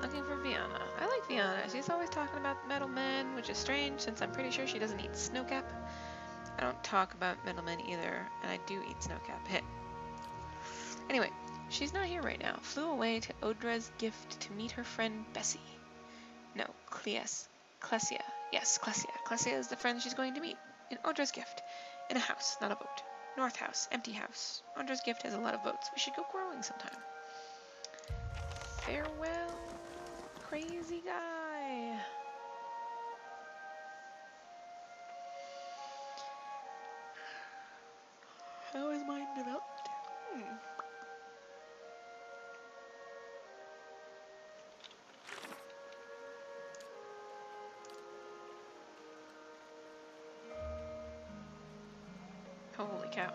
[SPEAKER 1] Looking for Viana. I like Viana. She's always talking about metal men, which is strange since I'm pretty sure she doesn't eat snowcap. I don't talk about metal men either, and I do eat snowcap. Hey. Anyway, she's not here right now. Flew away to Odra's gift to meet her friend Bessie. No, Clesia. Yes, Clesia. Clesia is the friend she's going to meet. In Odra's gift. In a house, not a boat. North house, empty house. Odra's gift has a lot of boats. We should go growing sometime. Farewell, crazy guy. How is mine developed? Holy cow.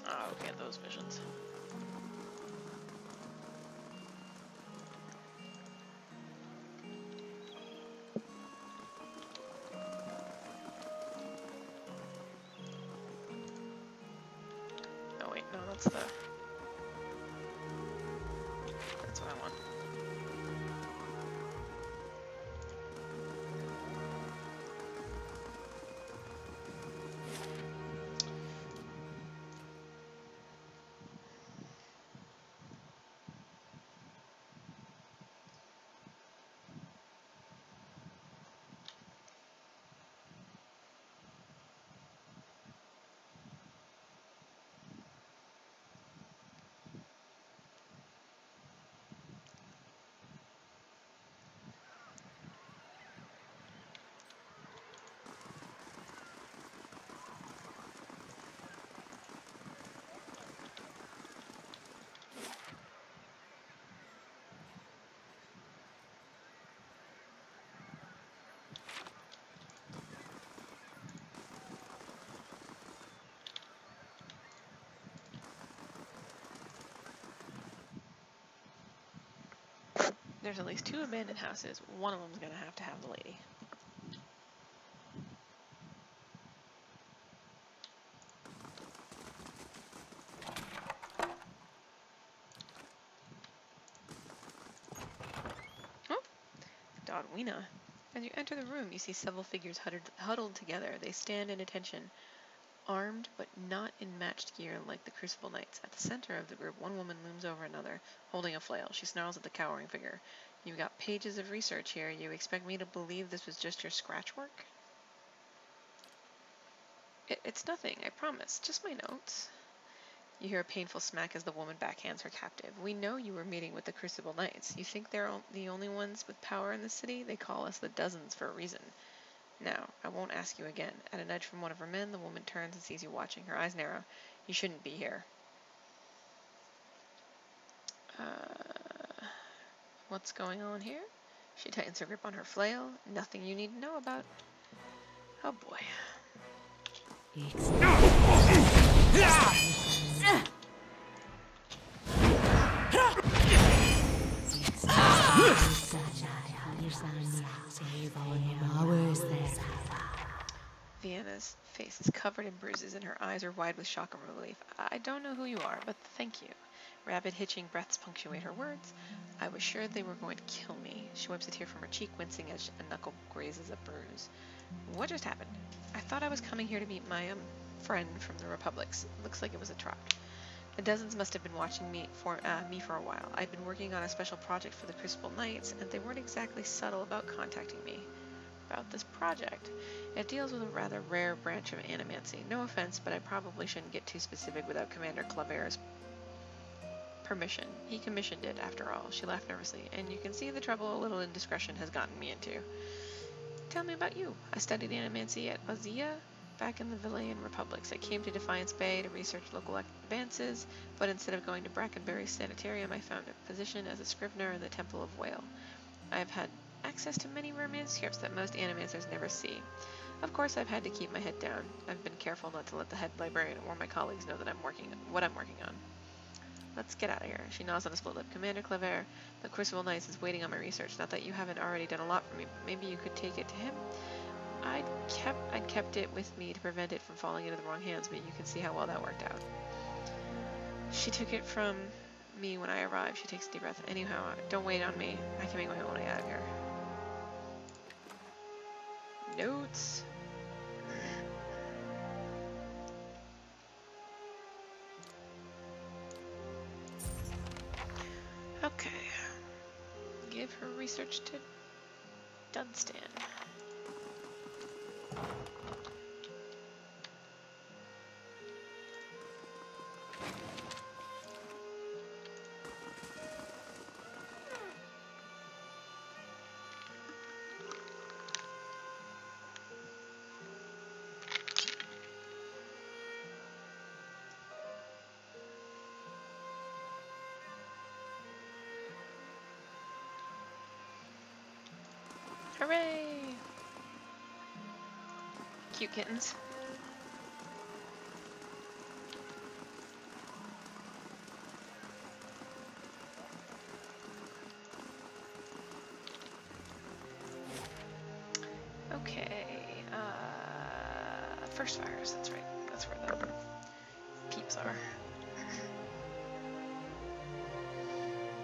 [SPEAKER 1] Oh, okay, those visions. Oh wait, no, that's what I want. There's at least 2 abandoned houses. One of them's gonna have the lady. Oh, Dodwina. As you enter the room, you see several figures huddled together. They stand in attention, armed but not in matched gear like the Crucible Knights. At the center of the group, one woman looms over another, holding a flail. She snarls at the cowering figure. You've got pages of research here. You expect me to believe this was just your scratch work? It's nothing, I promise. Just my notes. You hear a painful smack as the woman backhands her captive. We know you were meeting with the Crucible Knights. You think they're the only ones with power in the city? They call us the Dozens for a reason. Now, I won't ask you again. At a nudge from one of her men, the woman turns and sees you watching. Her eyes narrow. You shouldn't be here. What's going on here? She tightens her grip on her flail. Nothing you need to know about. Oh boy. Vienna's face is covered in bruises and her eyes are wide with shock and relief. I don't know who you are, but thank you. Rapid hitching breaths punctuate her words. I was sure they were going to kill me. She wipes a tear from her cheek, wincing as a knuckle grazes a bruise. What just happened? I thought I was coming here to meet my friend from the Republics. Looks like it was a trap. The Dozens must have been watching me for a while. I'd been working on a special project for the Crucible Knights, and they weren't exactly subtle about contacting me. About this project. It deals with a rather rare branch of animancy. No offense, but I probably shouldn't get too specific without Commander Claver's permission. He commissioned it, after all. She laughed nervously, and you can see the trouble a little indiscretion has gotten me into. Tell me about you. I studied animancy at Ozia back in the Villayan Republics. I came to Defiance Bay to research local advances, but instead of going to Brackenbury Sanitarium, I found a position as a scrivener in the Temple of Whale. I've had access to many rare manuscripts that most animancers never see. Of course, I've had to keep my head down. I've been careful not to let the head librarian or my colleagues know that what I'm working on. Let's get out of here. She nods on a split lip. Commander Claver, the Crucible Knights is waiting on my research. Not that you haven't already done a lot for me, but maybe you could take it to him? I'd kept it with me to prevent it from falling into the wrong hands, but you can see how well that worked out. She took it from me when I arrived. She takes a deep breath. Anyhow, don't wait on me. I can make my own way out of here. Notes. Okay. Give her research to Dunstan. Hooray! Cute kittens. Okay, first fires, that's right. That's where the peeps are.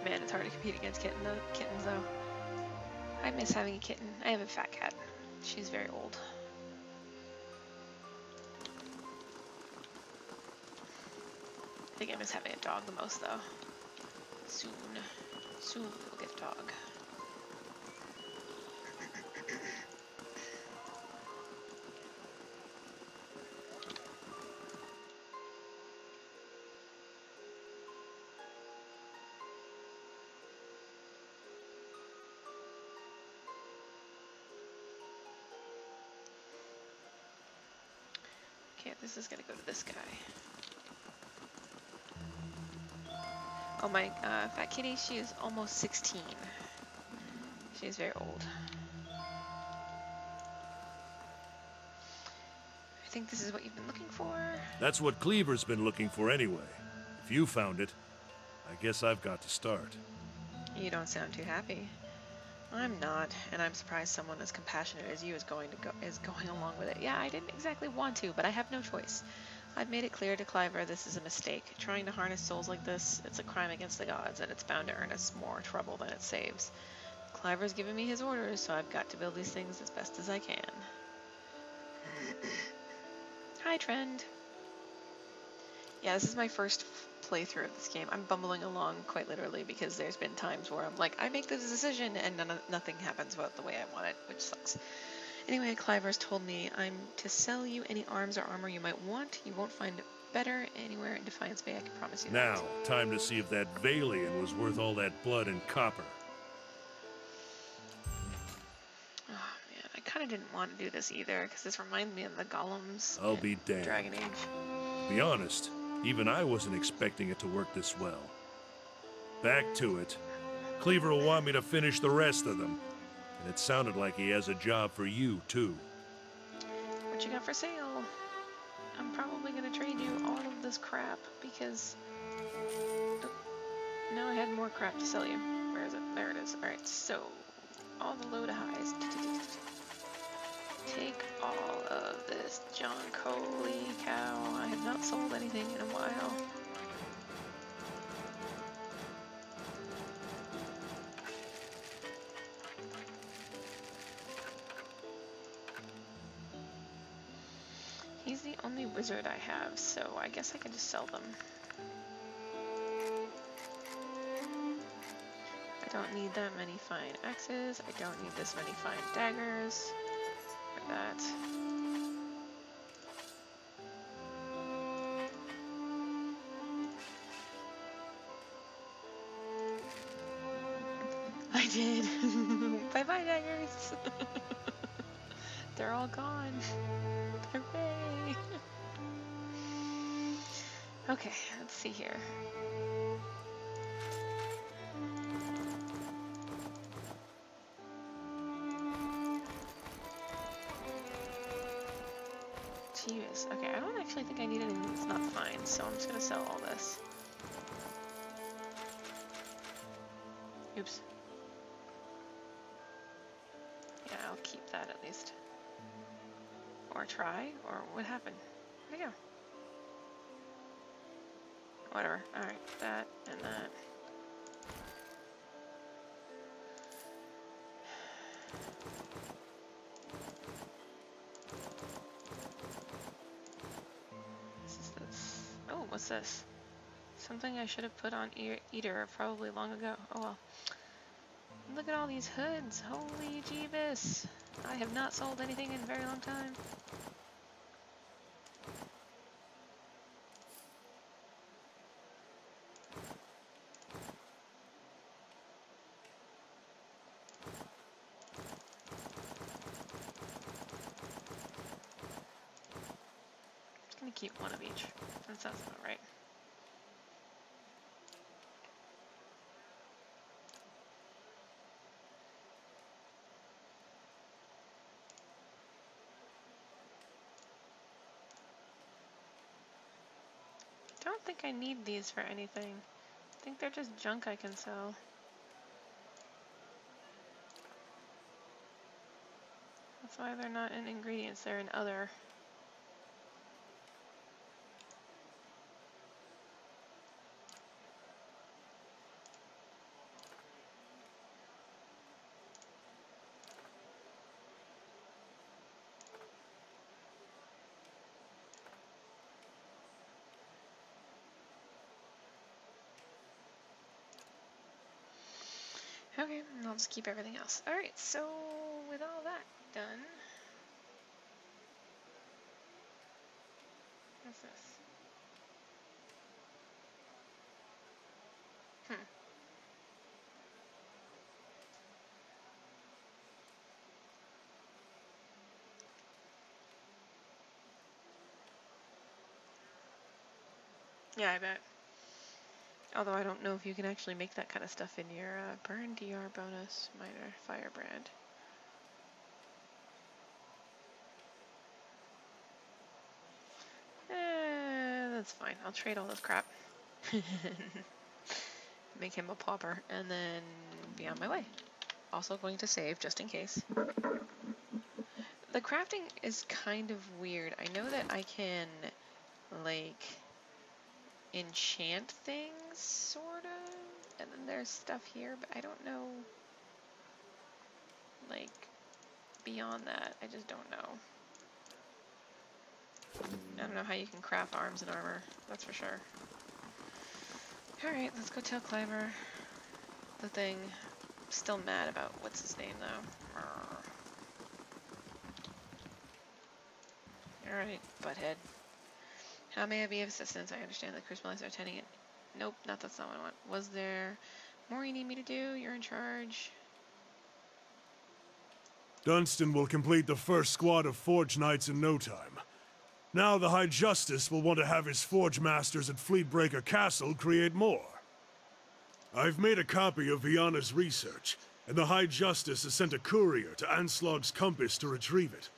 [SPEAKER 1] Man, it's hard to compete against kittens though. I miss having a kitten. I have a fat cat. She's very old. I think I miss having a dog the most though. Soon we'll get a dog. Okay, this is gonna go to this guy. Oh, my fat kitty, she is almost 16. She's very old. I think this is what you've been looking for.
[SPEAKER 3] That's what Cleaver's been looking for anyway. If you found it, I guess I've got to start.
[SPEAKER 1] You don't sound too happy. I'm not, and I'm surprised someone as compassionate as you is going along with it. Yeah, I didn't exactly want to, but I have no choice. I've made it clear to Cliver this is a mistake. Trying to harness souls like this, it's a crime against the gods, and it's bound to earn us more trouble than it saves. Cliver's given me his orders, so I've got to build these things as best as I can. Hi, Trend. Yeah, this is my first playthrough of this game. I'm bumbling along quite literally because there's been times where I'm like, I make this decision and nothing happens about the way I want it, which sucks. Anyway, Cliver's told me I'm to sell you any arms or armor you might want. You won't find better anywhere in Defiance Bay, I can promise you that.
[SPEAKER 3] Now, time to see if that Valian was worth all that blood and copper.
[SPEAKER 1] Oh man, I kind of didn't want to do this either because this reminds me of the golems.
[SPEAKER 3] I'll be damned.
[SPEAKER 1] Dragon Age.
[SPEAKER 3] Be honest, even I wasn't expecting it to work this well. Back to it. Cleaver will want me to finish the rest of them. And it sounded like he has a job for you, too.
[SPEAKER 1] What you got for sale? I'm probably going to trade you all of this crap because... Oh, no, I had more crap to sell you. Where is it? There it is. Alright, so... all the low to highs. Take all of this junk. Holy cow. I have not sold anything in a while. He's the only wizard I have, so I guess I can just sell them. I don't need that many fine axes. I don't need this many fine daggers. For that. I did. Bye-bye, daggers. They're all gone. Hooray! Okay, let's see here. Jeez. Okay, I don't actually think I need anything that's not fine, so I'm just gonna sell all this. Oops. Yeah, I'll keep that at least. Or try, or what happened? Where'd it go? Whatever. Alright, that and that. Oh, what's this? Something I should have put on Eater probably long ago. Oh well. Look at all these hoods. Holy Jeebus. I have not sold anything in a very long time. I'm gonna keep one of each. That sounds about right. I don't think I need these for anything. I think they're just junk I can sell. That's why they're not in ingredients, they're in other. Okay, and I'll just keep everything else. Alright, so with all that done, what's this? Yeah, I bet. Although I don't know if you can actually make that kind of stuff in your burn DR bonus minor firebrand. That's fine. I'll trade all this crap. Make him a pauper and then be on my way. Also going to save just in case. The crafting is kind of weird. I know that I can like enchant things, sort of, and then there's stuff here, but I don't know, like, beyond that, I just don't know. I don't know how you can craft arms and armor, that's for sure. Alright, let's go tell Clymer the thing. Still mad about what's his name, though. Alright, butthead. How may I be of assistance? I understand the Crucible are attending it. Nope, that's not what I want. Was there more you need me to do? You're in charge.
[SPEAKER 3] Dunstan will complete the first squad of Forge Knights in no time. Now the High Justice will want to have his Forge Masters at Fleetbreaker Castle create more. I've made a copy of Viana's research, and the High Justice has sent a courier to Anslog's Compass to retrieve it.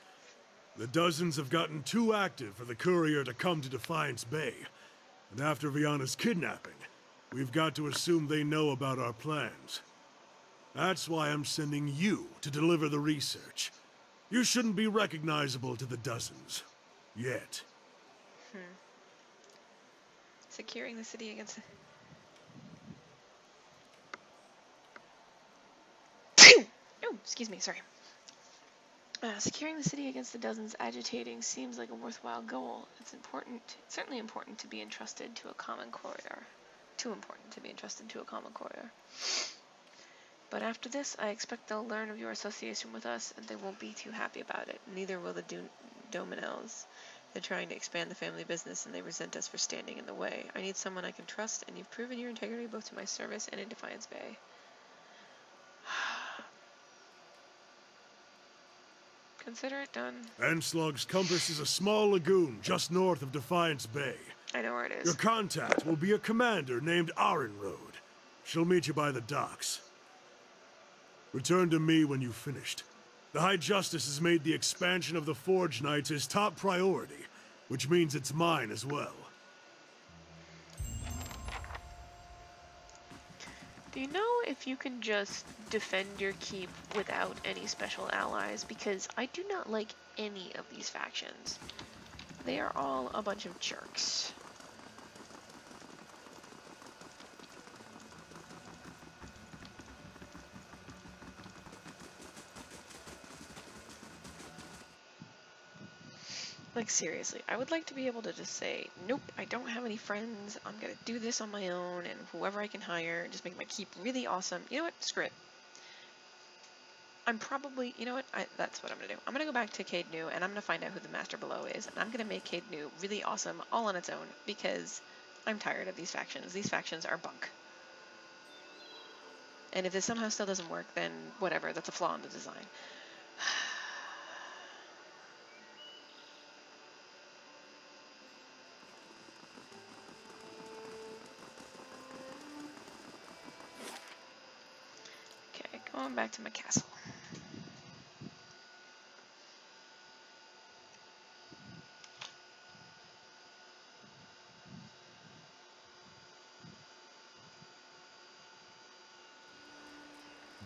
[SPEAKER 3] The Dozens have gotten too active for the courier to come to Defiance Bay, and after Viana's kidnapping, we've got to assume they know about our plans. That's why I'm sending you to deliver the research. You shouldn't be recognizable to the Dozens. Yet.
[SPEAKER 1] Securing the city against the... Oh, excuse me, sorry. Securing the city against the Dozens agitating seems like a worthwhile goal. It's certainly important to be entrusted to a common courier. Too important to be entrusted to a common courier. But after this, I expect they'll learn of your association with us, and they won't be too happy about it. Neither will the Dominels. They're trying to expand the family business, and they resent us for standing in the way. I need someone I can trust, and you've proven your integrity both to my service and in Defiance Bay. Consider it done.
[SPEAKER 3] Anslog's Compass is a small lagoon just north of Defiance Bay.
[SPEAKER 1] I know where it is.
[SPEAKER 3] Your contact will be a commander named Arenroad. She'll meet you by the docks. Return to me when you've finished. The High Justice has made the expansion of the Forge Knights his top priority, which means it's mine as well.
[SPEAKER 1] Do you know if you can just defend your keep without any special allies? Because I do not like any of these factions. They are all a bunch of jerks. Like, seriously, I would like to be able to just say, nope, I don't have any friends, I'm gonna do this on my own, and whoever I can hire, just make my keep really awesome. You know what? Screw it. I'm probably, you know what? That's what I'm gonna do. I'm gonna go back to Caed Neu, and I'm gonna find out who the Master Below is, and I'm gonna make Caed Neu really awesome, all on its own, because I'm tired of these factions. These factions are bunk. And if this somehow still doesn't work, then whatever, that's a flaw in the design. Going back to my castle.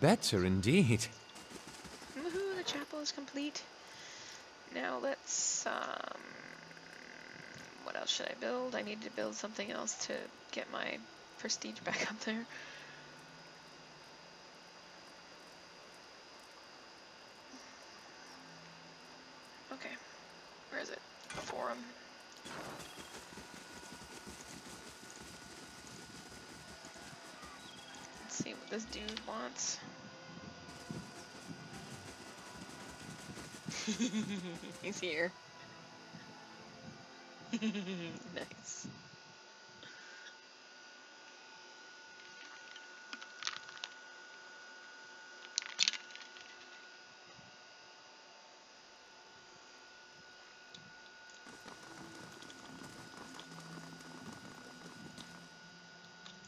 [SPEAKER 5] Better indeed.
[SPEAKER 1] Woohoo, the chapel is complete. Now let's, what else should I build? I need to build something else to get my prestige back up there. Okay, where is it? A forum. Let's see what this dude wants. He's here. Nice.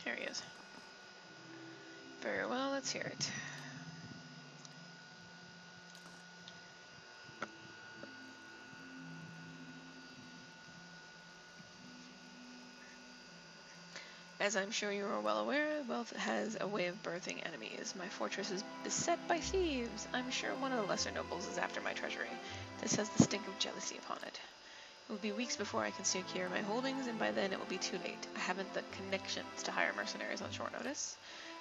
[SPEAKER 1] There he is. Very well, let's hear it. As I'm sure you are well aware, wealth has a way of birthing enemies. My fortress is beset by thieves. I'm sure one of the lesser nobles is after my treasury. This has the stink of jealousy upon it. It will be weeks before I can secure my holdings, and by then it will be too late. I haven't the connections to hire mercenaries on short notice.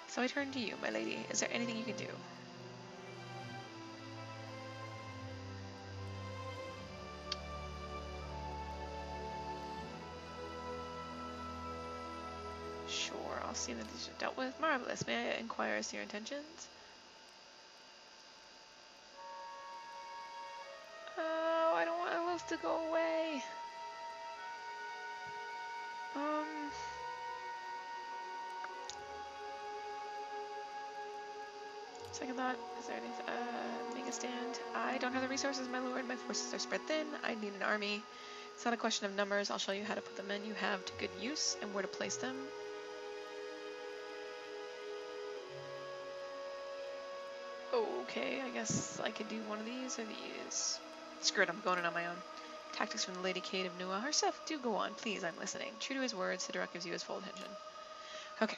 [SPEAKER 1] So I turn to you, my lady. Is there anything you can do? Sure, I'll see that these are dealt with. Marvelous. May I inquire as to your intentions? Oh, I don't want Elf to go away. Second thought, is there anything, make a stand? I don't have the resources, my lord. My forces are spread thin. I need an army. It's not a question of numbers. I'll show you how to put the men you have to good use and where to place them. Okay, I guess I could do one of these or these. Screw it, I'm going in on my own. Tactics from the Lady Caed of Nua. Herself, do go on, please, I'm listening. True to his word, Sidoruk gives you his full attention. Okay.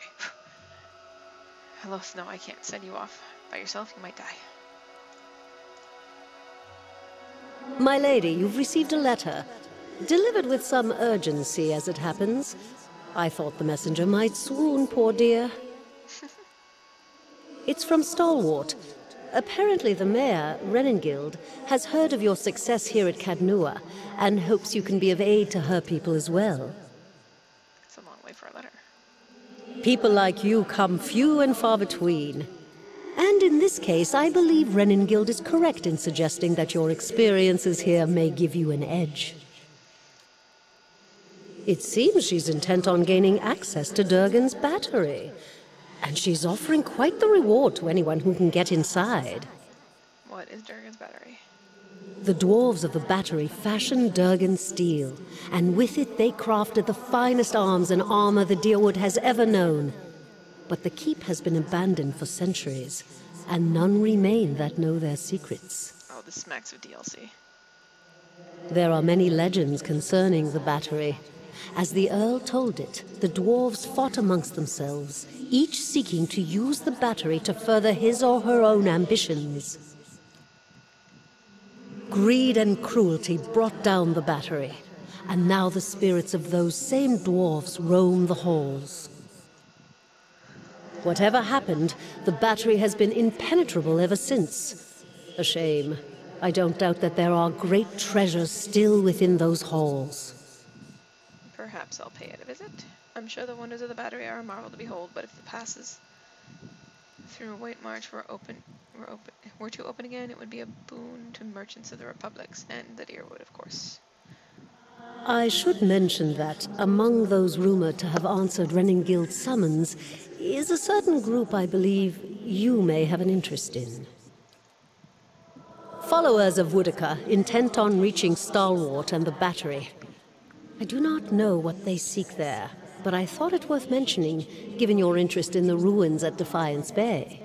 [SPEAKER 1] Hello, no, I can't send you off. By yourself, you might die.
[SPEAKER 12] My lady, you've received a letter. Delivered with some urgency, as it happens. I thought the messenger might swoon, poor dear. It's from Stalwart. Apparently the mayor, Renengild, has heard of your success here at Caed Nua, and hopes you can be of aid to her people as well.
[SPEAKER 1] It's a long way for a letter.
[SPEAKER 12] People like you come few and far between. And in this case, I believe Renengild is correct in suggesting that your experiences here may give you an edge. It seems she's intent on gaining access to Durgan's battery. And she's offering quite the reward to anyone who can get inside.
[SPEAKER 1] What is Durgan's battery?
[SPEAKER 12] The dwarves of the battery fashioned Durgan steel, and with it they crafted the finest arms and armor the Dyrwood has ever known. But the keep has been abandoned for centuries, and none remain that know their secrets.
[SPEAKER 1] Oh, this smacks of DLC.
[SPEAKER 12] There are many legends concerning the battery. As the Earl told it, the dwarves fought amongst themselves, each seeking to use the battery to further his or her own ambitions. Greed and cruelty brought down the battery, and now the spirits of those same dwarves roam the halls. Whatever happened, the battery has been impenetrable ever since. A shame. I don't doubt that there are great treasures still within those halls.
[SPEAKER 1] Perhaps I'll pay it a visit. I'm sure the wonders of the battery are a marvel to behold, but if the passes through White March were to open again, it would be a boon to merchants of the Republics and the Deerwood, of course.
[SPEAKER 12] I should mention that among those rumored to have answered Reningild's summons is a certain group I believe you may have an interest in. Followers of Woodica, intent on reaching Stalwart and the battery. I do not know what they seek there, but I thought it worth mentioning, given your interest in the ruins at Defiance Bay.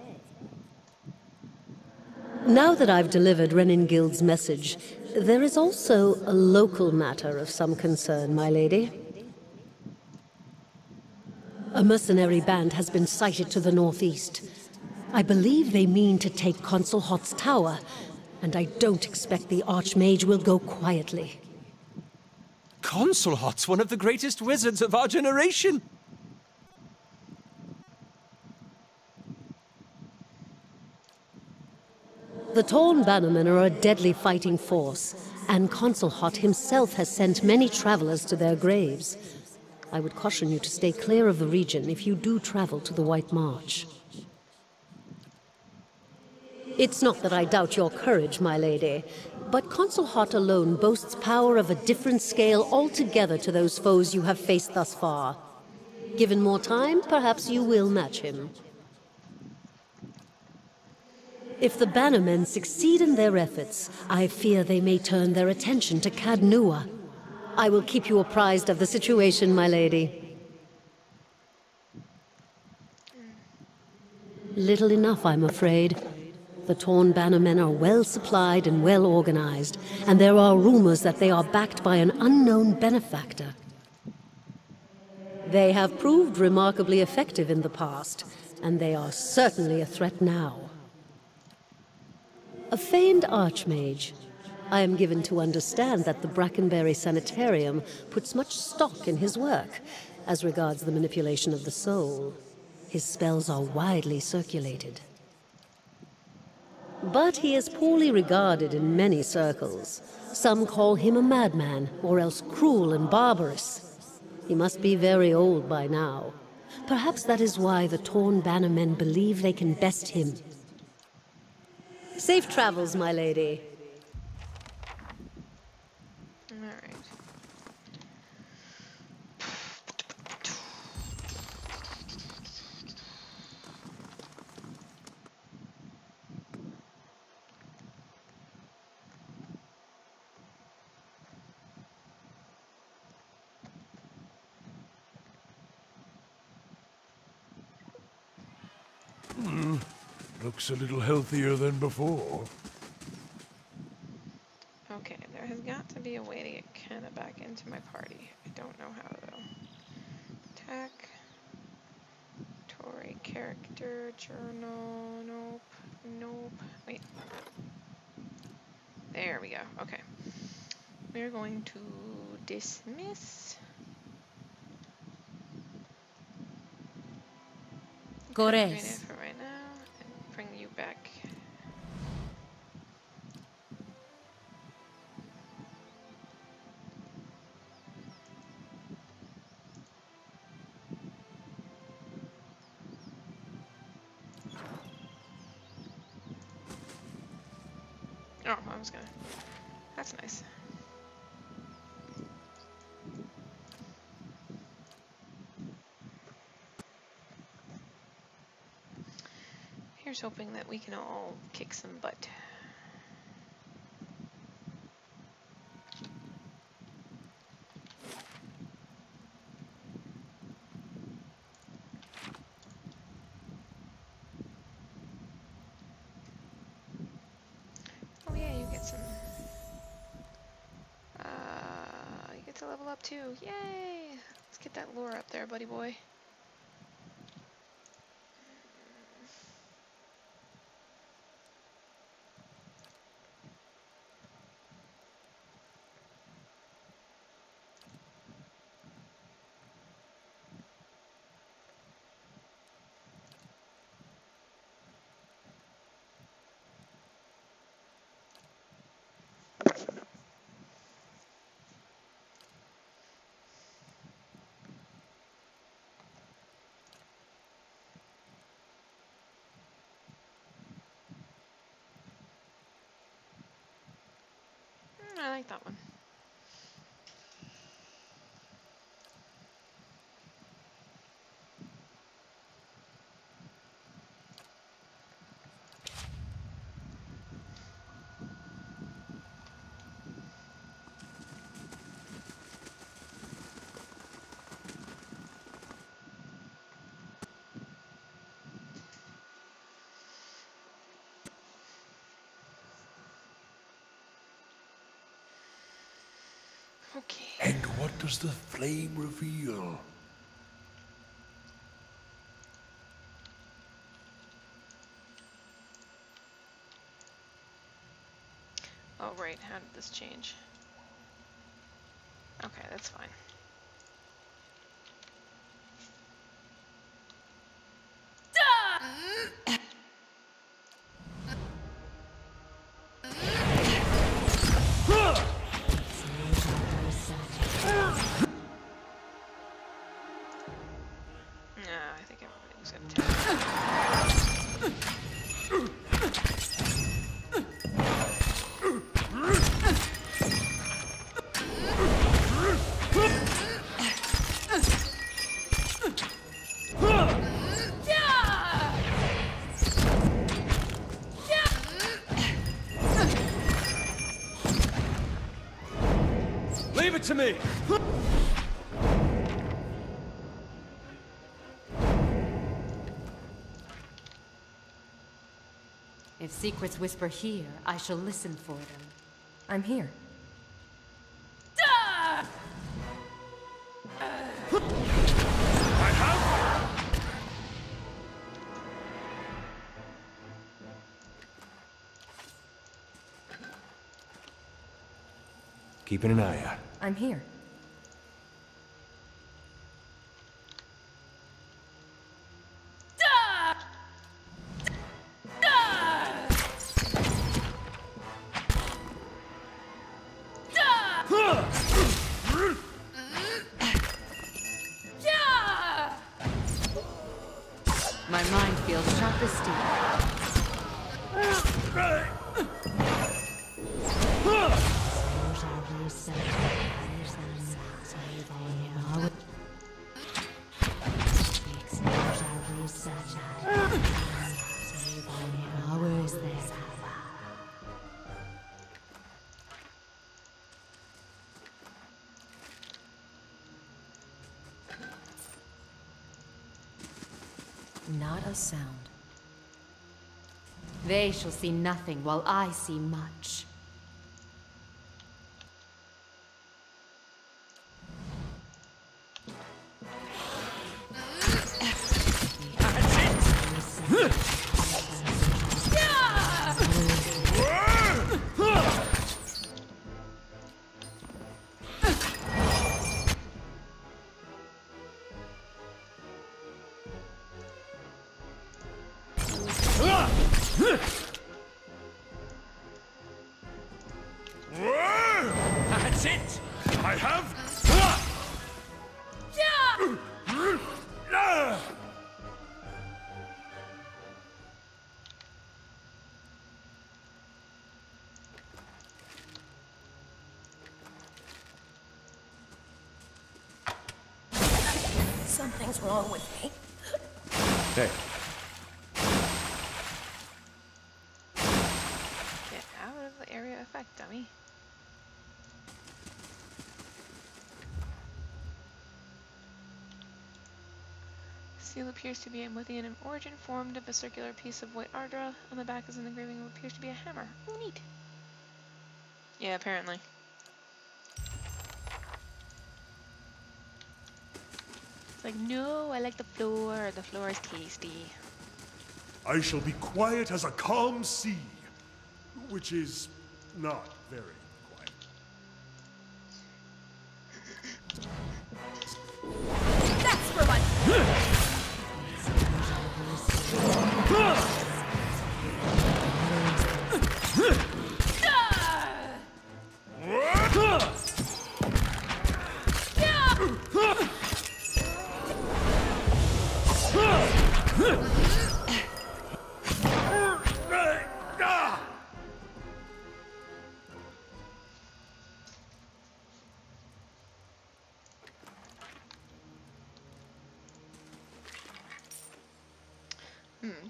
[SPEAKER 12] Now that I've delivered Reningild's message, there is also a local matter of some concern, my lady. A mercenary band has been sighted to the northeast. I believe they mean to take Consul Hot's tower, and I don't expect the Archmage will go quietly.
[SPEAKER 5] Consul Hot's one of the greatest wizards of our generation!
[SPEAKER 12] The Torn Bannermen are a deadly fighting force, and Consul Hot himself has sent many travelers to their graves. I would caution you to stay clear of the region if you do travel to the White March. It's not that I doubt your courage, my lady, but Consul Hot alone boasts power of a different scale altogether to those foes you have faced thus far. Given more time, perhaps you will match him. If the Bannermen succeed in their efforts, I fear they may turn their attention to Cadnua. I will keep you apprised of the situation, my lady. Little enough, I'm afraid. The Torn Bannermen are well supplied and well organized, and there are rumors that they are backed by an unknown benefactor. They have proved remarkably effective in the past, and they are certainly a threat now. A famed Archmage. I am given to understand that the Brackenberry Sanitarium puts much stock in his work, as regards the manipulation of the soul. His spells are widely circulated. But he is poorly regarded in many circles. Some call him a madman, or else cruel and barbarous. He must be very old by now. Perhaps that is why the Torn Bannermen believe they can best him. Safe travels, my lady.
[SPEAKER 1] Alright.
[SPEAKER 3] Looks a little healthier than before.
[SPEAKER 1] Okay, there has got to be a way to get Kenna back into my party. I don't know how though. Attack. Tory character, journal, nope, nope. Wait. There we go, okay. We're going to dismiss.
[SPEAKER 9] Gores.
[SPEAKER 1] For right now, and bring you back. Oh, I was gonna. That's nice. Here's hoping that we can all kick some butt. Oh yeah, you get some. You get to level level up too. Yay! Let's get that lure up there, buddy boy. I like that one. Okay.
[SPEAKER 4] And what does the flame reveal?
[SPEAKER 1] Oh, right. How did this change? Okay, that's fine. I think everybody's gonna take
[SPEAKER 5] Leave it to me!
[SPEAKER 9] If secrets whisper here, I shall listen for them.
[SPEAKER 6] I'm here.
[SPEAKER 5] Keeping an eye out.
[SPEAKER 6] I'm here.
[SPEAKER 9] My mind feels sharp as steel. Not a sound. They shall see nothing while I see much.
[SPEAKER 8] That's it! I have...
[SPEAKER 6] Something's wrong with me.
[SPEAKER 5] Hey.
[SPEAKER 1] Get out of the area effect, dummy. Seal appears to be a Mythian in origin, formed of a circular piece of white ardra. On the back is an engraving of what appears to be a hammer. Oh, neat. Yeah, apparently. It's like, no, I like the floor. The floor is tasty.
[SPEAKER 3] I shall be quiet as a calm sea, which is not very quiet.
[SPEAKER 6] That's for my...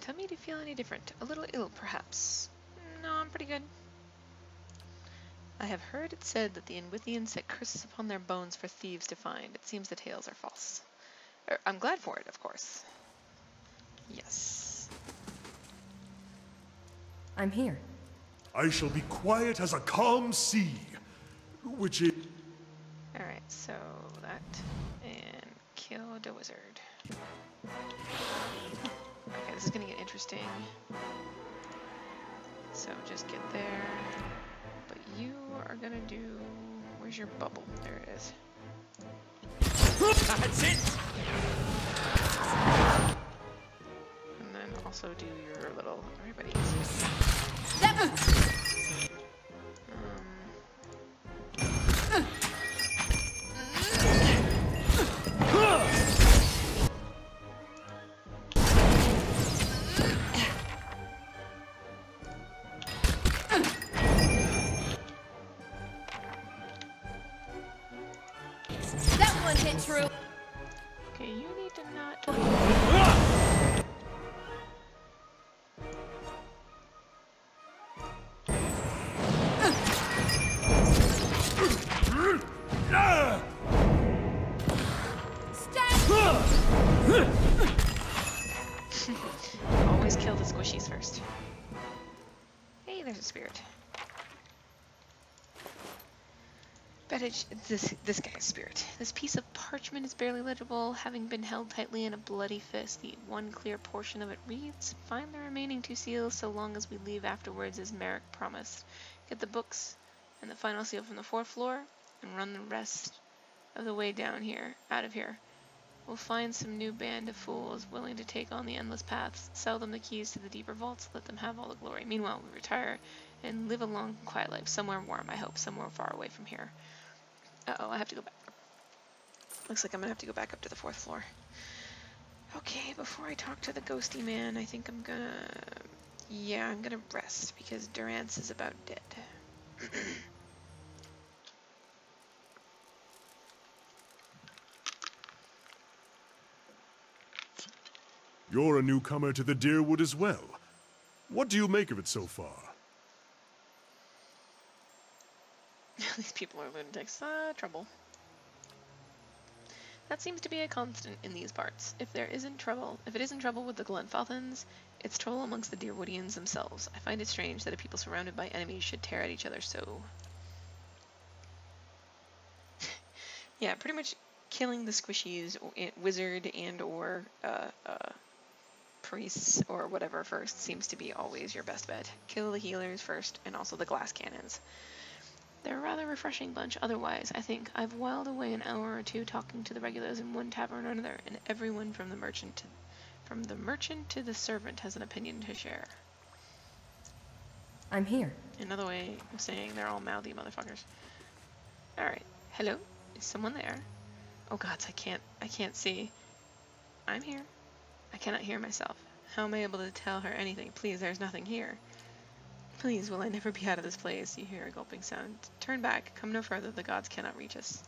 [SPEAKER 1] Tell me, do you feel any different? A little ill, perhaps? No, I'm pretty good. I have heard it said that the Engwithians set curses upon their bones for thieves to find. It seems the tales are false. I'm glad for it, of course. Yes.
[SPEAKER 6] I'm here.
[SPEAKER 3] I shall be quiet as a calm sea, which is...
[SPEAKER 1] Alright, so that, and kill the wizard. Okay, this is gonna get interesting. So just get there. But you are gonna do... Where's your bubble? There it is.
[SPEAKER 7] That's it!
[SPEAKER 1] And then also do your little... Everybody.
[SPEAKER 6] That one hit true.
[SPEAKER 1] Okay, you need to not... Always kill the squishies first. Hey, there's a spirit. Bet it's this guy's spirit. This piece of parchment is barely legible, having been held tightly in a bloody fist. The one clear portion of it reads, "Find the remaining 2 seals so long as we leave afterwards as Merrick promised. Get the books and the final seal from the 4th floor and run the rest of the way down here, out of here. We'll find some new band of fools willing to take on the endless paths, sell them the keys to the deeper vaults, let them have all the glory. Meanwhile, we retire and live a long, quiet life, somewhere warm, I hope, somewhere far away from here." Uh-oh, I have to go back. Looks like I'm gonna have to go back up to the 4th floor. Okay, before I talk to the ghosty man, I think I'm gonna... Yeah, I'm gonna rest, because Durance is about dead.
[SPEAKER 3] You're a newcomer to the Deerwood as well. What do you make of it so far?
[SPEAKER 1] These people are lunatics. Trouble. That seems to be a constant in these parts. If it isn't trouble with the Glenfothans, it's trouble amongst the Deerwoodians themselves. I find it strange that a people surrounded by enemies should tear at each other so... Yeah, pretty much killing the squishies, wizard and or priests or whatever first seems to be always your best bet. Kill the healers first and also the glass cannons. They're a rather refreshing bunch otherwise, I think. I've whiled away an hour or 2 talking to the regulars in one tavern or another, and everyone from the merchant to the servant has an opinion to share.
[SPEAKER 6] I'm here.
[SPEAKER 1] Another way of saying they're all mouthy motherfuckers. Alright. Hello? Is someone there? Oh gods, I can't see. I'm here. I cannot hear myself. How am I able to tell her anything? Please, there's nothing here. Please, will I never be out of this place? You hear a gulping sound. Turn back. Come no further. The gods cannot reach us.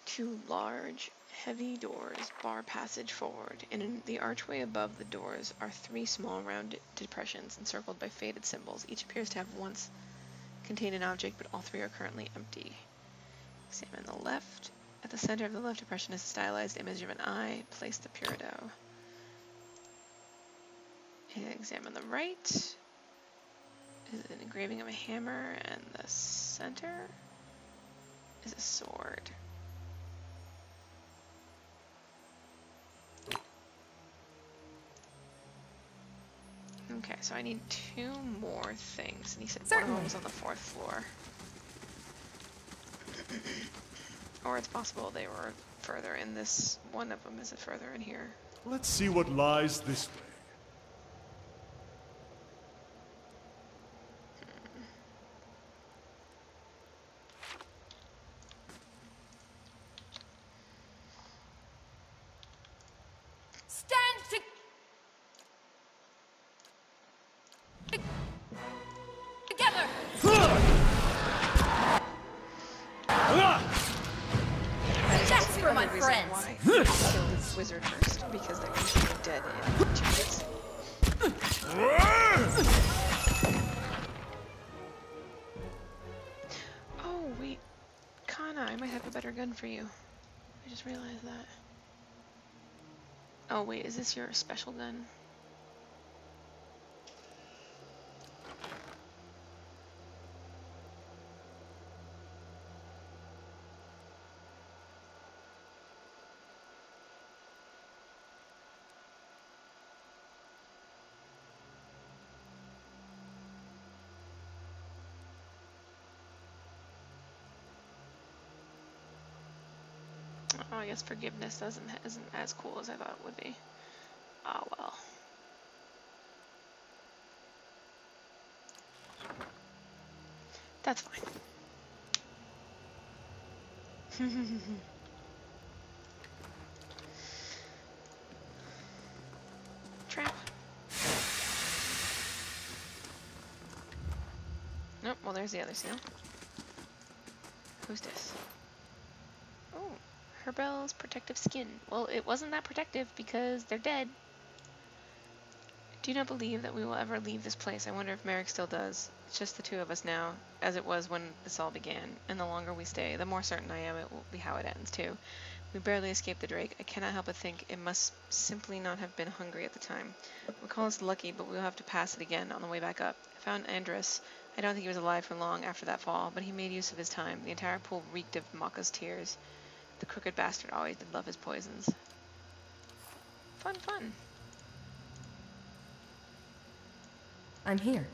[SPEAKER 1] 2 large, heavy doors bar passage forward, and in the archway above the doors are 3 small round depressions encircled by faded symbols. Each appears to have once contained an object, but all 3 are currently empty. Examine the left. At the center of the left depression is a stylized image of an eye. Place the Peridot. And examine the right. is an engraving of a hammer, and the center is a sword. Okay, so I need 2 more things. And he said one of them was on the 4th floor. Or it's possible they were further in this. One of them is further in here.
[SPEAKER 13] Let's see what lies this way.
[SPEAKER 1] Wizard first, because they're going to be dead in 2 days. Oh, wait. Kana, I might have a better gun for you. I just realized that. Oh, wait, is this your special gun? Oh, I guess forgiveness isn't as cool as I thought it would be. Oh well. That's fine. Trap. Nope, well there's the other seal. Who's this? Oh. Herbel's protective skin. Well, it wasn't that protective because they're dead. Do not believe that we will ever leave this place. I wonder if Merrick still does. It's just the 2 of us now, as it was when this all began. And the longer we stay, the more certain I am it will be how it ends, too. We barely escaped the Drake. I cannot help but think it must simply not have been hungry at the time. We call us lucky, but we'll have to pass it again on the way back up. I found Andrus. I don't think he was alive for long after that fall, but he made use of his time. The entire pool reeked of Maka's tears. The crooked bastard always did love his poisons. Fun, fun.
[SPEAKER 6] I'm here.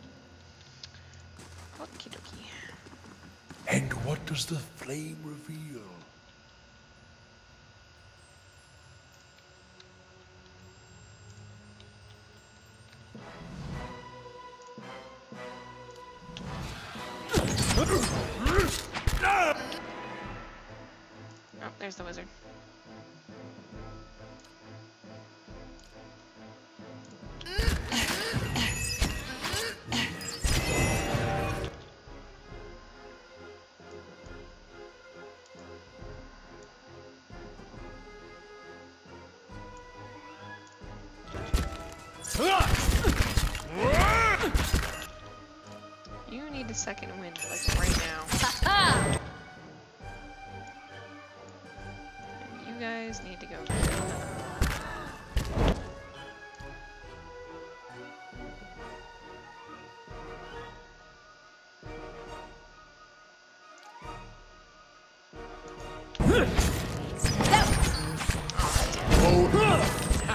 [SPEAKER 1] Okie dokie.
[SPEAKER 4] And what does the flame reveal?
[SPEAKER 1] Oh, there's the wizard. You need a second wind, like right now. You guys need to go.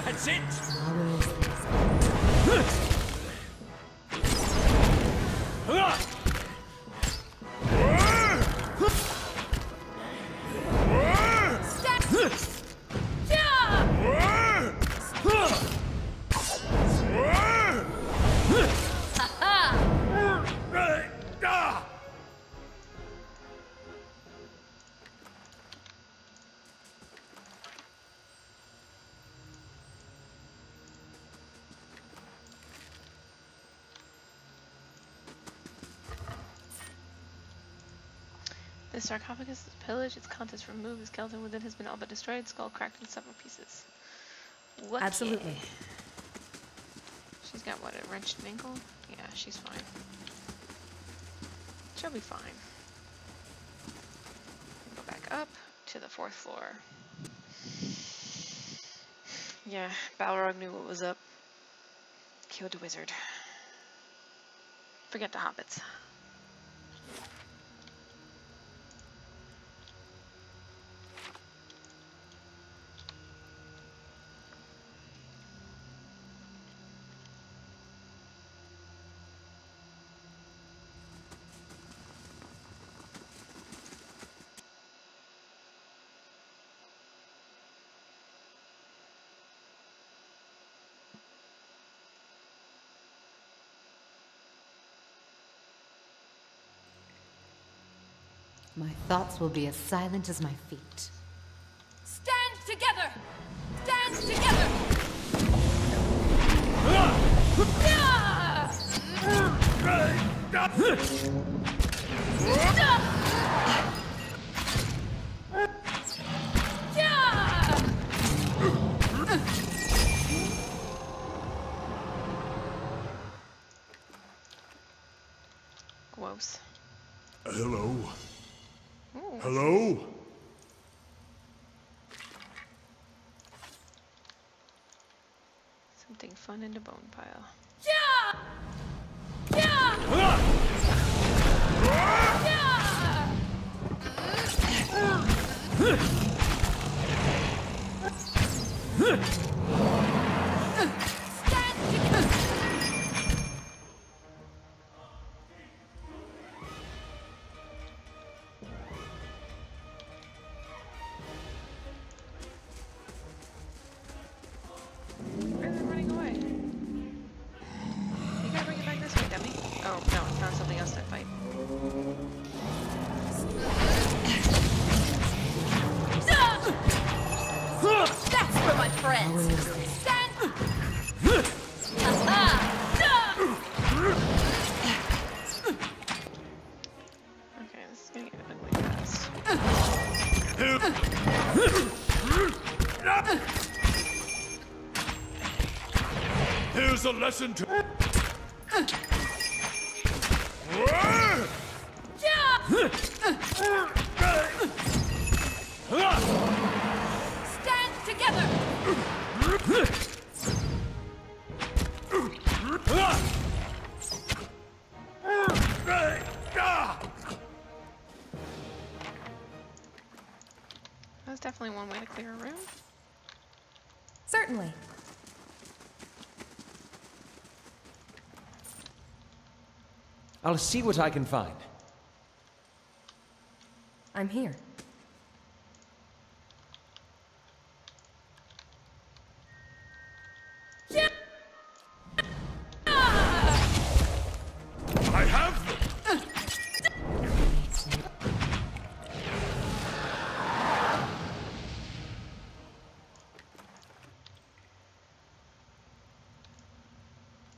[SPEAKER 7] That's it!
[SPEAKER 1] The sarcophagus is pillaged, its contents removed, the skeleton within has been all but destroyed, skull cracked in several pieces. What?
[SPEAKER 6] Absolutely.
[SPEAKER 1] She's got what, a wrenched ankle? Yeah, she's fine. She'll be fine. Go back up to the 4th floor. Yeah, Balrog knew what was up. Killed the wizard. Forget the hobbits.
[SPEAKER 9] My thoughts will be as silent as my feet.
[SPEAKER 6] Stand together! Stand together!
[SPEAKER 1] Gross.
[SPEAKER 13] Hello?
[SPEAKER 1] Ooh.
[SPEAKER 13] Hello?
[SPEAKER 1] Something fun in the bone pile. Why are they running away? You gotta bring it back this way, dummy. Oh, no, I found something else to fight.
[SPEAKER 6] That's for my friends! Stand!
[SPEAKER 1] Okay, this is gonna get ugly fast.
[SPEAKER 13] Here's a lesson to...
[SPEAKER 6] Stand together!
[SPEAKER 1] That's definitely one way to clear a room.
[SPEAKER 6] Certainly.
[SPEAKER 5] I'll see what I can find.
[SPEAKER 6] I'm here.
[SPEAKER 13] I have them!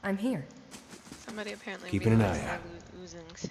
[SPEAKER 6] I'm here.
[SPEAKER 1] Somebody apparently
[SPEAKER 5] Keeping an
[SPEAKER 1] realized
[SPEAKER 5] eye out.
[SPEAKER 1] their oozings.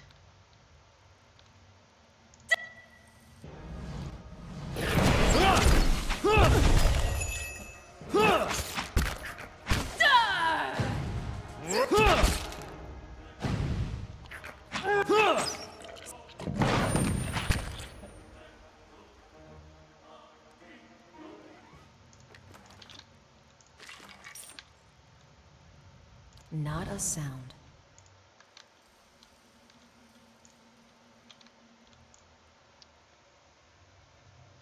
[SPEAKER 2] Not a sound.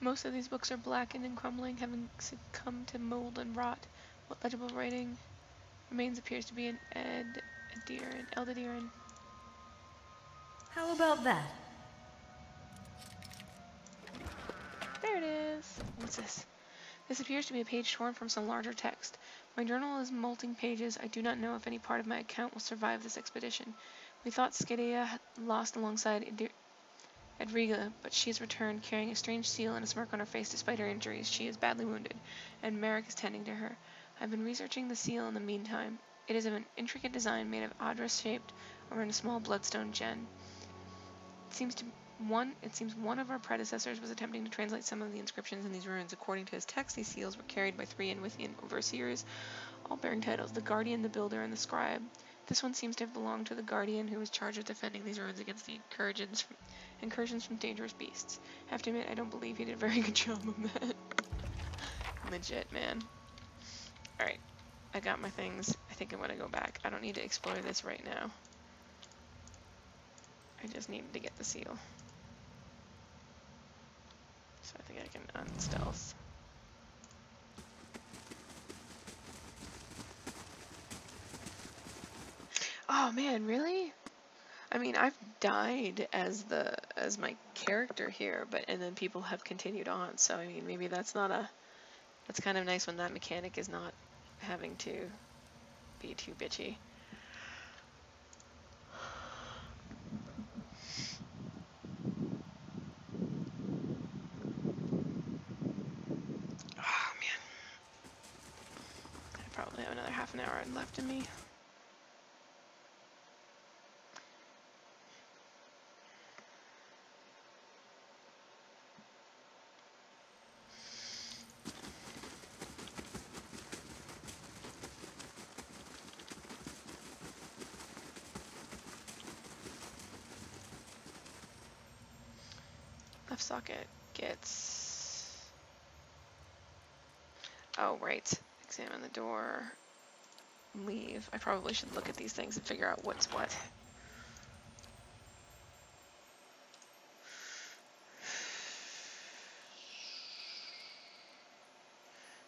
[SPEAKER 1] Most of these books are blackened and crumbling, having succumbed to mold and rot. What legible writing remains appears to be an Eldidiran.
[SPEAKER 6] How about that?
[SPEAKER 1] There it is. What's this? This appears to be a page torn from some larger text. My journal is molting pages. I do not know if any part of my account will survive this expedition. We thought Skidea had lost alongside Edriga, but she has returned carrying a strange seal and a smirk on her face despite her injuries. She is badly wounded, and Merrick is tending to her. I've been researching the seal in the meantime. It is of an intricate design made of Adra-shaped around a small bloodstone gem. It seems one of our predecessors was attempting to translate some of the inscriptions in these runes. According to his text, these seals were carried by 3 Enwithian overseers, all bearing titles: the Guardian, the Builder, and the Scribe. This one seems to have belonged to the Guardian, who was charged with defending these ruins against the incursions from dangerous beasts. I have to admit, I don't believe he did a very good job of that. Legit, man. Alright, I got my things. I think I'm gonna go back. I don't need to explore this right now. I just needed to get the seal. So I think I can unstealth. Oh man, really? I mean, I've died as my character here, and then people have continued on. So I mean, maybe that's not a. That's kind of nice when that mechanic is not having to be too bitchy. Oh man, I probably have another half an hour left in me. Left socket gets... Oh, right. Examine the door. Leave. I probably should look at these things and figure out what's what.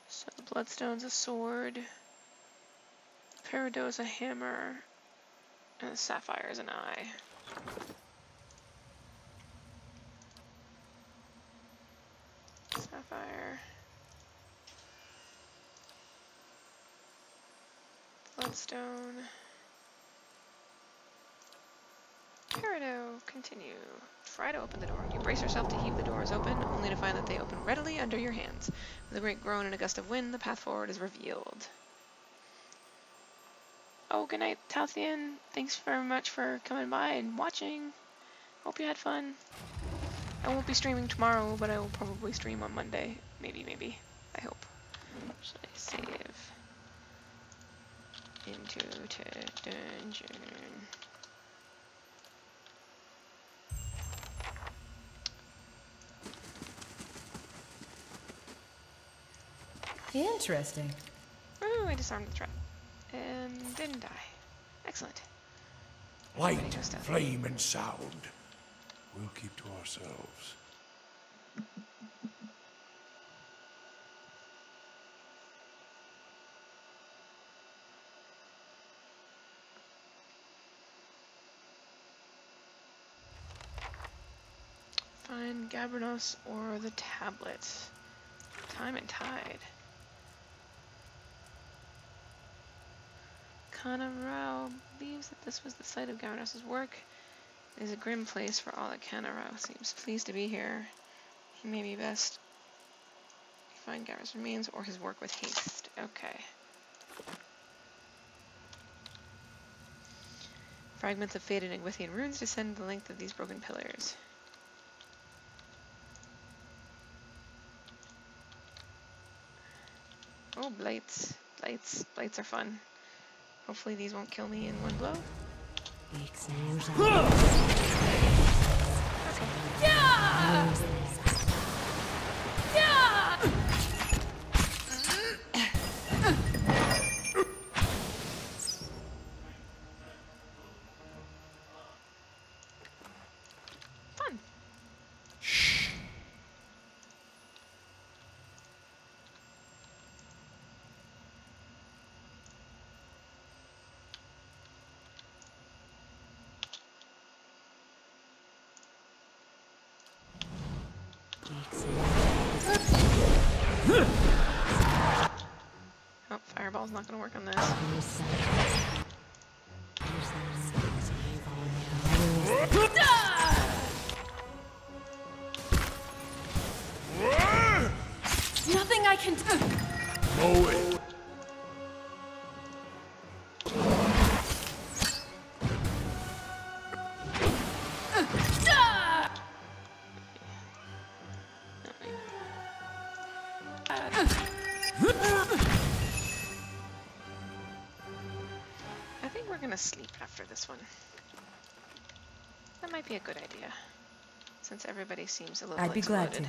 [SPEAKER 1] So the bloodstone's a sword. Peridot's a hammer. And the sapphire's an eye. Sapphire. Bloodstone. Peridot, continue. Try to open the door. You brace yourself to heave the doors open, only to find that they open readily under your hands. With a great groan and a gust of wind, the path forward is revealed. Oh, good night, Talthian. Thanks very much for coming by and watching. Hope you had fun. I won't be streaming tomorrow, but I will probably stream on Monday. Maybe. I hope. Should I save? Into dungeon.
[SPEAKER 6] Interesting.
[SPEAKER 1] Oh, I disarmed the trap. And didn't die. Excellent.
[SPEAKER 4] Light, flame, and sound. We'll keep to ourselves.
[SPEAKER 1] Find Gabrinos or the tablet. Time and tide. Kana Rao believes that this was the site of Gabrinos' work. It is a grim place for all that Kana Rao seems pleased to be here. He may be best find Gabrinos' remains or his work with haste. Okay. Fragments of faded Engwithian runes descend the length of these broken pillars. Oh, blights. Blights are fun. Hopefully these won't kill me in one blow. Fun. Oh, fireball's not gonna work on this.
[SPEAKER 6] Nothing I can do.
[SPEAKER 13] Mow it.
[SPEAKER 1] I think we're gonna sleep after this one. That might be a good idea, since everybody seems a little
[SPEAKER 6] I'd be glad to.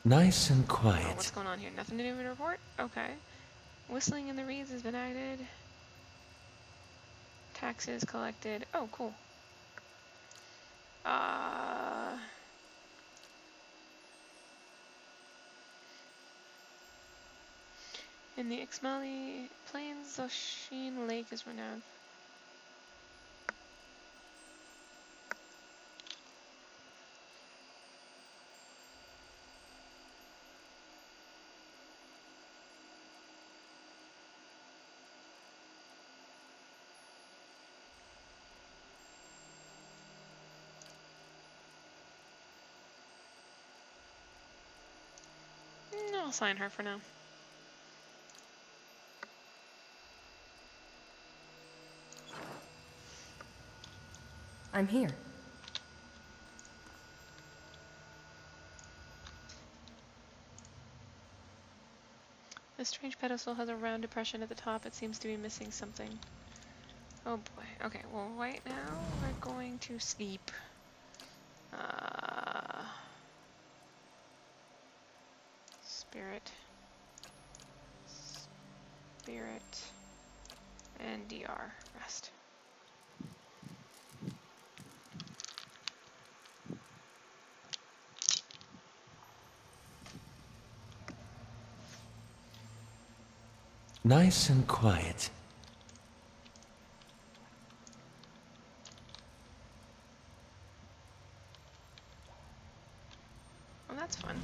[SPEAKER 4] Nice and
[SPEAKER 1] Oh,
[SPEAKER 4] quiet.
[SPEAKER 1] what's going on here? Nothing to do with the report? Okay. Whistling in the reeds has been added. Taxes collected. Oh, cool. In the Ixmali Plains, Zoshin Lake is renowned. I'll sign her for now.
[SPEAKER 6] I'm here.
[SPEAKER 1] The strange pedestal has a round depression at the top. It seems to be missing something. Oh boy. Okay, well right now we're going to sleep. Spirit, and DR, rest.
[SPEAKER 4] Nice and quiet.
[SPEAKER 1] Well, that's fun.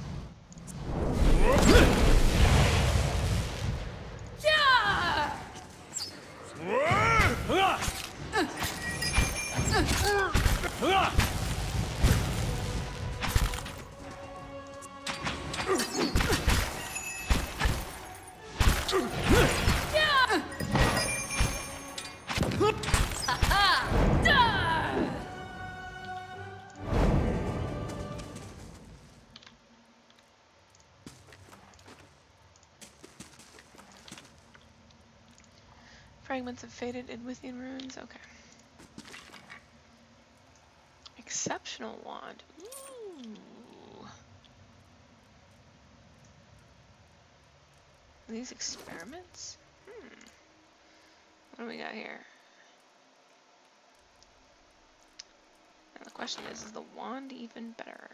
[SPEAKER 1] Fragments of faded Idwithian runes. Okay. Exceptional wand. Ooh. These experiments? What do we got here? And the question is the wand even better?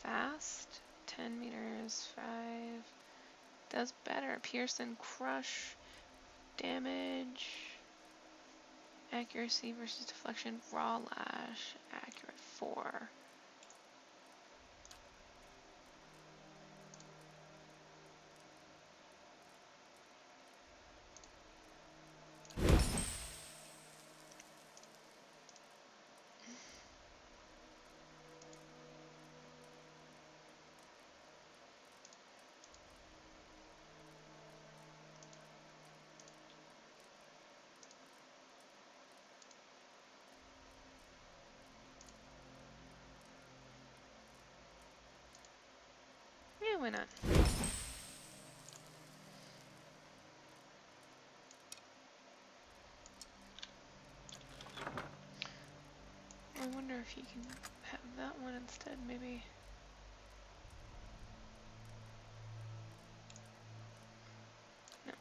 [SPEAKER 1] Fast, 10 meters, 5. Does better. Pierce and crush. Damage. Accuracy versus deflection. Raw lash. Accurate 4. Yeah, why not? I wonder if you can have that one instead, maybe. No.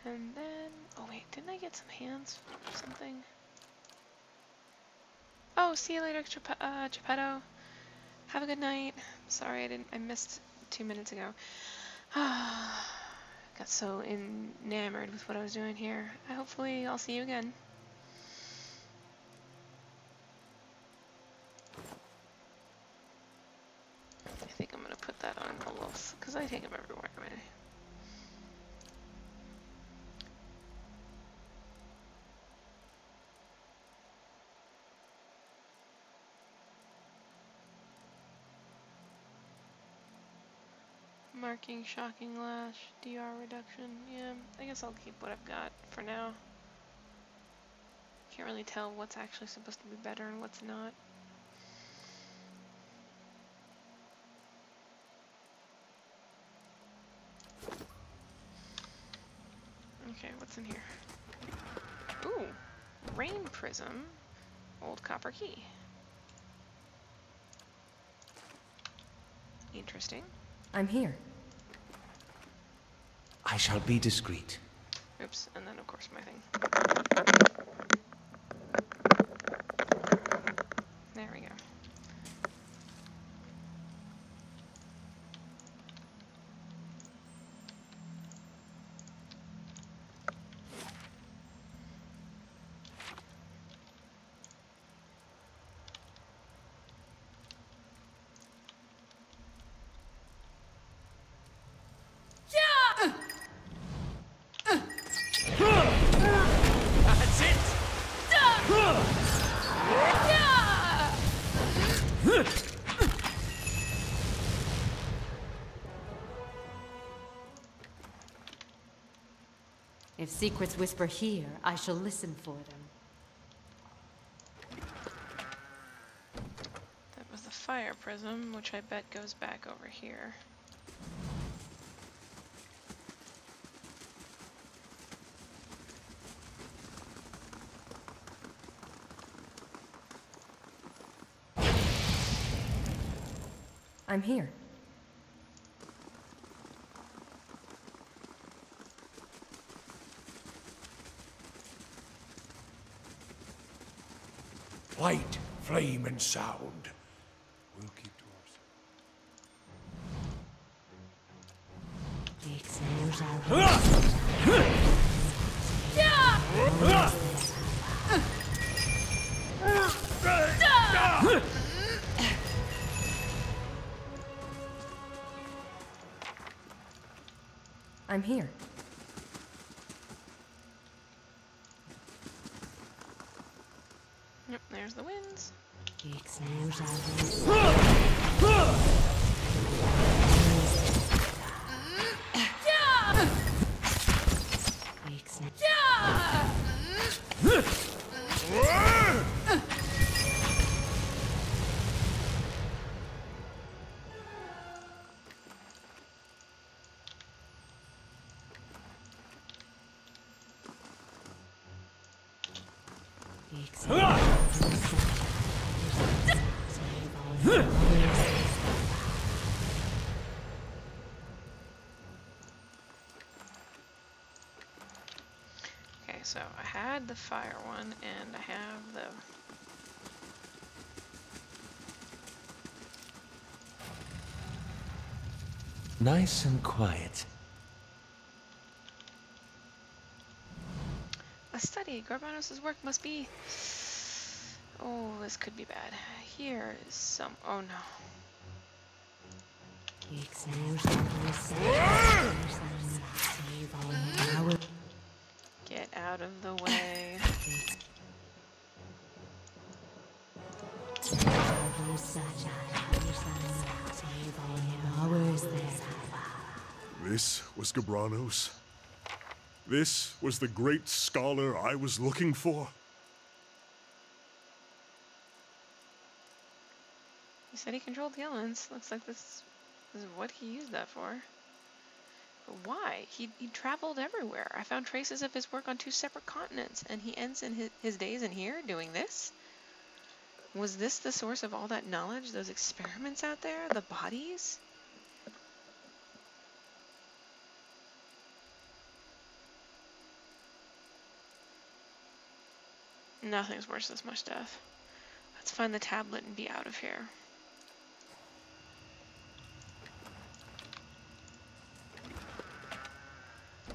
[SPEAKER 1] And then, oh wait, didn't I get some hands or something? Oh, see you later, Geppetto. Have a good night. Sorry, I missed 2 minutes ago. Got so enamored with what I was doing here. Hopefully I'll see you again. I think I'm gonna put that on Olaf, because I take him everywhere anyway. Marking, shocking lash, DR reduction. Yeah, I guess I'll keep what I've got for now. Can't really tell what's actually supposed to be better and what's not. Okay, what's in here? Ooh, rain prism, old copper key. Interesting.
[SPEAKER 6] I'm here.
[SPEAKER 4] I shall be discreet.
[SPEAKER 1] Oops, and then of course my thing. There we go.
[SPEAKER 7] That's it!
[SPEAKER 9] If secrets whisper here, I shall listen for them.
[SPEAKER 1] That was the fire prism, which I bet goes back over here.
[SPEAKER 6] I'm here.
[SPEAKER 4] Light, flame, and sound. We'll keep to
[SPEAKER 6] I'm here.
[SPEAKER 1] Yep, there's the winds. Okay, so I had the fire one, and I have the...
[SPEAKER 4] nice and quiet.
[SPEAKER 1] A study. Garbanos' work must be... Oh, this could be bad. Here is some... Oh no. Get out of the way.
[SPEAKER 13] This was Gabranos. This was the great scholar I was looking for.
[SPEAKER 1] He said he controlled the elements. Looks like this is what he used that for. But why? He traveled everywhere. I found traces of his work on 2 separate continents, and he ends in his days in here doing this? Was this the source of all that knowledge? Those experiments out there? The bodies? Nothing's worth this much death. Let's find the tablet and be out of here.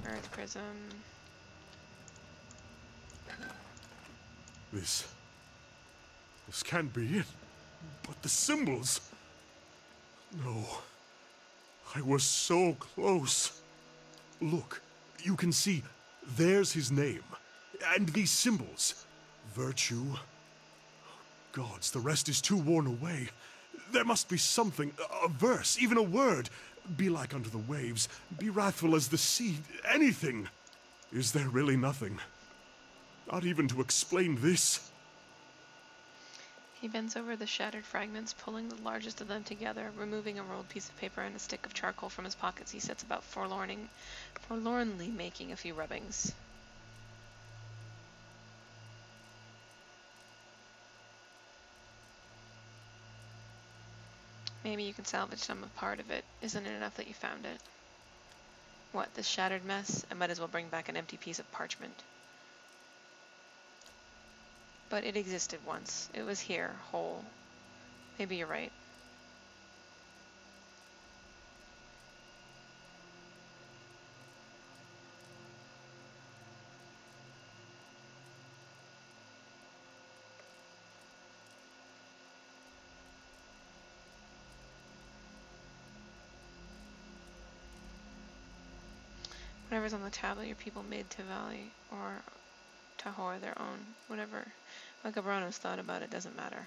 [SPEAKER 1] Earth prism.
[SPEAKER 13] This can't be it. But the symbols... No. I was so close. Look, you can see, there's his name. And these symbols. Virtue. Gods, the rest is too worn away. There must be something, a verse, even a word. Be like unto the waves, be wrathful as the sea, anything. Is there really nothing? Not even to explain this?
[SPEAKER 1] He bends over the shattered fragments, pulling the largest of them together. Removing a rolled piece of paper and a stick of charcoal from his pockets, he sets about forlornly making a few rubbings. Maybe you can salvage some of part of it. Isn't it enough that you found it? What, this shattered mess? I might as well bring back an empty piece of parchment. But it existed once. It was here, whole. Maybe you're right. Whatever's on the tablet your people made to Valley or Tahor their own. Whatever Gabranos thought about it doesn't matter.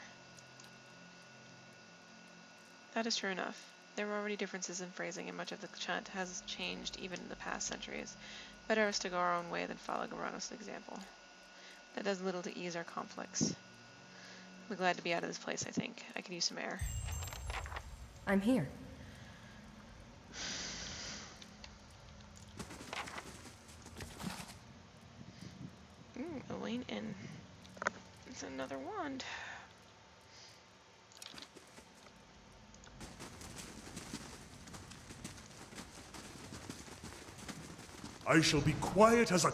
[SPEAKER 1] That is true enough. There were already differences in phrasing and much of the chant has changed even in the past centuries. Better us to go our own way than follow Gabranos' example. That does little to ease our conflicts. I'm glad to be out of this place, I think. I could use some air.
[SPEAKER 6] I'm here.
[SPEAKER 1] Elaine Inn. It's another wand.
[SPEAKER 13] I shall be quiet as a...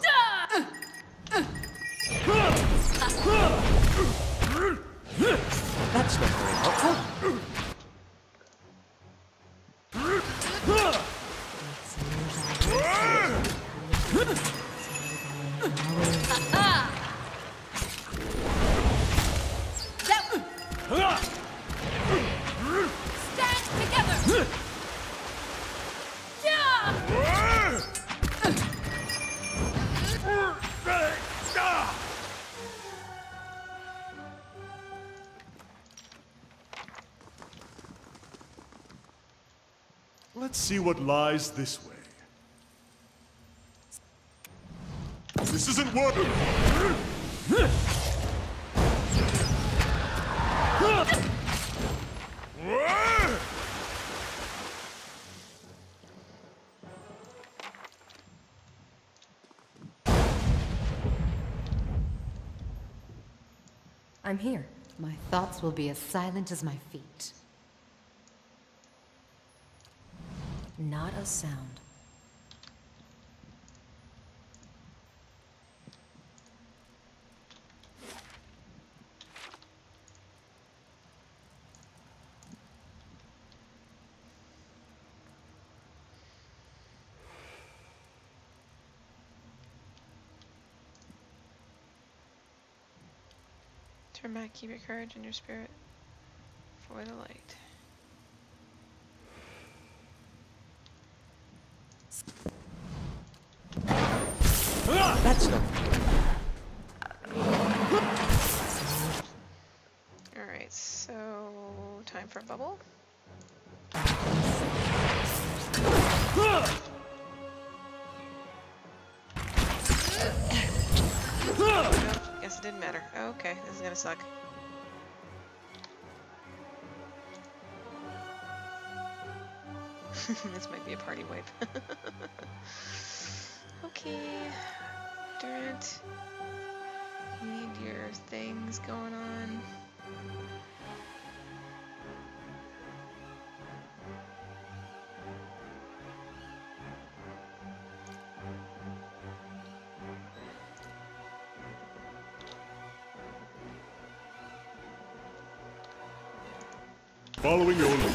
[SPEAKER 10] That's not very helpful.
[SPEAKER 13] Let's see what lies this way. This isn't what...
[SPEAKER 6] I'm here.
[SPEAKER 9] My thoughts will be as silent as my feet. Not a sound.
[SPEAKER 1] Turn back, keep your courage and your spirit for the light.
[SPEAKER 10] That's not...
[SPEAKER 1] Alright, so time for a bubble. Nope, guess it didn't matter. Okay, this is gonna suck. This might be a party wipe. Okay, Durant, you need your things going on.
[SPEAKER 13] Following your lead.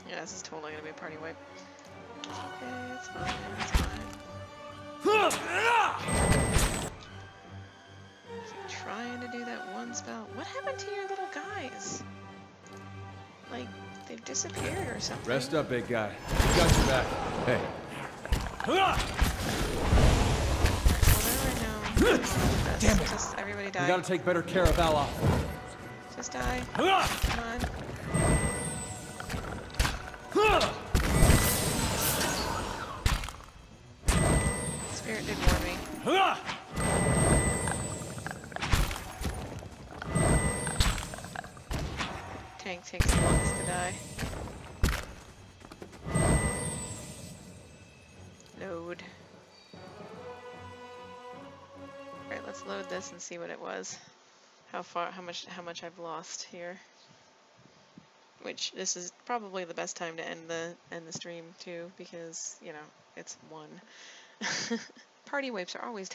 [SPEAKER 1] Yeah, this is totally gonna be a party wipe. Okay, it's fine, it's fine. Keep trying to do that one spell. What happened to your little guys? Like, they've disappeared or something.
[SPEAKER 5] Rest up, big guy. We got your back. Hey.
[SPEAKER 1] Damn it! Just everybody die.
[SPEAKER 5] We gotta take better care of Vala.
[SPEAKER 1] Just die. Come on. Spirit did warn me. takes the longest to die. Load. Alright, let's load this and see what it was. How much I've lost here. Which this is probably the best time to end the stream too, because you know it's 1. Party wipes are always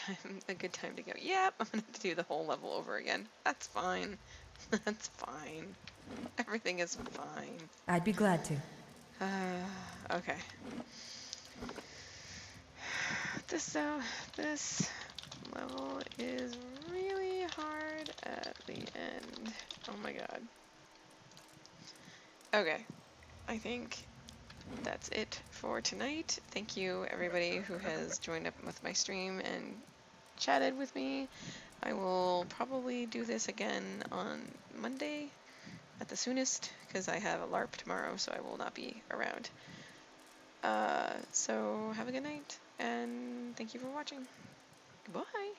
[SPEAKER 1] a good time to go. Yep, I'm gonna have to do the whole level over again. That's fine. That's fine. Everything is fine.
[SPEAKER 6] I'd be glad to.
[SPEAKER 1] Okay. This level is really hard at the end. Oh my god. Okay, I think that's it for tonight. Thank you everybody who has joined up with my stream and chatted with me. I will probably do this again on Monday at the soonest because I have a LARP tomorrow, so I will not be around. So have a good night and thank you for watching. Goodbye.